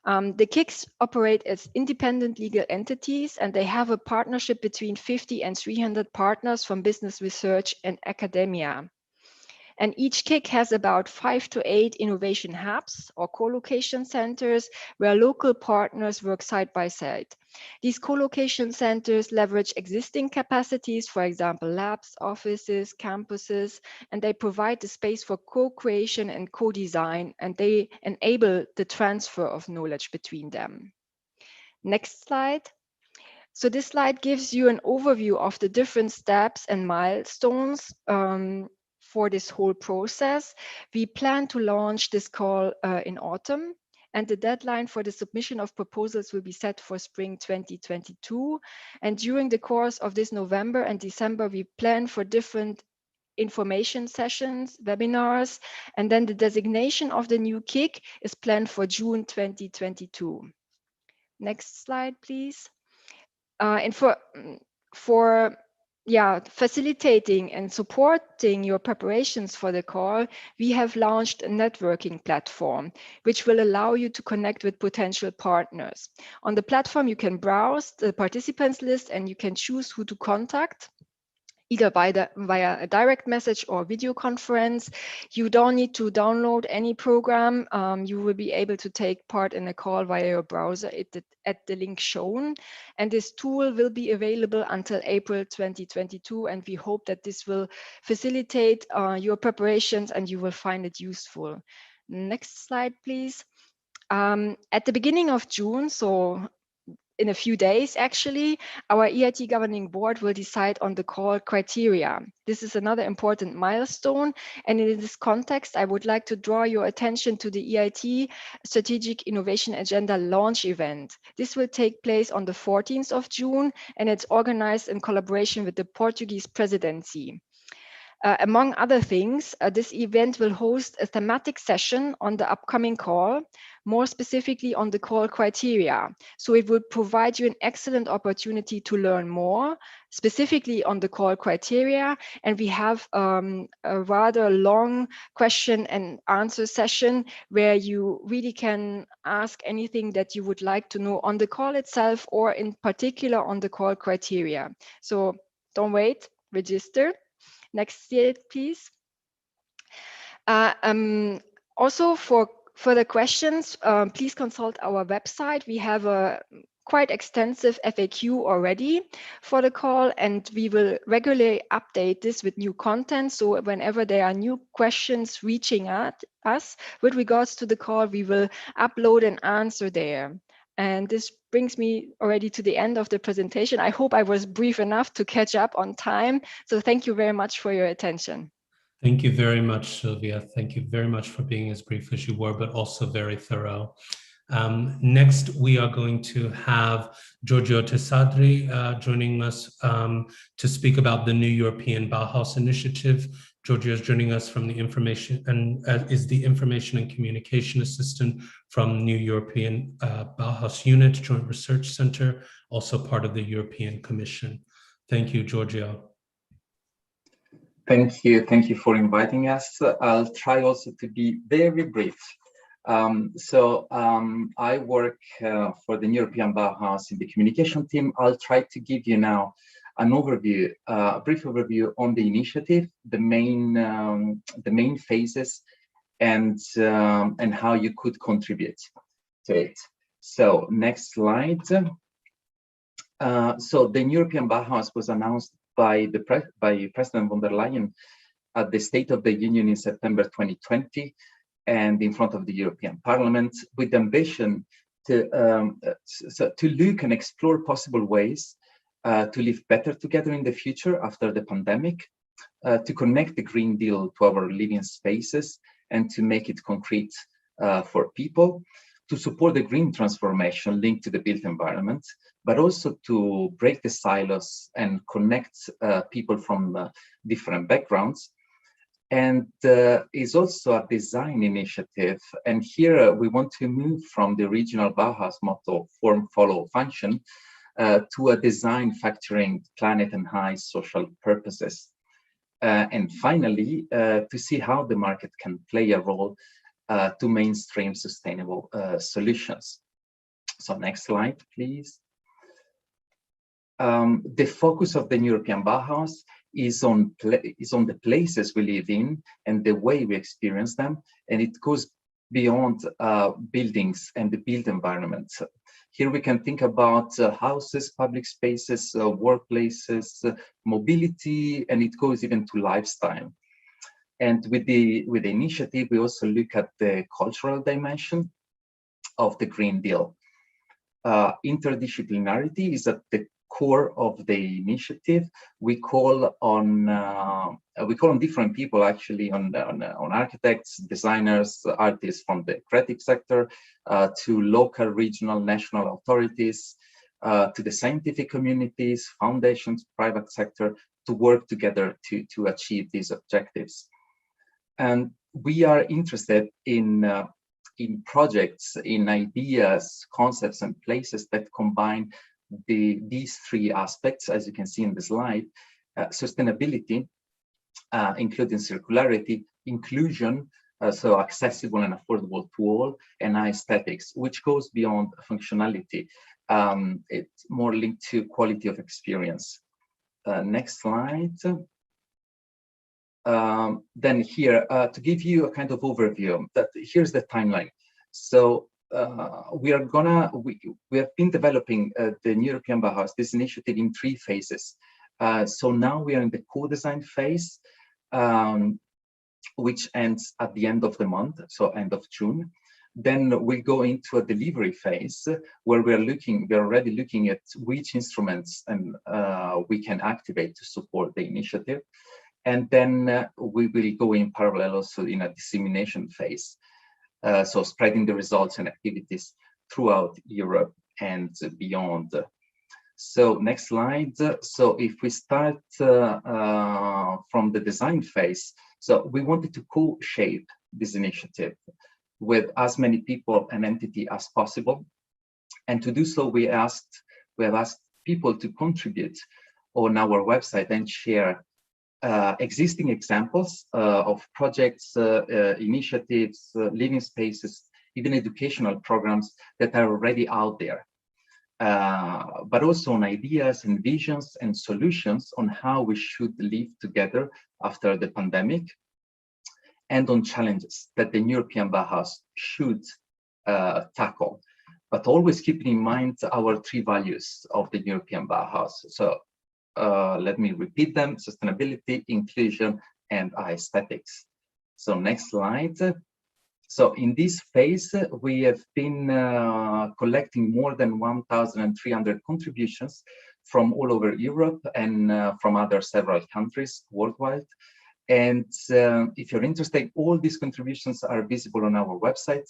The KICs operate as independent legal entities, and they have a partnership between 50 and 300 partners from business, research, and academia. And each KIC has about 5 to 8 innovation hubs or co-location centers where local partners work side by side. These co-location centers leverage existing capacities, for example, labs, offices, campuses, and they provide the space for co-creation and co-design, and they enable the transfer of knowledge between them. Next slide. So this slide gives you an overview of the different steps and milestones for this whole process. We plan to launch this call in autumn, and the deadline for the submission of proposals will be set for spring 2022. And during the course of this November and December, we plan for different information sessions, webinars, and then the designation of the new KIC is planned for June 2022. Next slide, please. And for facilitating and supporting your preparations for the call, we have launched a networking platform, which will allow you to connect with potential partners. On the platform, you can browse the participants list and you can choose who to contact, either via a direct message or video conference. You don't need to download any program. You will be able to take part in a call via your browser at the link shown. And this tool will be available until April 2022. And we hope that this will facilitate your preparations and you will find it useful. Next slide, please. At the beginning of June, so in a few days, actually, our EIT Governing Board will decide on the call criteria. This is another important milestone. And in this context, I would like to draw your attention to the EIT Strategic Innovation Agenda launch event. This will take place on the 14th of June, and it's organized in collaboration with the Portuguese presidency. Among other things, this event will host a thematic session on the upcoming call, more specifically on the call criteria. So it will provide you an excellent opportunity to learn more, specifically on the call criteria. And we have a rather long question and answer session where you really can ask anything that you would like to know on the call itself, or in particular on the call criteria. So don't wait, register. Next slide, please. Also, for further questions, please consult our website. We have a quite extensive FAQ already for the call, and we will regularly update this with new content. So whenever there are new questions reaching at us with regards to the call, we will upload an answer there. And this brings me already to the end of the presentation. I hope I was brief enough to catch up on time. So thank you very much for your attention. Thank you very much, Sylvia. Thank you very much for being as brief as you were, but also very thorough. Next, we are going to have Giorgio Tesadri joining us to speak about the new European Bauhaus Initiative. Giorgio is joining us from the Information and Communication Assistant from New European Bauhaus Unit Joint Research Center, also part of the European Commission. Thank you, Giorgio. Thank you for inviting us. I'll try also to be very brief. I work for the European Bauhaus in the communication team. I'll try to give you now an overview, a brief overview on the initiative, the main phases, and how you could contribute to it. So next slide. So the European Bauhaus was announced by President von der Leyen at the State of the Union in September 2020 and in front of the European Parliament, with the ambition to look and explore possible ways to live better together in the future after the pandemic, to connect the Green Deal to our living spaces and to make it concrete for people, to support the green transformation linked to the built environment, but also to break the silos and connect people from different backgrounds. And is also a design initiative. And here we want to move from the original Bauhaus motto, form, follow, function, to a design factoring planet and high social purposes. And finally, to see how the market can play a role to mainstream sustainable solutions. So next slide, please. The focus of the European Bauhaus is on the places we live in and the way we experience them, and it goes beyond buildings and the built environment. Here we can think about houses, public spaces, workplaces, mobility, and it goes even to lifestyle. And with the initiative, we also look at the cultural dimension of the Green Deal. Interdisciplinarity is at the core of the initiative. We call on different people, actually, on architects, designers, artists from the creative sector, to local, regional, national authorities, to the scientific communities, foundations, private sector, to work together to achieve these objectives. And we are interested in projects, in ideas, concepts, and places that combine these three aspects, as you can see in the slide: sustainability, including circularity, inclusion, so accessible and affordable to all, and aesthetics, which goes beyond functionality. It's more linked to quality of experience. Next slide. Then here, to give you a kind of overview, here's the timeline. So we have been developing the European Bauhaus, this initiative, in 3 phases. So now we are in the co-design phase, which ends at the end of the month, so end of June. Then we go into a delivery phase where we're already looking at which instruments and we can activate to support the initiative. And then we will go in parallel also in a dissemination phase. So spreading the results and activities throughout Europe and beyond. So next slide. So if we start from the design phase, so we wanted to co-shape this initiative with as many people and entity as possible. And to do so, we have asked people to contribute on our website and share existing examples of projects, initiatives, living spaces, even educational programs that are already out there, but also on ideas and visions and solutions on how we should live together after the pandemic, and on challenges that the European Bauhaus should tackle, but always keeping in mind our 3 values of the European Bauhaus. So let me repeat them: sustainability, inclusion, and aesthetics. So next slide. So in this phase, we have been collecting more than 1,300 contributions from all over Europe and from several countries worldwide. And if you're interested, all these contributions are visible on our website.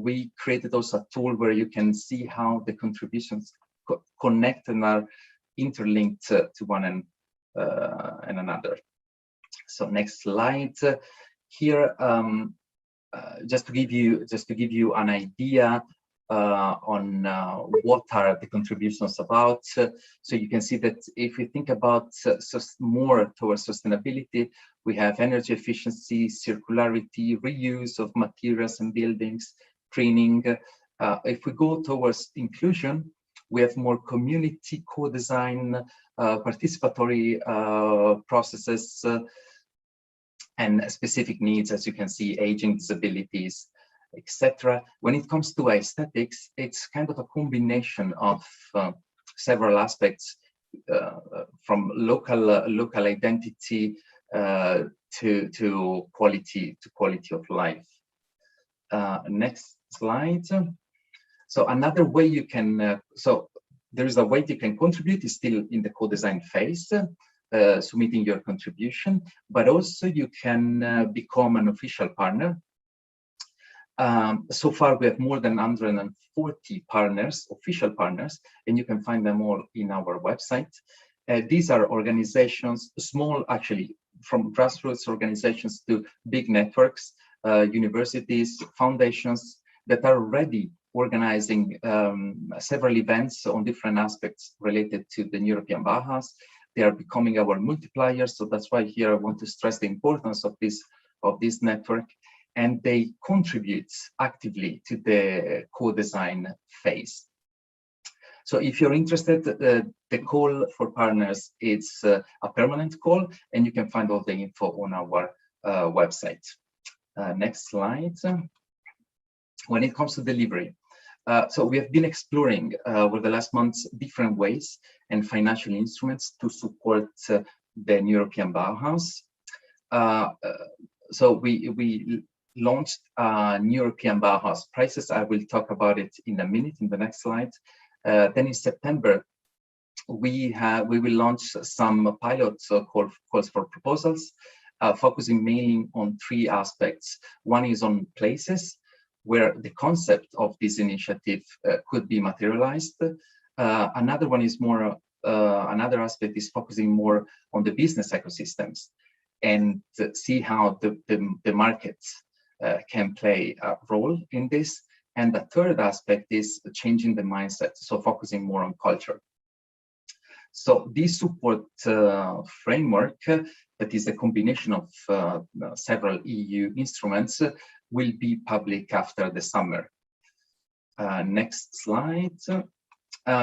We created also a tool where you can see how the contributions connect and are interlinked to one and another. So next slide. Here, just to give you an idea on what are the contributions about. So you can see that if we think about more towards sustainability, we have energy efficiency, circularity, reuse of materials and buildings, training. If we go towards inclusion, we have more community co-design, participatory processes, and specific needs, as you can see, aging, disabilities, etc. When it comes to aesthetics, it's kind of a combination of several aspects, from local identity, to quality of life. Next slide. So another way you can so there is a way you can contribute is still in the co-design phase, submitting your contribution, but also you can become an official partner. So far, we have more than 140 partners, official partners, and you can find them all in our website. These are organizations, small, actually, from grassroots organizations to big networks, universities, foundations that are already organizing several events on different aspects related to the European Bauhaus. They are becoming our multipliers, so that's why here I want to stress the importance of this network. And they contribute actively to the co-design phase. So if you're interested, the call for partners is a permanent call, and you can find all the info on our website. Next slide. When it comes to delivery, so we have been exploring over the last months different ways and financial instruments to support the European Bauhaus. So we launched European Bauhaus prices. I will talk about it in a minute in the next slide. Then in September, we will launch some pilot calls for proposals, focusing mainly on 3 aspects. One is on places where the concept of this initiative could be materialized. Another one is more, another aspect is focusing more on the business ecosystems and see how the markets can play a role in this. And the third aspect is changing the mindset, so focusing more on culture. So this support framework, that is a combination of several EU instruments, will be public after the summer. Next slide.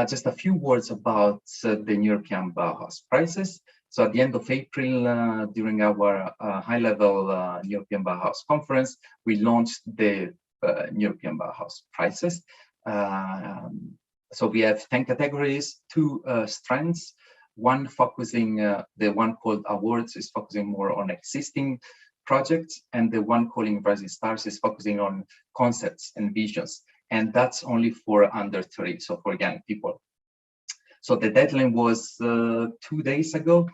Just a few words about the European Bauhaus prizes. So at the end of April, during our high-level European Bauhaus conference, we launched the European Bauhaus prizes. So we have 10 categories, 2 strands. One focusing, the one called awards is focusing more on existing projects, and the one calling Rising Stars is focusing on concepts and visions. And that's only for under 30, so for young people. So the deadline was 2 days ago,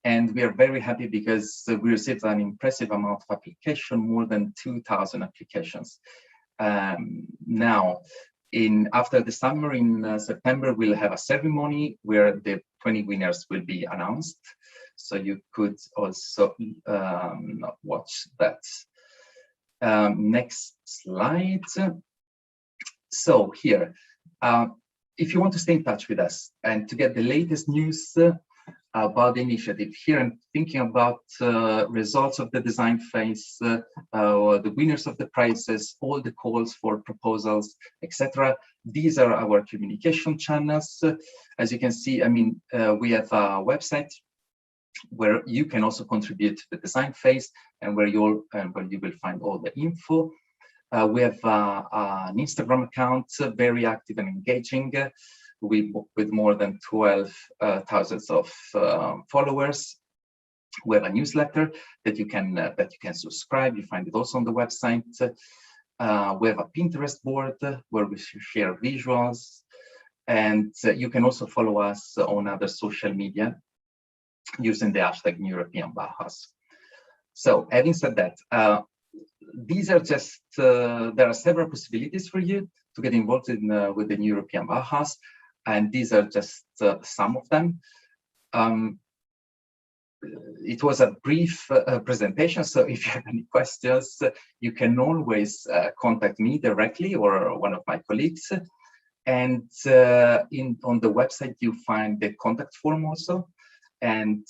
and we are very happy because we received an impressive amount of application, more than 2,000 applications. Now, after the summer in September, we'll have a ceremony where the 20 winners will be announced. So you could also watch that. Next slide. So here, if you want to stay in touch with us and to get the latest news about the initiative, here I'm thinking about results of the design phase, the winners of the prizes, all the calls for proposals, etc. These are our communication channels. As you can see, I mean, we have a website where you can also contribute to the design phase and where you will find all the info. We have an Instagram account, very active and engaging, with more than 12,000 followers. We have a newsletter that you can subscribe. You find it also on the website. We have a Pinterest board where we share visuals, and you can also follow us on other social media using the hashtag European Bauhaus. So, having said that, these are just there are several possibilities for you to get involved in with the European Bauhaus, and these are just some of them. It was a brief presentation, so if you have any questions, you can always contact me directly or one of my colleagues. And on the website, you find the contact form also. And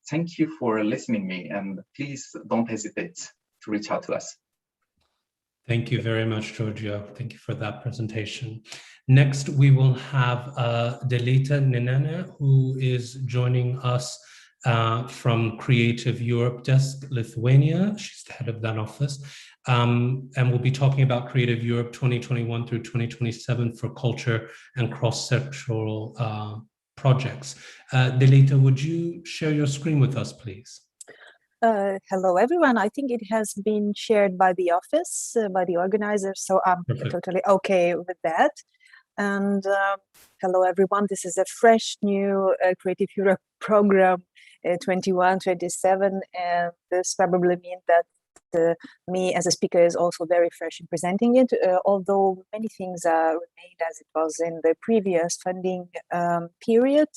thank you for listening to me, and please don't hesitate to reach out to us. Thank you very much, Giorgio. Thank you for that presentation. Next, we will have Delita Nenene, who is joining us from Creative Europe Desk, Lithuania. She's the head of that office. And we'll be talking about Creative Europe 2021 through 2027 for culture and cross-sectoral projects. Delita, would you share your screen with us, please? Hello, everyone. I think it has been shared by the office, by the organizers, so I'm totally okay with that. And hello, everyone. This is a fresh new Creative Europe program, 21-27, and this probably means that me as a speaker is also very fresh in presenting it, although many things are remained as it was in the previous funding period,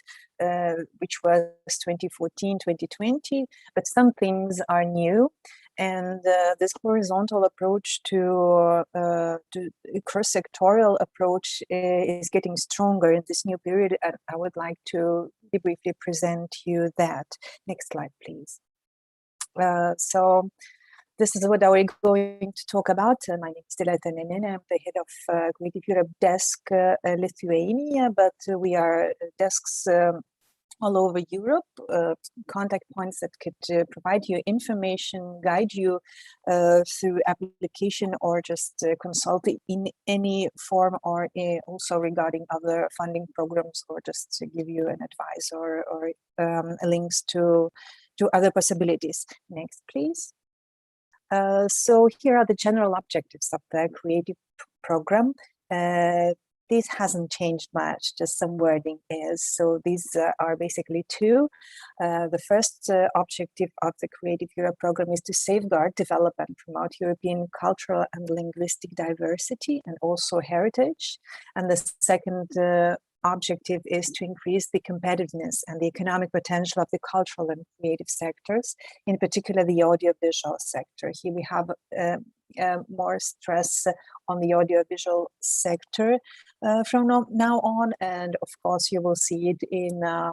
which was 2014-2020, but some things are new. And this horizontal approach to cross-sectorial approach is getting stronger in this new period, and I would like to briefly present you that. Next slide, please. So this is what we're going to talk about. My name is Dileta Nenin. I'm the head of Creative Europe desk Lithuania, but we are desks all over Europe, contact points that could provide you information, guide you through application, or just consult in any form, or also regarding other funding programs, or just to give you an advice or links to other possibilities. Next, please. So here are the general objectives of the creative program. This hasn't changed much, just some wording is. So these are basically two. The first objective of the Creative Europe program is to safeguard, develop, and promote European cultural and linguistic diversity and also heritage. And the second objective is to increase the competitiveness and the economic potential of the cultural and creative sectors, in particular the audiovisual sector. Here we have more stress on the audiovisual sector from now on, and of course you will see it in the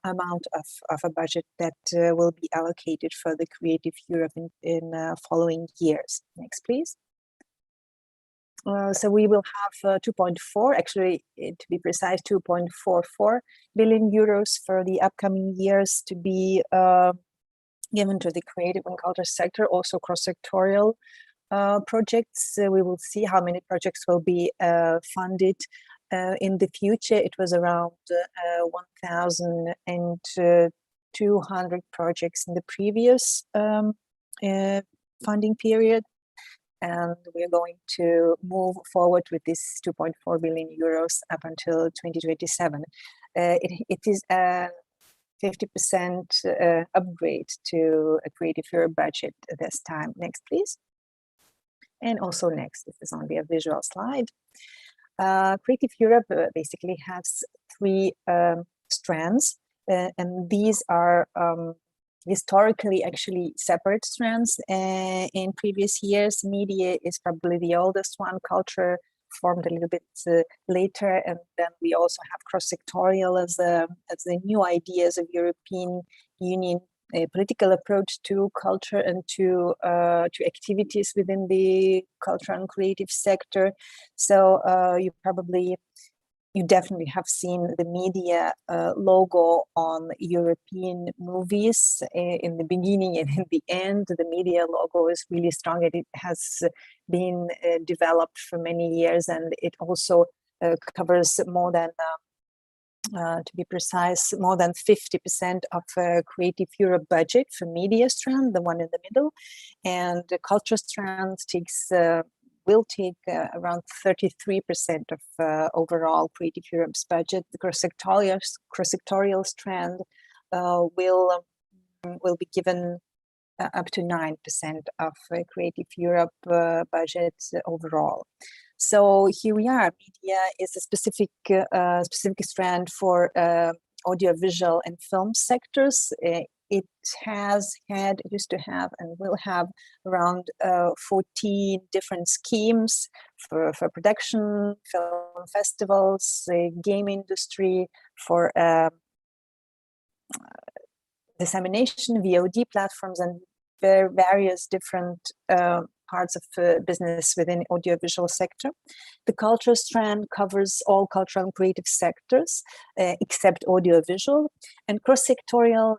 amount of a budget that will be allocated for the Creative Europe in following years. Next, please. So we will have 2.4, actually, to be precise, 2.44 billion euros for the upcoming years to be given to the creative and culture sector, also cross-sectorial projects. We will see how many projects will be funded in the future. It was around 1,200 projects in the previous funding period. And we're going to move forward with this 2.4 billion euros up until 2027. It is a 50% upgrade to a Creative Europe budget this time. Next, please. And also next, this is only a visual slide. Creative Europe basically has three strands, and these are historically actually separate strands. In previous years, media is probably the oldest one, culture formed a little bit later, and then we also have cross-sectorial as the new ideas of European Union political approach to culture and to activities within the cultural and creative sector. So you definitely have seen the media logo on European movies in the beginning and in the end. The media logo is really strong, and it has been developed for many years, and it also covers more than, to be precise, more than 50% of Creative Europe budget for media strand, the one in the middle, and the culture strand will take around 33% of overall Creative Europe's budget. The cross-sectorial strand will be given up to 9% of Creative Europe budget overall. So here we are. Media is a specific strand for audiovisual and film sectors. It used to have, and will have around 14 different schemes for production, film festivals, game industry, for dissemination, VOD platforms, and various different parts of business within audiovisual sector. The culture strand covers all cultural and creative sectors except audiovisual, and cross-sectorial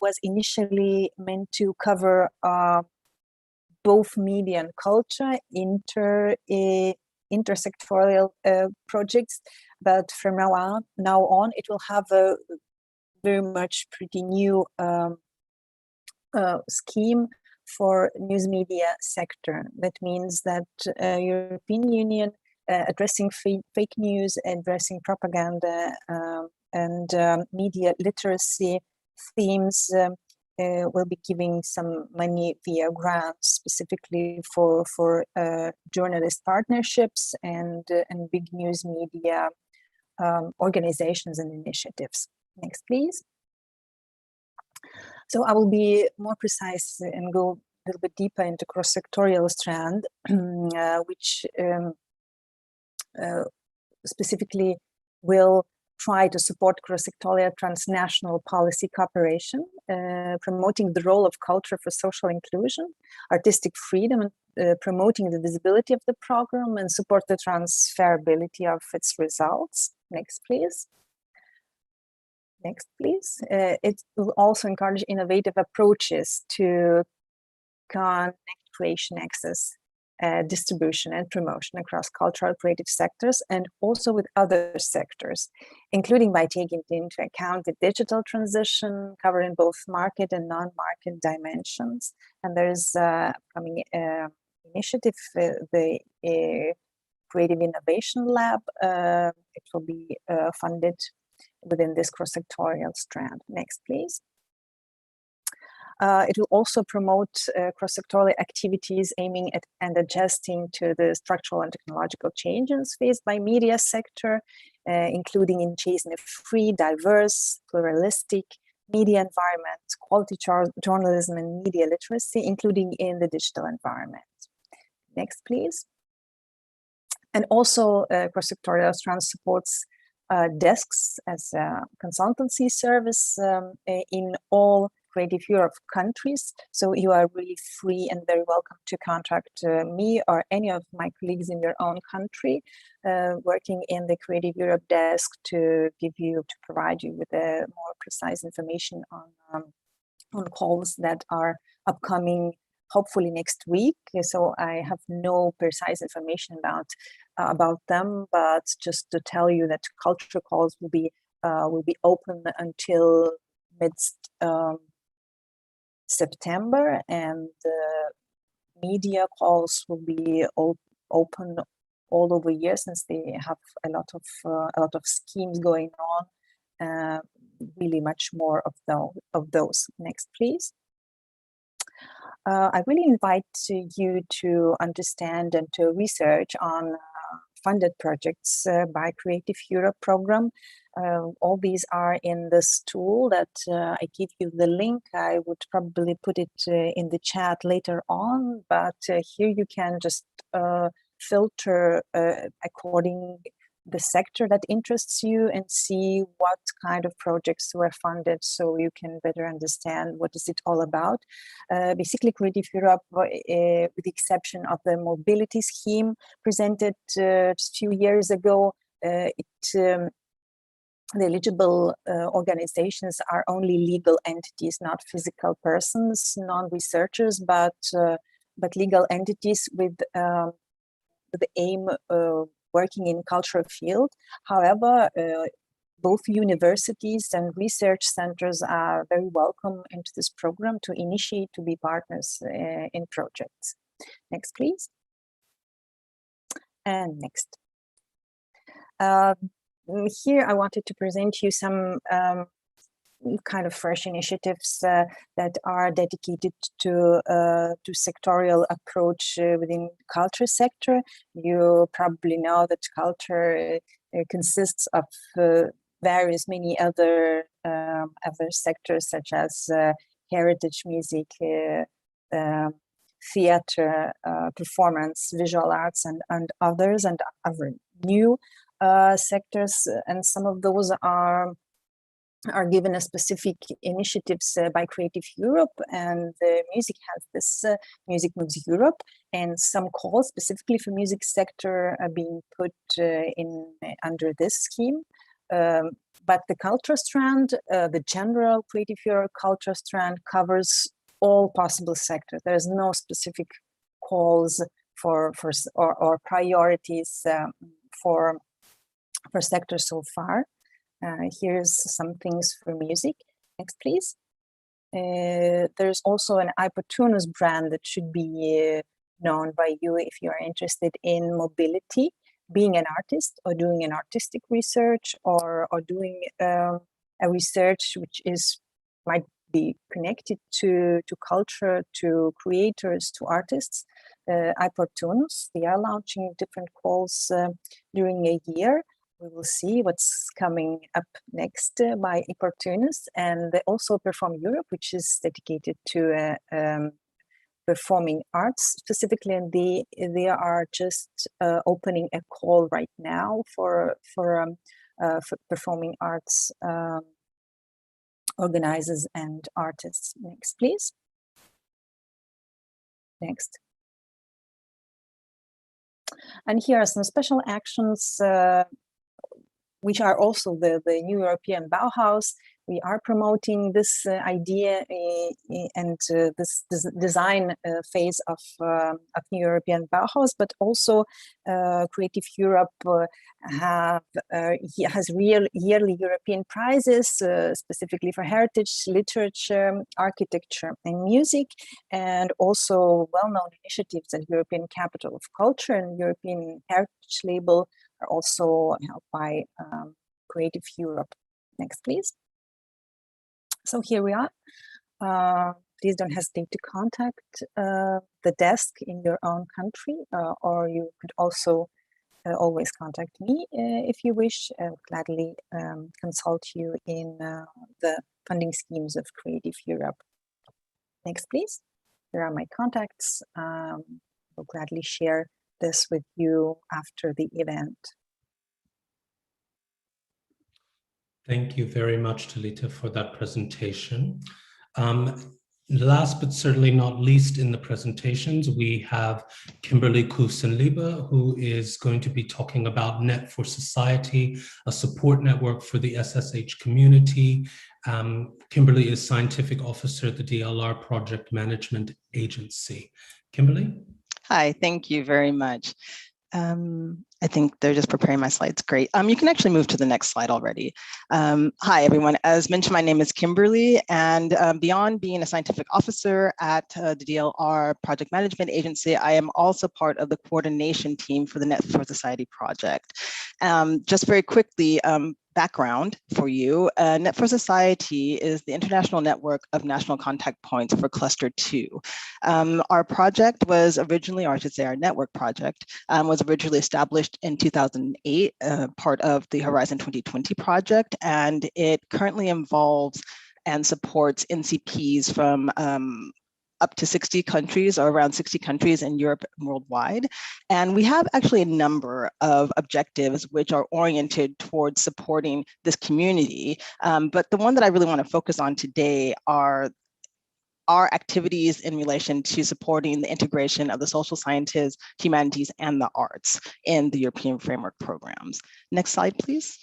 was initially meant to cover both media and culture, intersectorial projects, but from now on it will have a very much pretty new scheme for news media sector. That means that European Union addressing fake news, addressing propaganda, and media literacy themes will be giving some money via grants specifically for journalist partnerships and big news media organizations and initiatives. Next, please. So I will be more precise and go a little bit deeper into cross-sectorial strand, which specifically will try to support cross-sectorial transnational policy cooperation, promoting the role of culture for social inclusion, artistic freedom, and promoting the visibility of the program and support the transferability of its results. Next, please. Next, please. It will also encourage innovative approaches to connect creation access, distribution and promotion across cultural creative sectors and also with other sectors, including by taking into account the digital transition covering both market and non-market dimensions. And there's a upcoming initiative, the Creative Innovation Lab. It will be funded within this cross-sectorial strand. Next, please. It will also promote cross-sectorial activities aiming at and adjusting to the structural and technological changes faced by media sector, including in chasing a free, diverse, pluralistic media environment, quality journalism and media literacy, including in the digital environment. Next, please. And also cross-sectorial strand supports desks as a consultancy service in all Creative Europe countries. So you are really free and very welcome to contact me or any of my colleagues in your own country working in the Creative Europe desk to provide you with more precise information on calls that are upcoming hopefully next week. So I have no precise information about them, but just to tell you that culture calls will be open until mid September, and media calls will be open all over the year since they have a lot of schemes going on. Really much more of those. Next, please. I really invite you to understand and to research on funded projects by Creative Europe program. All these are in this tool that I give you the link. I would probably put it in the chat later on, but here you can just filter according the sector that interests you and see what kind of projects were funded so you can better understand what is it all about. Basically, Creative Europe, with the exception of the mobility scheme presented just a few years ago, the eligible organizations are only legal entities, not physical persons, non-researchers, but legal entities with the aim of working in cultural field. However, both universities and research centers are very welcome into this program to initiate, to be partners in projects. Next, please. And next. Here I wanted to present you some kind of fresh initiatives that are dedicated to sectorial approach within culture sector. You probably know that culture consists of many other sectors such as heritage music, theater, performance, visual arts, and others, and other new sectors, and some of those are given a specific initiatives by Creative Europe, and the music has this Music Moves Europe, and some calls specifically for music sector are being put under this scheme. But the culture strand, the general Creative Europe culture strand, covers all possible sectors. There's no specific calls or priorities for sectors so far. Here's some things for music. Next, please. There's also an opportunist brand that should be known by you if you are interested in mobility, being an artist or doing an artistic research or doing a research which might be connected to culture, to creators, to artists. Opportunus, they are launching different calls during a year. We will see what's coming up next by Opportunus, and they also Perform Europe, which is dedicated to performing arts specifically, and they are just opening a call right now for performing arts organizers and artists. Next, please. Next. And here are some special actions which are also the new European Bauhaus. We are promoting this idea and this design phase of New European Bauhaus, but also Creative Europe has yearly European prizes, specifically for heritage, literature, architecture, and music, and also well-known initiatives at European Capital of Culture and European Heritage Label are also helped by Creative Europe. Next, please. So here we are. Please don't hesitate to contact the desk in your own country, or you could also always contact me if you wish. I will gladly consult you in the funding schemes of Creative Europe. Next, please. Here are my contacts. I will gladly share this with you after the event. Thank you very much, Talita, for that presentation. Last but certainly not least in the presentations, we have Kimberly Kusenliebe, who is going to be talking about Net for Society, a support network for the SSH community. Kimberly is Scientific Officer at the DLR Project Management Agency. Kimberly? Hi, thank you very much. I think they're just preparing my slides. Great. You can actually move to the next slide already. Hi, everyone. As mentioned, my name is Kimberly, and beyond being a scientific officer at the DLR Project Management Agency, I am also part of the coordination team for the Net for Society project. Just very quickly, background for you. Net for Society is the international network of national contact points for Cluster 2. Our project was originally, or I should say our network project, was originally established in 2008, part of the Horizon 2020 project, and it currently involves and supports NCPs from up to 60 countries or around 60 countries in Europe and worldwide. And we have actually a number of objectives which are oriented towards supporting this community. But the one that I really want to focus on today are our activities in relation to supporting the integration of the social sciences, humanities, and the arts in the European framework programs. Next slide, please.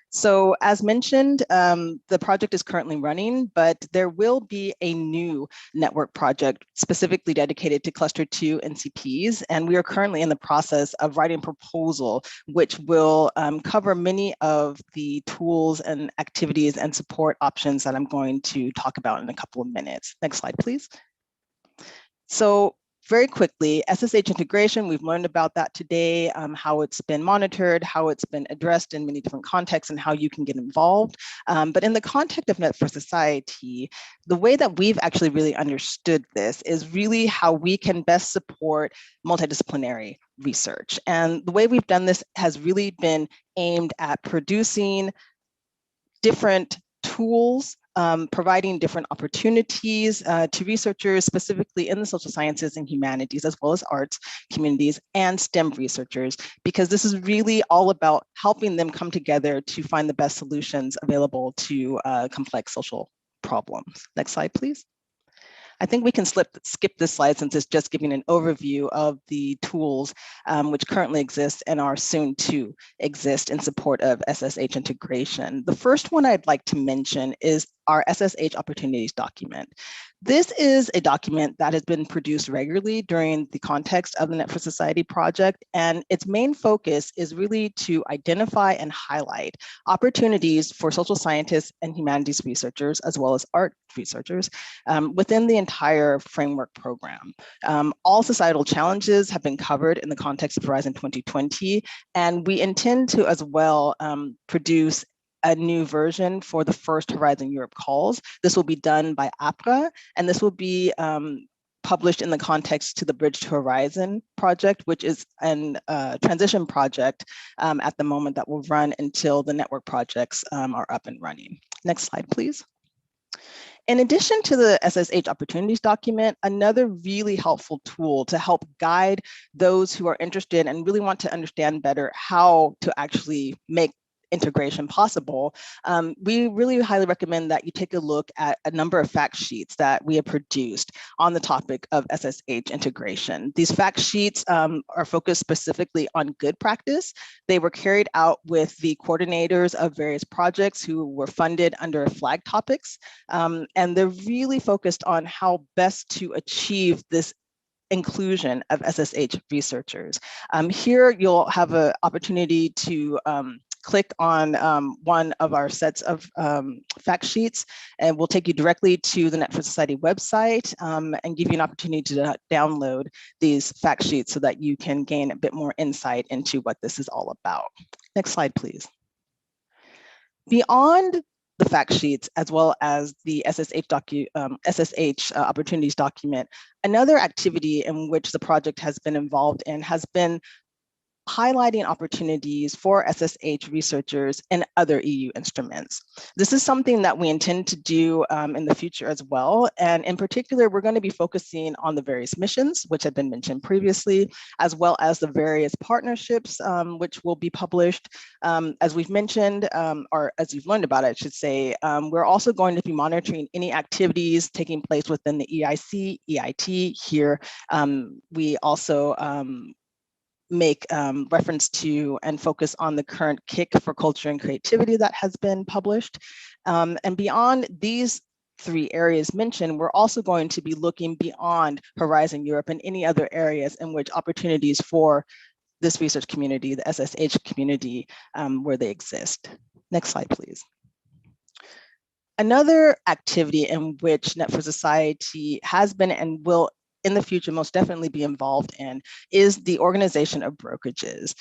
So as mentioned, the project is currently running, but there will be a new network project specifically dedicated to Cluster 2 NCPs. And we are currently in the process of writing a proposal, which will cover many of the tools and activities and support options that I'm going to talk about in a couple of minutes. Next slide, please. So very quickly, SSH integration, we've learned about that today, how it's been monitored, how it's been addressed in many different contexts, and how you can get involved. But in the context of Net for Society, the way that we've actually really understood this is really how we can best support multidisciplinary research. And the way we've done this has really been aimed at producing different tools, providing different opportunities to researchers, specifically in the social sciences and humanities, as well as arts communities and STEM researchers, because this is really all about helping them come together to find the best solutions available to complex social problems. Next slide, please. I think we can skip this slide since it's just giving an overview of the tools which currently exist and are soon to exist in support of SSH integration. The first one I'd like to mention is our SSH opportunities document. This is a document that has been produced regularly during the context of the Net for Society project, and its main focus is really to identify and highlight opportunities for social scientists and humanities researchers, as well as art researchers, within the entire framework program. All societal challenges have been covered in the context of Horizon 2020, and we intend to as well produce a new version for the first Horizon Europe calls. This will be done by APRA, and this will be published in the context to the Bridge to Horizon project, which is a transition project at the moment that will run until the network projects are up and running. Next slide, please. In addition to the SSH opportunities document, another really helpful tool to help guide those who are interested and really want to understand better how to actually make integration possible, we really highly recommend that you take a look at a number of fact sheets that we have produced on the topic of SSH integration. These fact sheets are focused specifically on good practice. They were carried out with the coordinators of various projects who were funded under flag topics, and they're really focused on how best to achieve this inclusion of SSH researchers. Here you'll have an opportunity to click on one of our sets of fact sheets, and we'll take you directly to the Net for Society website and give you an opportunity to download these fact sheets so that you can gain a bit more insight into what this is all about. Next slide, please. Beyond the fact sheets, as well as the SSH opportunities document, another activity in which the project has been involved in has been highlighting opportunities for SSH researchers and other EU instruments. This is something that we intend to do in the future as well. And in particular, we're going to be focusing on the various missions, which have been mentioned previously, as well as the various partnerships, which will be published. As we've mentioned, or as you've learned about it, I should say, we're also going to be monitoring any activities taking place within the EIC, EIT here. We also make reference to and focus on the current kick for culture and creativity that has been published. And beyond these three areas mentioned, we're also going to be looking beyond Horizon Europe and any other areas in which opportunities for this research community, the SSH community, where they exist. Next slide, please. Another activity in which Net for Society has been and will in the future most definitely be involved in is the organization of brokerages.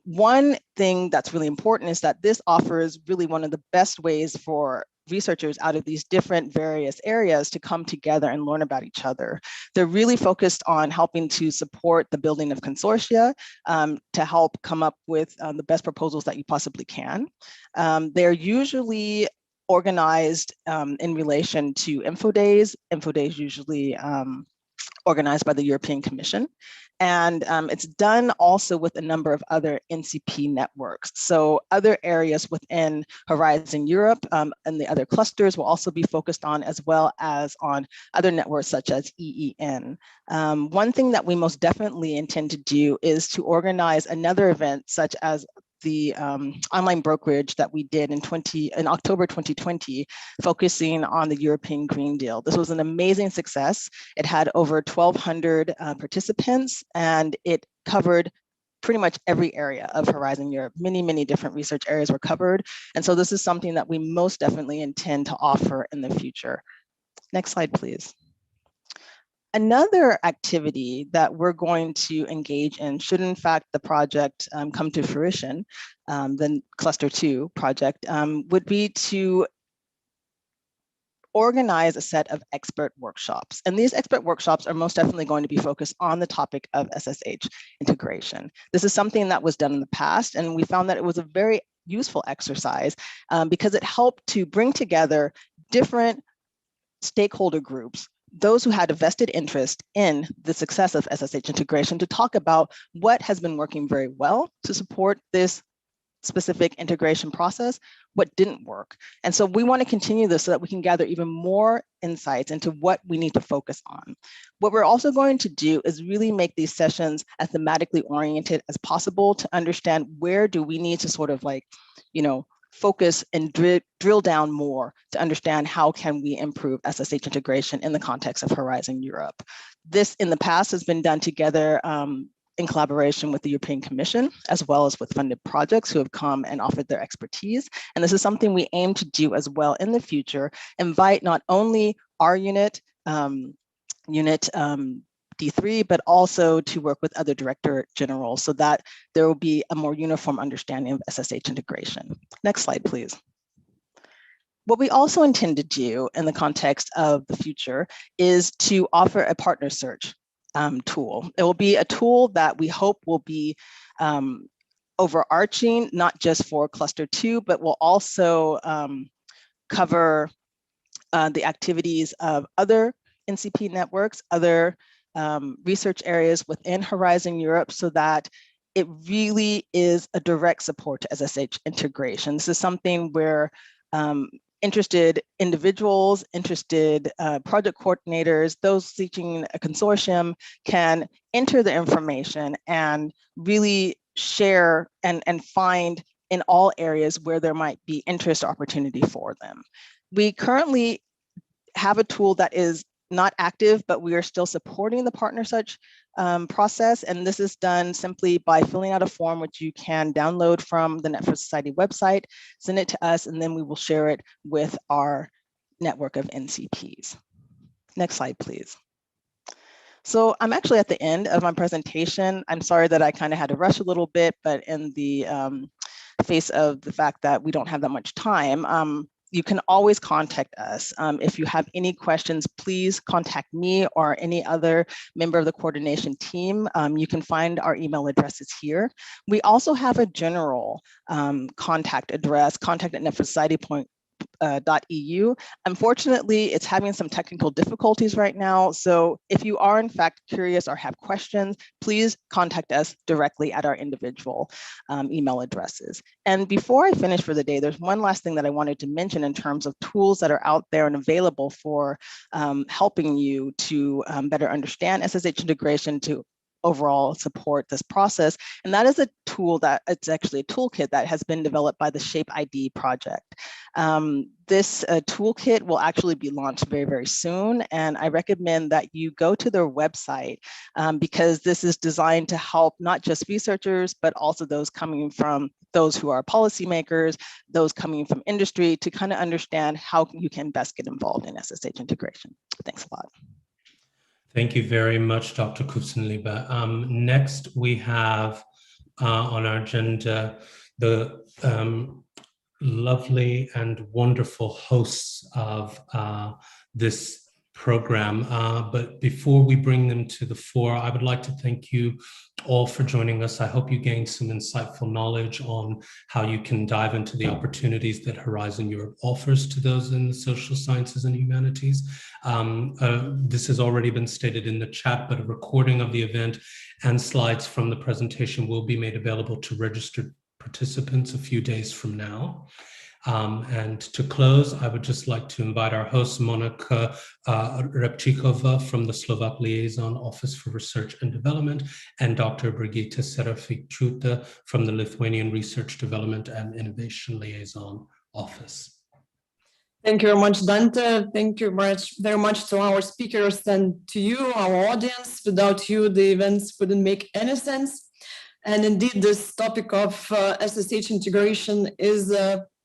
One thing that's really important is that this offers really one of the best ways for researchers out of these different various areas to come together and learn about each other. They're really focused on helping to support the building of consortia to help come up with the best proposals that you possibly can. They're usually organized in relation to info days. Info days usually organized by the European Commission. And it's done also with a number of other NCP networks. So other areas within Horizon Europe and the other clusters will also be focused on, as well as on other networks such as EEN. One thing that we most definitely intend to do is to organize another event such as the online brokerage that we did in October 2020, focusing on the European Green Deal. This was an amazing success. It had over 1,200 participants, and it covered pretty much every area of Horizon Europe. Many, many different research areas were covered. And so this is something that we most definitely intend to offer in the future. Next slide, please. Another activity that we're going to engage in, should in fact the project come to fruition, the Cluster 2 project, would be to organize a set of expert workshops. And these expert workshops are most definitely going to be focused on the topic of SSH integration. This is something that was done in the past, and we found that it was a very useful exercise because it helped to bring together different stakeholder groups, those who had a vested interest in the success of SSH integration, to talk about what has been working very well to support this specific integration process, what didn't work. And so we want to continue this so that we can gather even more insights into what we need to focus on. What we're also going to do is really make these sessions as thematically oriented as possible to understand where do we need to sort of focus and drill down more to understand how can we improve SSH integration in the context of Horizon Europe. This in the past has been done together in collaboration with the European Commission, as well as with funded projects who have come and offered their expertise. And this is something we aim to do as well in the future, invite not only our unit, D3, but also to work with other Directorate-General so that there will be a more uniform understanding of SSH integration. Next slide, please. What we also intend to do in the context of the future is to offer a partner search tool. It will be a tool that we hope will be overarching, not just for cluster 2, but will also cover the activities of other NCP networks, other research areas within Horizon Europe, so that it really is a direct support to SSH integration. This is something where interested individuals, interested project coordinators, those seeking a consortium can enter the information and really share and find in all areas where there might be interest or opportunity for them. We currently have a tool that is not active, but we are still supporting the partner search process. And this is done simply by filling out a form, which you can download from the Net4 Society website, send it to us, and then we will share it with our network of NCPs. Next slide, please. So I'm actually at the end of my presentation. I'm sorry that I kind of had to rush a little bit, but in the face of the fact that we don't have that much time, you can always contact us. If you have any questions, please contact me or any other member of the coordination team. You can find our email addresses here. We also have a general contact address, contact@netforsociety.eu. Unfortunately, it's having some technical difficulties right now. So if you are in fact curious or have questions, please contact us directly at our individual email addresses. And before I finish for the day, there's one last thing that I wanted to mention in terms of tools that are out there and available for helping you to better understand SSH integration, to overall support this process. And that is a tool that it's actually a toolkit that has been developed by the Shape ID project. This toolkit will actually be launched very, very soon. And I recommend that you go to their website because this is designed to help not just researchers, but also those coming from those who are policymakers, those coming from industry, to kind of understand how you can best get involved in SSH integration. Thanks a lot. Thank you very much, Dr. Kusenliebe. Next, we have on our agenda the lovely and wonderful hosts of this program. But before we bring them to the fore, I would like to thank you all for joining us. I hope you gained some insightful knowledge on how you can dive into the opportunities that Horizon Europe offers to those in the social sciences and humanities. This has already been stated in the chat, but a recording of the event and slides from the presentation will be made available to registered participants a few days from now. And to close, I would just like to invite our host, Monika Repčíková from the Slovak Liaison Office for Research and Development, and Dr. Brigita Serafičuta from the Lithuanian Research Development and Innovation Liaison Office. Thank you very much, Dante. Thank you very much to our speakers and to you, our audience. Without you, the events wouldn't make any sense. And indeed, this topic of SSH integration is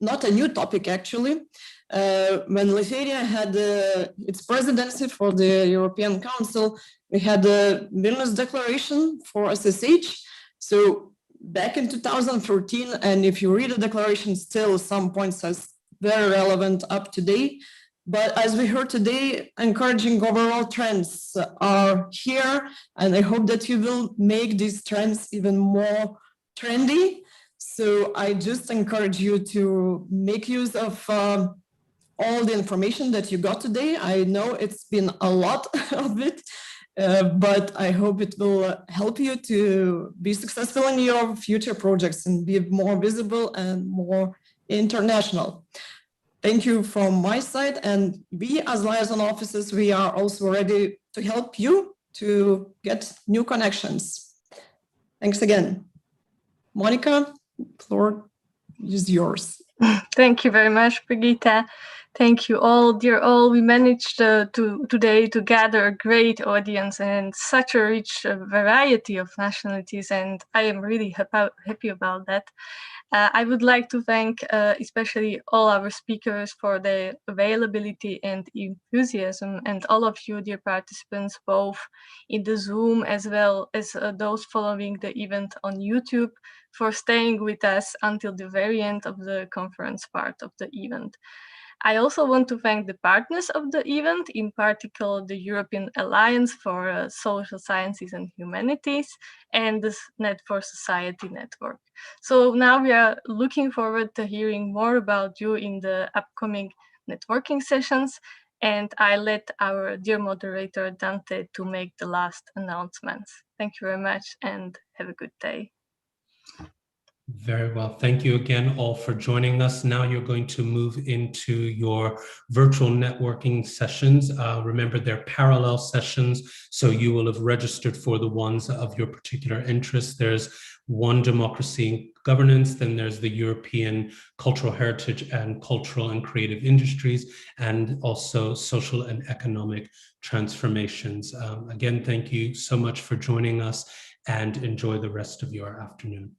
not a new topic, actually. When Lithuania had its presidency for the European Council, we had the Vilnius Declaration for SSH. So back in 2014, and if you read the declaration, still some points are very relevant up to date. But as we heard today, encouraging overall trends are here, and I hope that you will make these trends even more trendy. So I just encourage you to make use of all the information that you got today. I know it's been a lot of it, but I hope it will help you to be successful in your future projects and be more visible and more international. Thank you from my side, and we as liaison officers, we are also ready to help you to get new connections. Thanks again. Monika, the floor is yours. Thank you very much, Brigitte. Thank you all, dear all. We managed today to gather a great audience and such a rich variety of nationalities, and I am really happy about that. I would like to thank especially all our speakers for their availability and enthusiasm, and all of you, dear participants, both in the Zoom as well as those following the event on YouTube, for staying with us until the very end of the conference part of the event. I also want to thank the partners of the event, in particular the European Alliance for Social Sciences and Humanities and the Net for Society network. So now we are looking forward to hearing more about you in the upcoming networking sessions, and I let our dear moderator Dante to make the last announcements. Thank you very much and have a good day. Very well. Thank you again all for joining us. Now you're going to move into your virtual networking sessions. Remember, they're parallel sessions, so you will have registered for the ones of your particular interest. There's one democracy and governance, then there's the European cultural heritage and cultural and creative industries, and also social and economic transformations. Again, thank you so much for joining us and enjoy the rest of your afternoon.